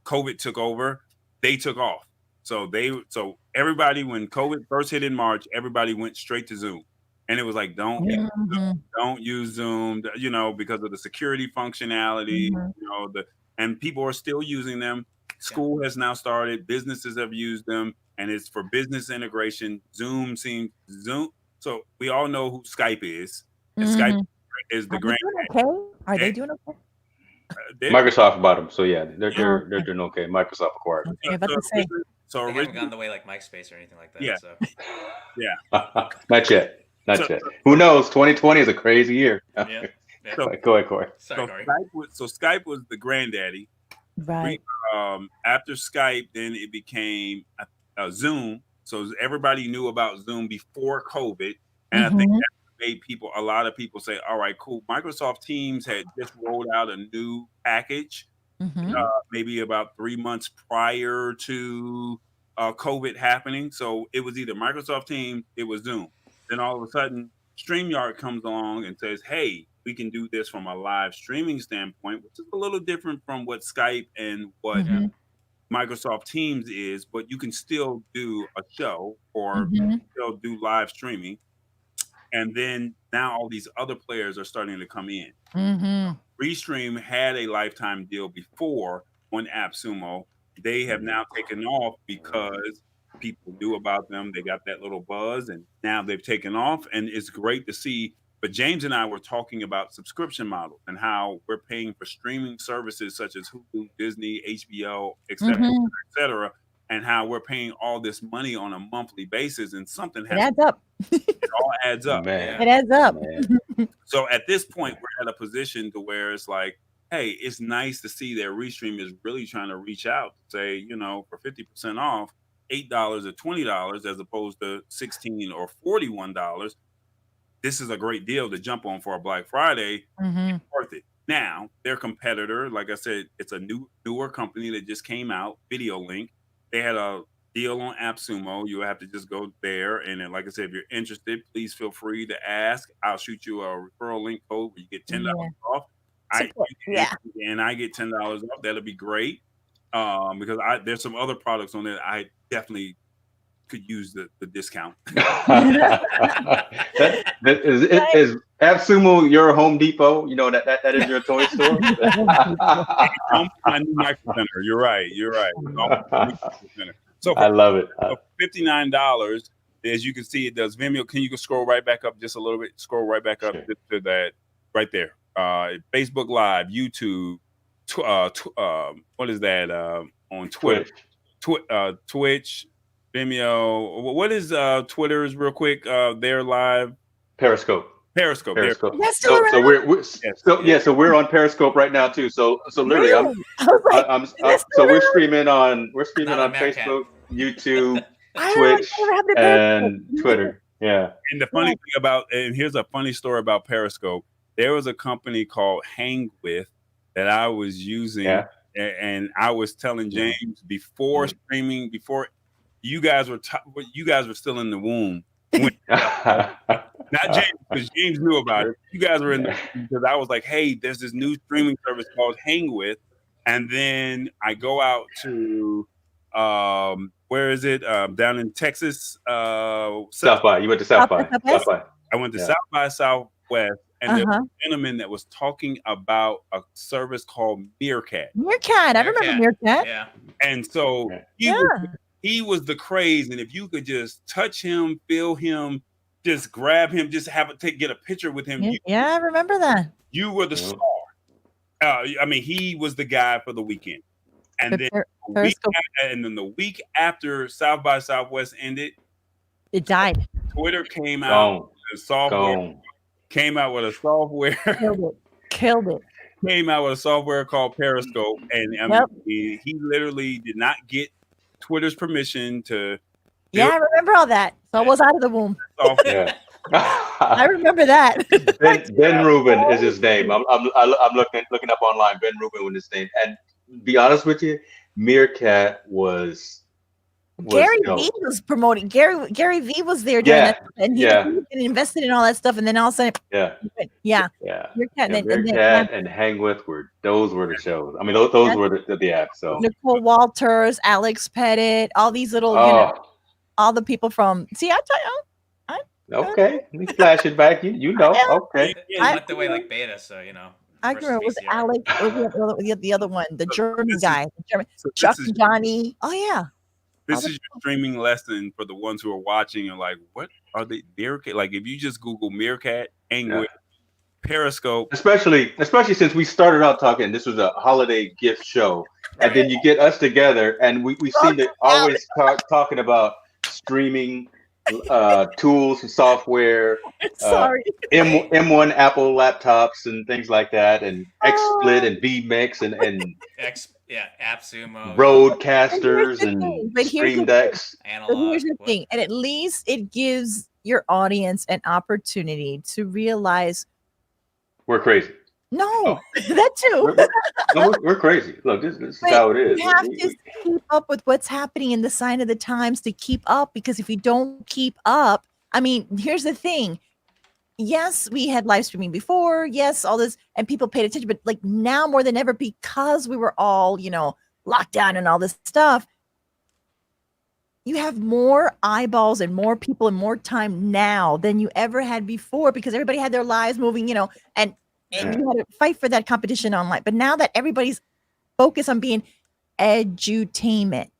Speaker 2: COVID took over, they took off. So everybody, when COVID first hit in March, everybody went straight to Zoom, and it was like, don't use Zoom, because of the security functionality, and people are still using them. School has now started, businesses have used them, and it's for business integration. Zoom. So we all know who Skype is. And Skype is the grand.
Speaker 3: Are they doing okay?
Speaker 1: Microsoft bought them, so yeah, they're doing okay. Microsoft acquired them.
Speaker 4: So they haven't gone the way like MySpace or anything like that.
Speaker 2: Yeah.
Speaker 4: So.
Speaker 1: Not yet. Who knows? 2020 is a crazy year.
Speaker 4: Yeah.
Speaker 1: So, go ahead, Corey.
Speaker 4: Sorry, Corey.
Speaker 2: Skype was the granddaddy.
Speaker 3: Right.
Speaker 2: After Skype, then it became Zoom. So everybody knew about Zoom before COVID, and I think that made a lot of people say, "All right, cool." Microsoft Teams had just rolled out a new package, maybe about 3 months prior to COVID happening. So it was either Microsoft Teams, it was Zoom. Then all of a sudden, StreamYard comes along and says, "Hey, we can do this from a live streaming standpoint, which is a little different from what Skype and what Microsoft Teams is, but you can still do a show or still do live streaming. And then now all these other players are starting to come in. Restream had a lifetime deal before on AppSumo. They have now taken off because people knew about them. They got that little buzz, and now they've taken off. And it's great to see. But James and I were talking about subscription models and how we're paying for streaming services such as Hulu, Disney, HBO, et cetera, and how we're paying all this money on a monthly basis, and something has
Speaker 3: adds up.
Speaker 2: It all adds up.
Speaker 1: Man.
Speaker 3: It adds up.
Speaker 2: So at this point, we're at a position to where it's like, hey, it's nice to see that Restream is really trying to reach out, say, you know, for 50% off, $8 or $20 as opposed to $16 or $41. This is a great deal to jump on for a Black Friday. It's worth it. Now, their competitor, like I said, it's a newer company that just came out, Video Link. They had a deal on AppSumo. You have to just go there. And then, like I said, if you're interested, please feel free to ask. I'll shoot you a referral link code where you get $10 off. And I get $10 off. That'll be great. Because there's some other products on there I definitely could use the discount.
Speaker 1: Is AppSumo your Home Depot? You know, that is your toy store?
Speaker 2: My new Micro Center. You're right. So
Speaker 1: I love it.
Speaker 2: $59, as you can see, it does Vimeo. Can you scroll right back up just a little bit? Scroll right back up to that right there. Facebook Live, YouTube, what is that? On Twitter, Twitch, Vimeo. What is Twitter's real quick? They're live.
Speaker 1: Periscope.
Speaker 3: That's still
Speaker 1: around? So we're on Periscope right now too. So literally, we're streaming on Facebook, YouTube, Twitch, and Twitter. Yeah.
Speaker 2: And the funny thing and here's a funny story about Periscope. There was a company called Hang With that I was using, and I was telling James before streaming, before you guys were still in the womb. Not James, because James knew about it. You guys were in the because I was like, hey, there's this new streaming service called Hang With, and then I go out to where is it? Down in Texas.
Speaker 1: South by. You went to South by. South by.
Speaker 2: I went to South by Southwest, and there was a gentleman that was talking about a service called Meerkat.
Speaker 3: I remember Meerkat.
Speaker 4: Yeah.
Speaker 2: And so he was the craze, and if you could just touch him, feel him, just grab him, just get a picture with him.
Speaker 3: I remember that.
Speaker 2: You were the star. I mean, he was the guy for the weekend. And then the week after South by Southwest ended,
Speaker 3: it died.
Speaker 2: Twitter came out with a software. Came out with a software.
Speaker 3: Killed it.
Speaker 2: Came out with a software called Periscope, and I mean, he literally did not get Twitter's permission to.
Speaker 3: Yeah, I remember all that. So I was out of the womb. I remember that.
Speaker 1: Ben Rubin is his name. I'm looking up online. Ben Rubin was his name. And to be honest with you, Meerkat was
Speaker 3: Gary V was promoting. Gary V was there during that, and he invested in all that stuff. And then all of a sudden,
Speaker 1: Meerkat and Hang With those were the shows. I mean, those were the apps. So
Speaker 3: Nicole Walters, Alex Pettit, all these little, all the people from. See, I tell you.
Speaker 1: Okay, let me flash it back. You know, okay.
Speaker 4: Yeah, went the way like beta, so you know.
Speaker 3: I grew up with Alex. The other one, the German guy, Chuck and Johnny. Oh yeah.
Speaker 2: This is your streaming lesson for the ones who are watching and like, what are they? Meerkat? Like, if you just Google Meerkat, With, Periscope,
Speaker 1: especially since we started out talking, this was a holiday gift show, and then you get us together, and we seem to always talking about streaming tools and software. M1 Apple laptops and things like that, and XSplit and vMix and
Speaker 4: AppSumo,
Speaker 1: Roadcasters and Stream Decks.
Speaker 3: Here's the thing, and at least it gives your audience an opportunity to realize
Speaker 1: we're crazy.
Speaker 3: No, that too.
Speaker 1: We're crazy. Look, this is how it is.
Speaker 3: You have to keep up with what's happening in the sign of the times to keep up, because if you don't keep up, I mean, here's the thing. yes, we had live streaming before. Yes, all this, and people paid attention. But like now more than ever, because we were all, locked down and all this stuff, you have more eyeballs and more people and more time now than you ever had before because everybody had their lives moving, and you had to fight for that competition online. But now that everybody's focused on being edutainment,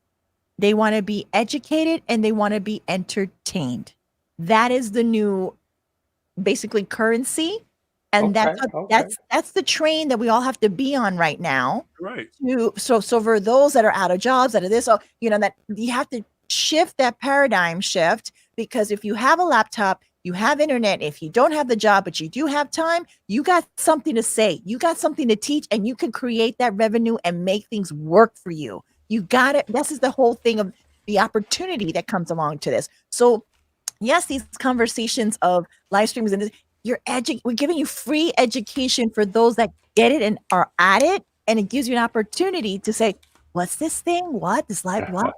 Speaker 3: they want to be educated and they want to be entertained. That is the new, basically, currency. And that's the train that we all have to be on right now.
Speaker 2: Right.
Speaker 3: So for those that are out of jobs, that that you have to shift that paradigm shift, because if you have a laptop, you have internet, if you don't have the job, but you do have time, you got something to say, you got something to teach, and you can create that revenue and make things work for you. You got it. This is the whole thing of the opportunity that comes along to this. So yes, these conversations of live streams and this, we're giving you free education for those that get it and are at it. And it gives you an opportunity to say, what's this thing? What? This live what?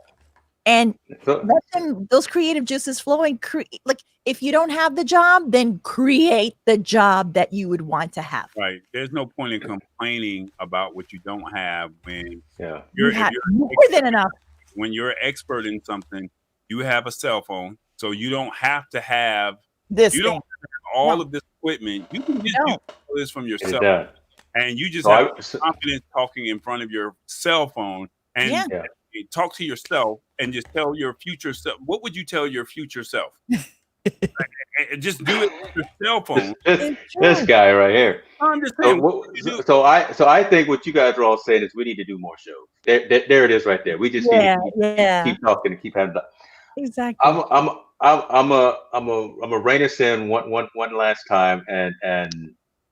Speaker 3: And let those creative juices flow and like, if you don't have the job, then create the job that you would want to have.
Speaker 2: Right. There's no point in complaining about what you don't have when
Speaker 3: you're more than enough.
Speaker 2: When you're an expert in something, you have a cell phone, so you don't have to have
Speaker 3: this.
Speaker 2: You don't have to have all of this equipment. You can just do all this from yourself, and you just have confidence talking in front of your cell phone and talk to yourself and just tell your future self. What would you tell your future self? Just do it with your cell phone.
Speaker 1: This guy right here.
Speaker 2: I'm just saying,
Speaker 1: so I think what you guys are all saying is we need to do more shows. There it is right there. We just need to keep talking and keep having that.
Speaker 3: Exactly.
Speaker 1: I'm a rein us in one last time, and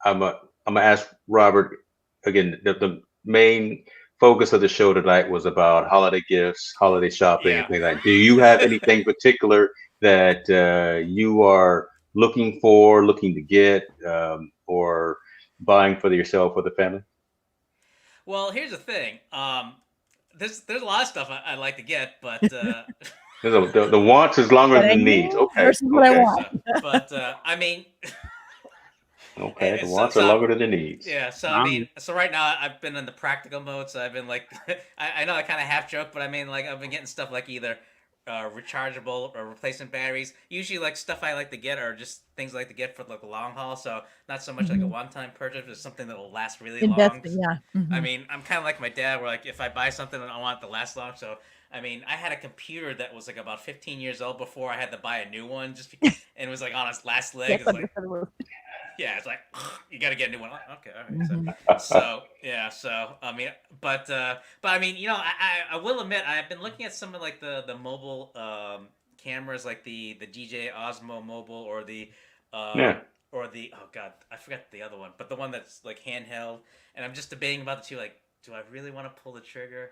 Speaker 1: I'm gonna ask Robert again. The main focus of the show tonight was about holiday gifts, holiday shopping, and things like that. Do you have anything particular that you are looking to get, or buying for yourself or the family?
Speaker 4: Well, here's the thing. There's a lot of stuff I'd like to get, but
Speaker 1: the wants is longer than the needs. Okay.
Speaker 3: What I want.
Speaker 4: But I mean.
Speaker 1: Okay, the wants are longer than the needs.
Speaker 4: Yeah, so I mean, so right now I've been in the practical mode, so I've been like, I know I kind of half joke, but I mean, like, I've been getting stuff like either rechargeable or replacement batteries. Usually, like, stuff I like to get are just things I like to get for like the long haul, so not so much like a one-time purchase, but something that will last really long. I mean, I'm kind of like my dad, where like if I buy something, I want it to last long, so. I mean, I had a computer that was like about 15 years old before I had to buy a new one, just because, and it was like on its last leg. It's like, yeah, it's like you got to get a new one. Okay, all right. So I mean, but I mean, I will admit I've been looking at some of like the mobile cameras, like the DJI Osmo Mobile or the or the oh god, I forgot the other one, but the one that's like handheld, and I'm just debating about the two. Like, do I really want to pull the trigger?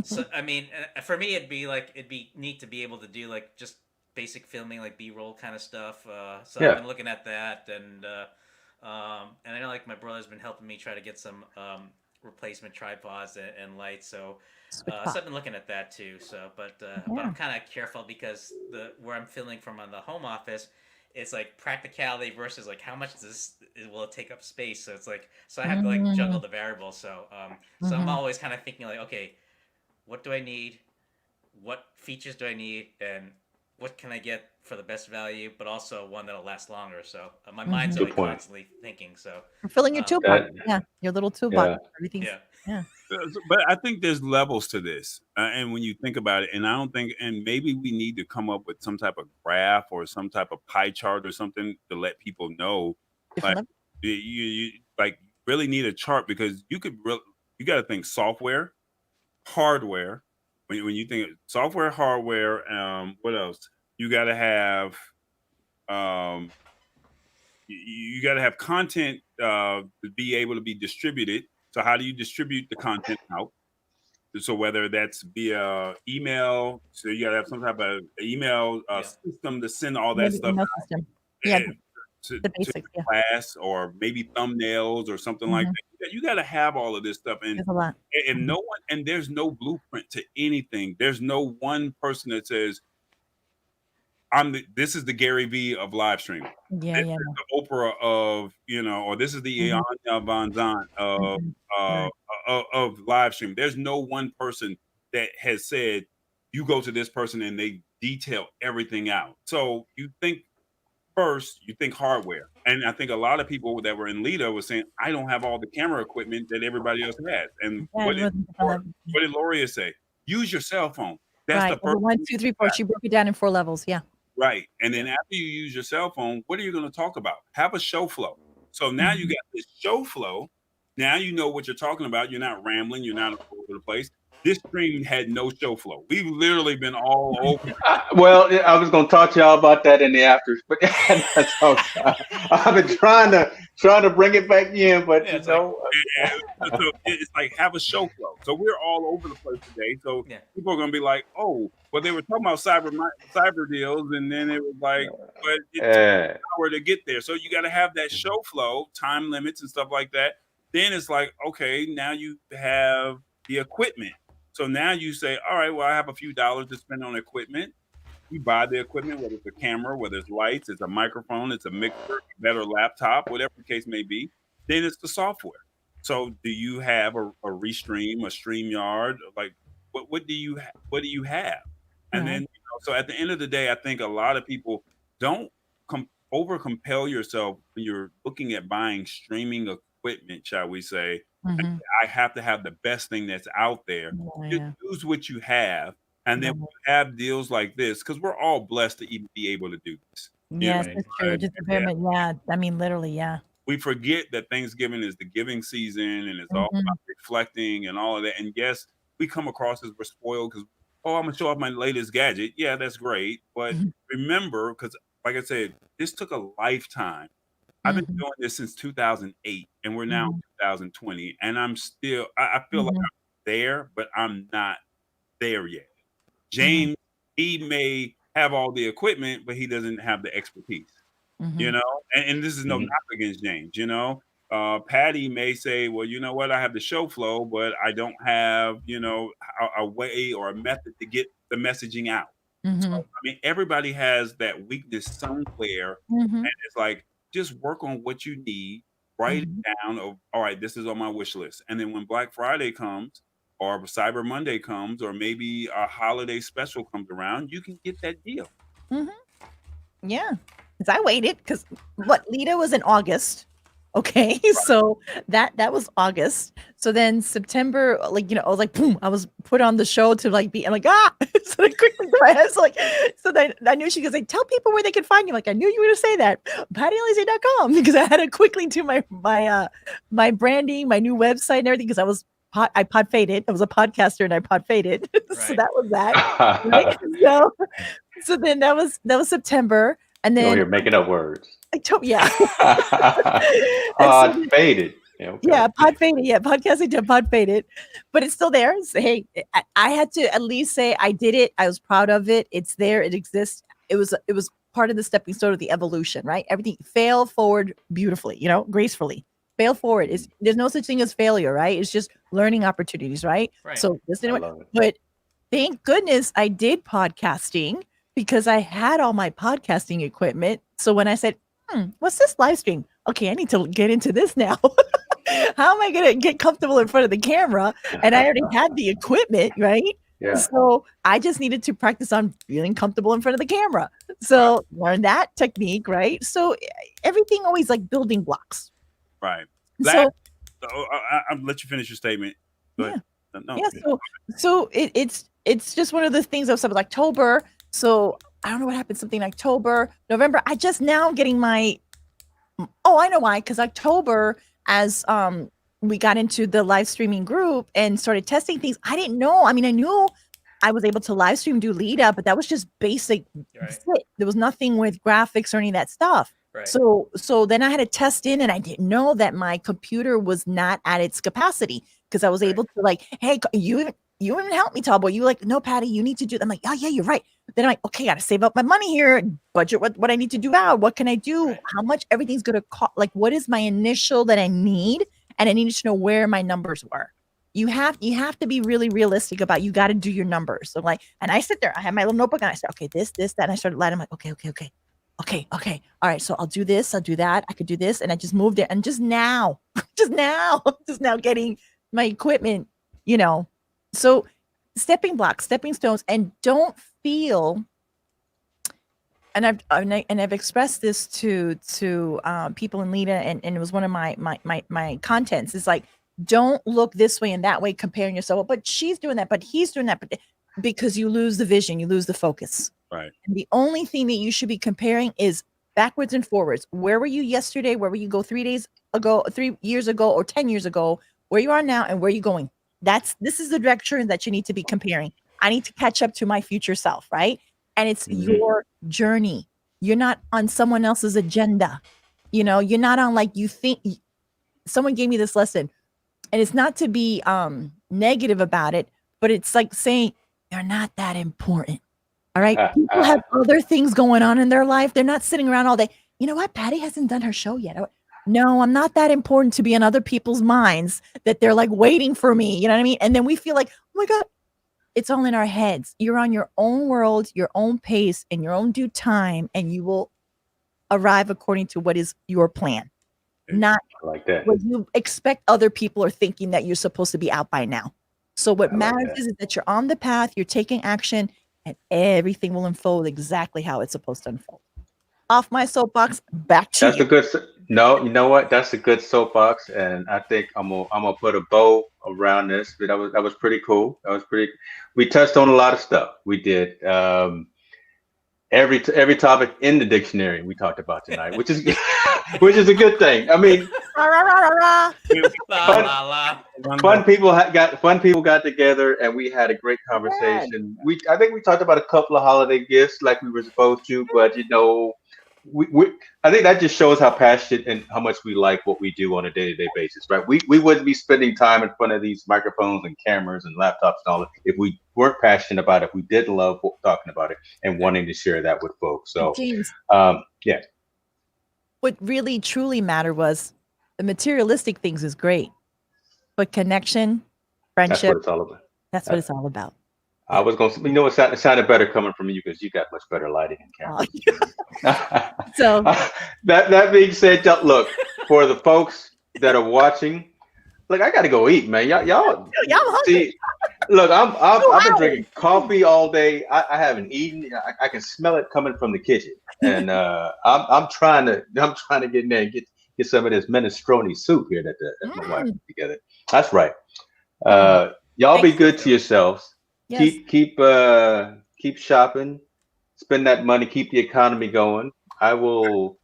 Speaker 4: So I mean, for me, it'd be neat to be able to do like just basic filming, like B-roll kind of stuff. So I've been looking at that, and I know like my brother's been helping me try to get some replacement tripods and lights. So I've been looking at that too. So, but I'm kind of careful because where I'm filming from on the home office, it's like practicality versus like how much will it take up space. So it's like I have to like juggle the variables. So so I'm always kind of thinking like, okay, what do I need? What features do I need? And what can I get for the best value, but also one that'll last longer. So my mind's always constantly thinking. So
Speaker 3: you're filling your toolbox, your little toolbox. Everything,
Speaker 2: But I think there's levels to this, and when you think about it, and I don't think, and maybe we need to come up with some type of graph or some type of pie chart or something to let people know, like you like really need a chart, because you got to think software, hardware. When you think software, hardware, what else? You got to have, you got to have content to be able to be distributed. So how do you distribute the content out? So whether that's via email, so you got to have some type of email system to send all that stuff to class, or maybe thumbnails or something like that. You got to have all of this stuff, and there's no blueprint to anything. There's no one person that says, this is the Gary Vee of live streaming.
Speaker 3: Yeah,
Speaker 2: This
Speaker 3: yeah.
Speaker 2: is the Oprah of, or this is the Anya Van Zant of live streaming. There's no one person that has said, you go to this person and they detail everything out. So you think hardware. And I think a lot of people that were in Lita was saying, I don't have all the camera equipment that everybody else has. And what did Loria say? Use your cell phone. That's the first
Speaker 3: 1, 2, 3, 4. She broke it down in 4 levels. Yeah.
Speaker 2: Right. And then after you use your cell phone, what are you going to talk about? Have a show flow. So now you got this show flow. Now you know what you're talking about. You're not rambling. You're not all over the place. This stream had no show flow. We've literally been all over.
Speaker 1: Well, I was going to talk to y'all about that in the afters, but that's okay. I've been trying to bring it back in, but
Speaker 2: so it's like have a show flow. So we're all over the place today. So people are going to be like, oh, well, they were talking about cyber deals, and then it was like, but it took an hour to get there. So you got to have that show flow, time limits and stuff like that. Then it's like, okay, now you have the equipment. So now you say, all right, well, I have a few dollars to spend on equipment. You buy the equipment, whether it's a camera, whether it's lights, it's a microphone, it's a mixer, a better laptop, whatever the case may be. Then it's the software. So do you have a Restream, a StreamYard? Like, what do you have? And then, so at the end of the day, I think a lot of people don't over compel yourself when you're looking at buying streaming equipment, shall we say. I have to have the best thing that's out there. Just use what you have, and then we have deals like this because we're all blessed to even be able to do this.
Speaker 3: Yes, that's true. Just I mean, literally,
Speaker 2: we forget that Thanksgiving is the giving season, and it's all about reflecting and all of that. And yes, we come across as we're spoiled because, I'm gonna show off my latest gadget. Yeah, that's great, but remember, because like I said, this took a lifetime. I've been doing this since 2008, and we're now in 2020, and I'm still, I feel like I'm there, but I'm not there yet. James, he may have all the equipment, but he doesn't have the expertise, and this is no knock against James, Patty may say, well, you know what, I have the show flow, but I don't have, a way or a method to get the messaging out. So, I mean, everybody has that weakness somewhere, and it's like, just work on what you need, write it down of, all right, this is on my wish list. And then when Black Friday comes or Cyber Monday comes, or maybe a holiday special comes around, you can get that deal.
Speaker 3: Yeah. Because I waited because Lita was in August. Okay. Right. So that was August. So then September, I was like, boom, I was put on the show to I'm like, so then quickly my head's like, so then I knew she goes like, tell people where they can find you. Like, I knew you were going to say that. PattyLazy.com, because I had to quickly do my branding, my new website and everything. Because I pod faded. I was a podcaster and I pod faded. So that was that. Right? So then that was September. And then
Speaker 1: you're making up words.
Speaker 3: Pod
Speaker 1: faded.
Speaker 3: Yeah, pod faded. Yeah, podcasting to pod faded, but it's still there. So, hey, I had to at least say I did it. I was proud of it. It's there. It exists. It was part of the stepping stone of the evolution, right? Everything fail forward beautifully, gracefully. Fail forward there's no such thing as failure, right? It's just learning opportunities, right? So this didn't work, but thank goodness I did podcasting because I had all my podcasting equipment. So when I said, what's this live stream? Okay, I need to get into this now. How am I going to get comfortable in front of the camera? And I already had the equipment, right? Yeah. So I just needed to practice on feeling comfortable in front of the camera. So learn that technique, right? So everything always like building blocks.
Speaker 2: Right. So I'll let you finish your statement.
Speaker 3: Yeah. So it's just one of the things I was October. So I don't know what happened. Something October, November. I just now getting my. Oh, I know why. Because October, as we got into the live streaming group and started testing things, I didn't know. I mean, I knew I was able to live stream, do Lita, but that was just basic. Right. There was nothing with graphics or any of that stuff. Right. So then I had to test in, and I didn't know that my computer was not at its capacity because I was able to hey, you even help me, Tallboy. You no, Patty, you need to do that. I'm like, oh yeah, you're right. Then I'm like, okay, got to save up my money here, budget what I need to do now. What can I do? Right. How much everything's going to cost? Like, what is my initial that I need? And I needed to know where my numbers were. you have to be really realistic about, you got to do your numbers. So like, and I sit there, I have my little notebook and I said, okay, this, that. And I started lighting. I'm like, okay. All right. So I'll do this. I'll do that. I could do this. And I just moved it. And just now getting my equipment, so stepping blocks, stepping stones, and don't feel, and I've expressed this to people in Lita, and it was one of my contents. It's like, don't look this way and that way, comparing yourself. But she's doing that, but he's doing that, because you lose the vision, you lose the focus.
Speaker 2: Right.
Speaker 3: And the only thing that you should be comparing is backwards and forwards. Where were you yesterday? Where were you go 3 days ago, 3 years ago, or 10 years ago? Where you are now and where you're going. This is the direction that you need to be comparing. I need to catch up to my future self, right? And it's your journey. You're not on someone else's agenda. You're not on, like, you think. Someone gave me this lesson, and it's not to be negative about it, but it's like saying you're not that important. All right. People have other things going on in their life. They're not sitting around all day. You know what? Patty hasn't done her show yet. No, I'm not that important to be in other people's minds that they're like waiting for me. You know what I mean? And then we feel like, oh my God, it's all in our heads. You're on your own world, your own pace, and your own due time, and you will arrive according to what is your plan. Not
Speaker 1: like that.
Speaker 3: What you expect other people are thinking that you're supposed to be out by now. So what matters is that you're on the path, you're taking action, and everything will unfold exactly how it's supposed to unfold. Off my soapbox, back to
Speaker 1: you. That's a good. No, you know what? That's a good soapbox, and I think I'm gonna put a bow around this. But that was pretty cool. We touched on a lot of stuff. We did. Every topic in the dictionary we talked about tonight, which is a good thing. I mean, fun people got together and we had a great conversation. I think we talked about a couple of holiday gifts like we were supposed to, but I think that just shows how passionate and how much we like what we do on a day-to-day basis, right? We wouldn't be spending time in front of these microphones and cameras and laptops and all that if we weren't passionate about it. If we did love talking about it and wanting to share that with folks. So,
Speaker 3: James,
Speaker 1: yeah.
Speaker 3: What really truly mattered was the materialistic things is great, but connection, friendship.
Speaker 1: That's what it's all about.
Speaker 3: That's what it's all about.
Speaker 1: I was going to, it sounded better coming from you because you got much better lighting and camera.
Speaker 3: So
Speaker 1: that being said, look, for the folks that are watching, look, I got to go eat, man. Y'all
Speaker 3: hungry.
Speaker 1: Look, I've been drinking coffee all day. I haven't eaten. I can smell it coming from the kitchen, and I'm trying to get in there and get some of this minestrone soup here that my wife put together. That's right. Y'all be good to yourselves. Yes. Keep shopping, spend that money, keep the economy going. I will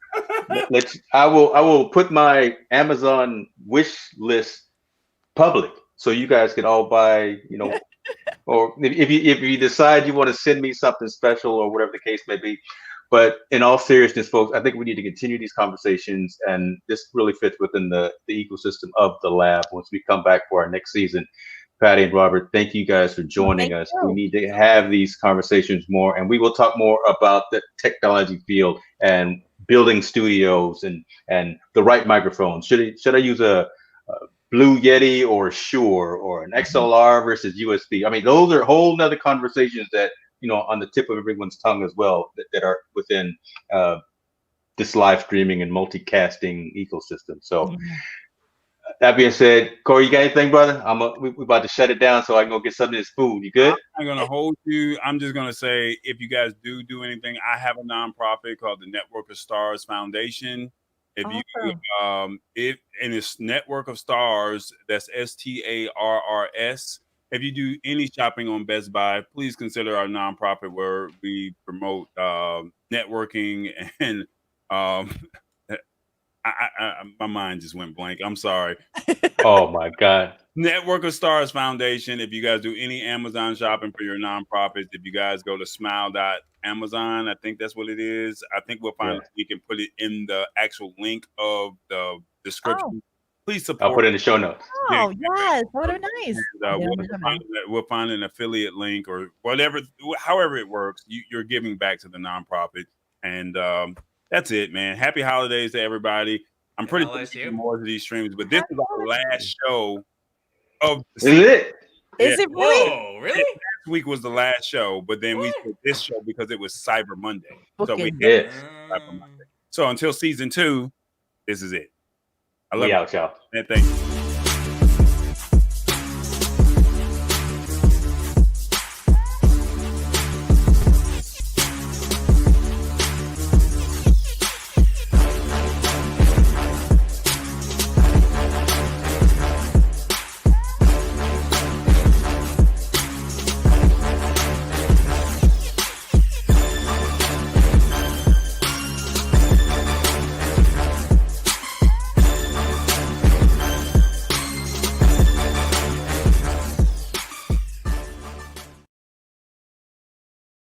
Speaker 1: put my Amazon wish list public so you guys can all buy, or if you decide you want to send me something special or whatever the case may be. But in all seriousness, folks, I think we need to continue these conversations, and this really fits within the ecosystem of the lab once we come back for our next season. Patty and Robert, thank you guys for joining us. We need to have these conversations more, and we will talk more about the technology field and building studios and the right microphones. Should I use a Blue Yeti or Shure or an XLR versus USB? I mean, those are whole nother conversations that, on the tip of everyone's tongue as well, that are within this live streaming and multicasting ecosystem. So. That being said, Corey, you got anything, brother? We about to shut it down so I can go get some of this food. You good?
Speaker 2: I'm going to hold you. I'm just going to say, if you guys do anything, I have a nonprofit called the Network of Stars Foundation. If it's Network of Stars, that's STARRS. If you do any shopping on Best Buy, please consider our nonprofit where we promote networking and my mind just went blank. I'm sorry.
Speaker 1: Oh my God.
Speaker 2: Network of Stars Foundation. If you guys do any Amazon shopping for your nonprofits, if you guys go to smile.amazon, I think that's what it is. I think we'll find we can put it in the actual link of the description. Please support.
Speaker 1: I'll put it in the show notes.
Speaker 3: Oh, yes. What a nice.
Speaker 2: We'll find an affiliate link or whatever, however it works. You're giving back to the nonprofit. And that's it, man. Happy holidays to everybody. I'm pretty sure more of these streams, but this is our last show of
Speaker 1: Is it?
Speaker 3: Is it really?
Speaker 4: Whoa, really?
Speaker 2: Last week was the last show, but then we did this show because it was Cyber Monday. So we
Speaker 1: yes.
Speaker 2: Cyber Monday. So until season 2, this is it. I love
Speaker 1: we
Speaker 2: it.
Speaker 1: out, y'all.
Speaker 2: And thank you.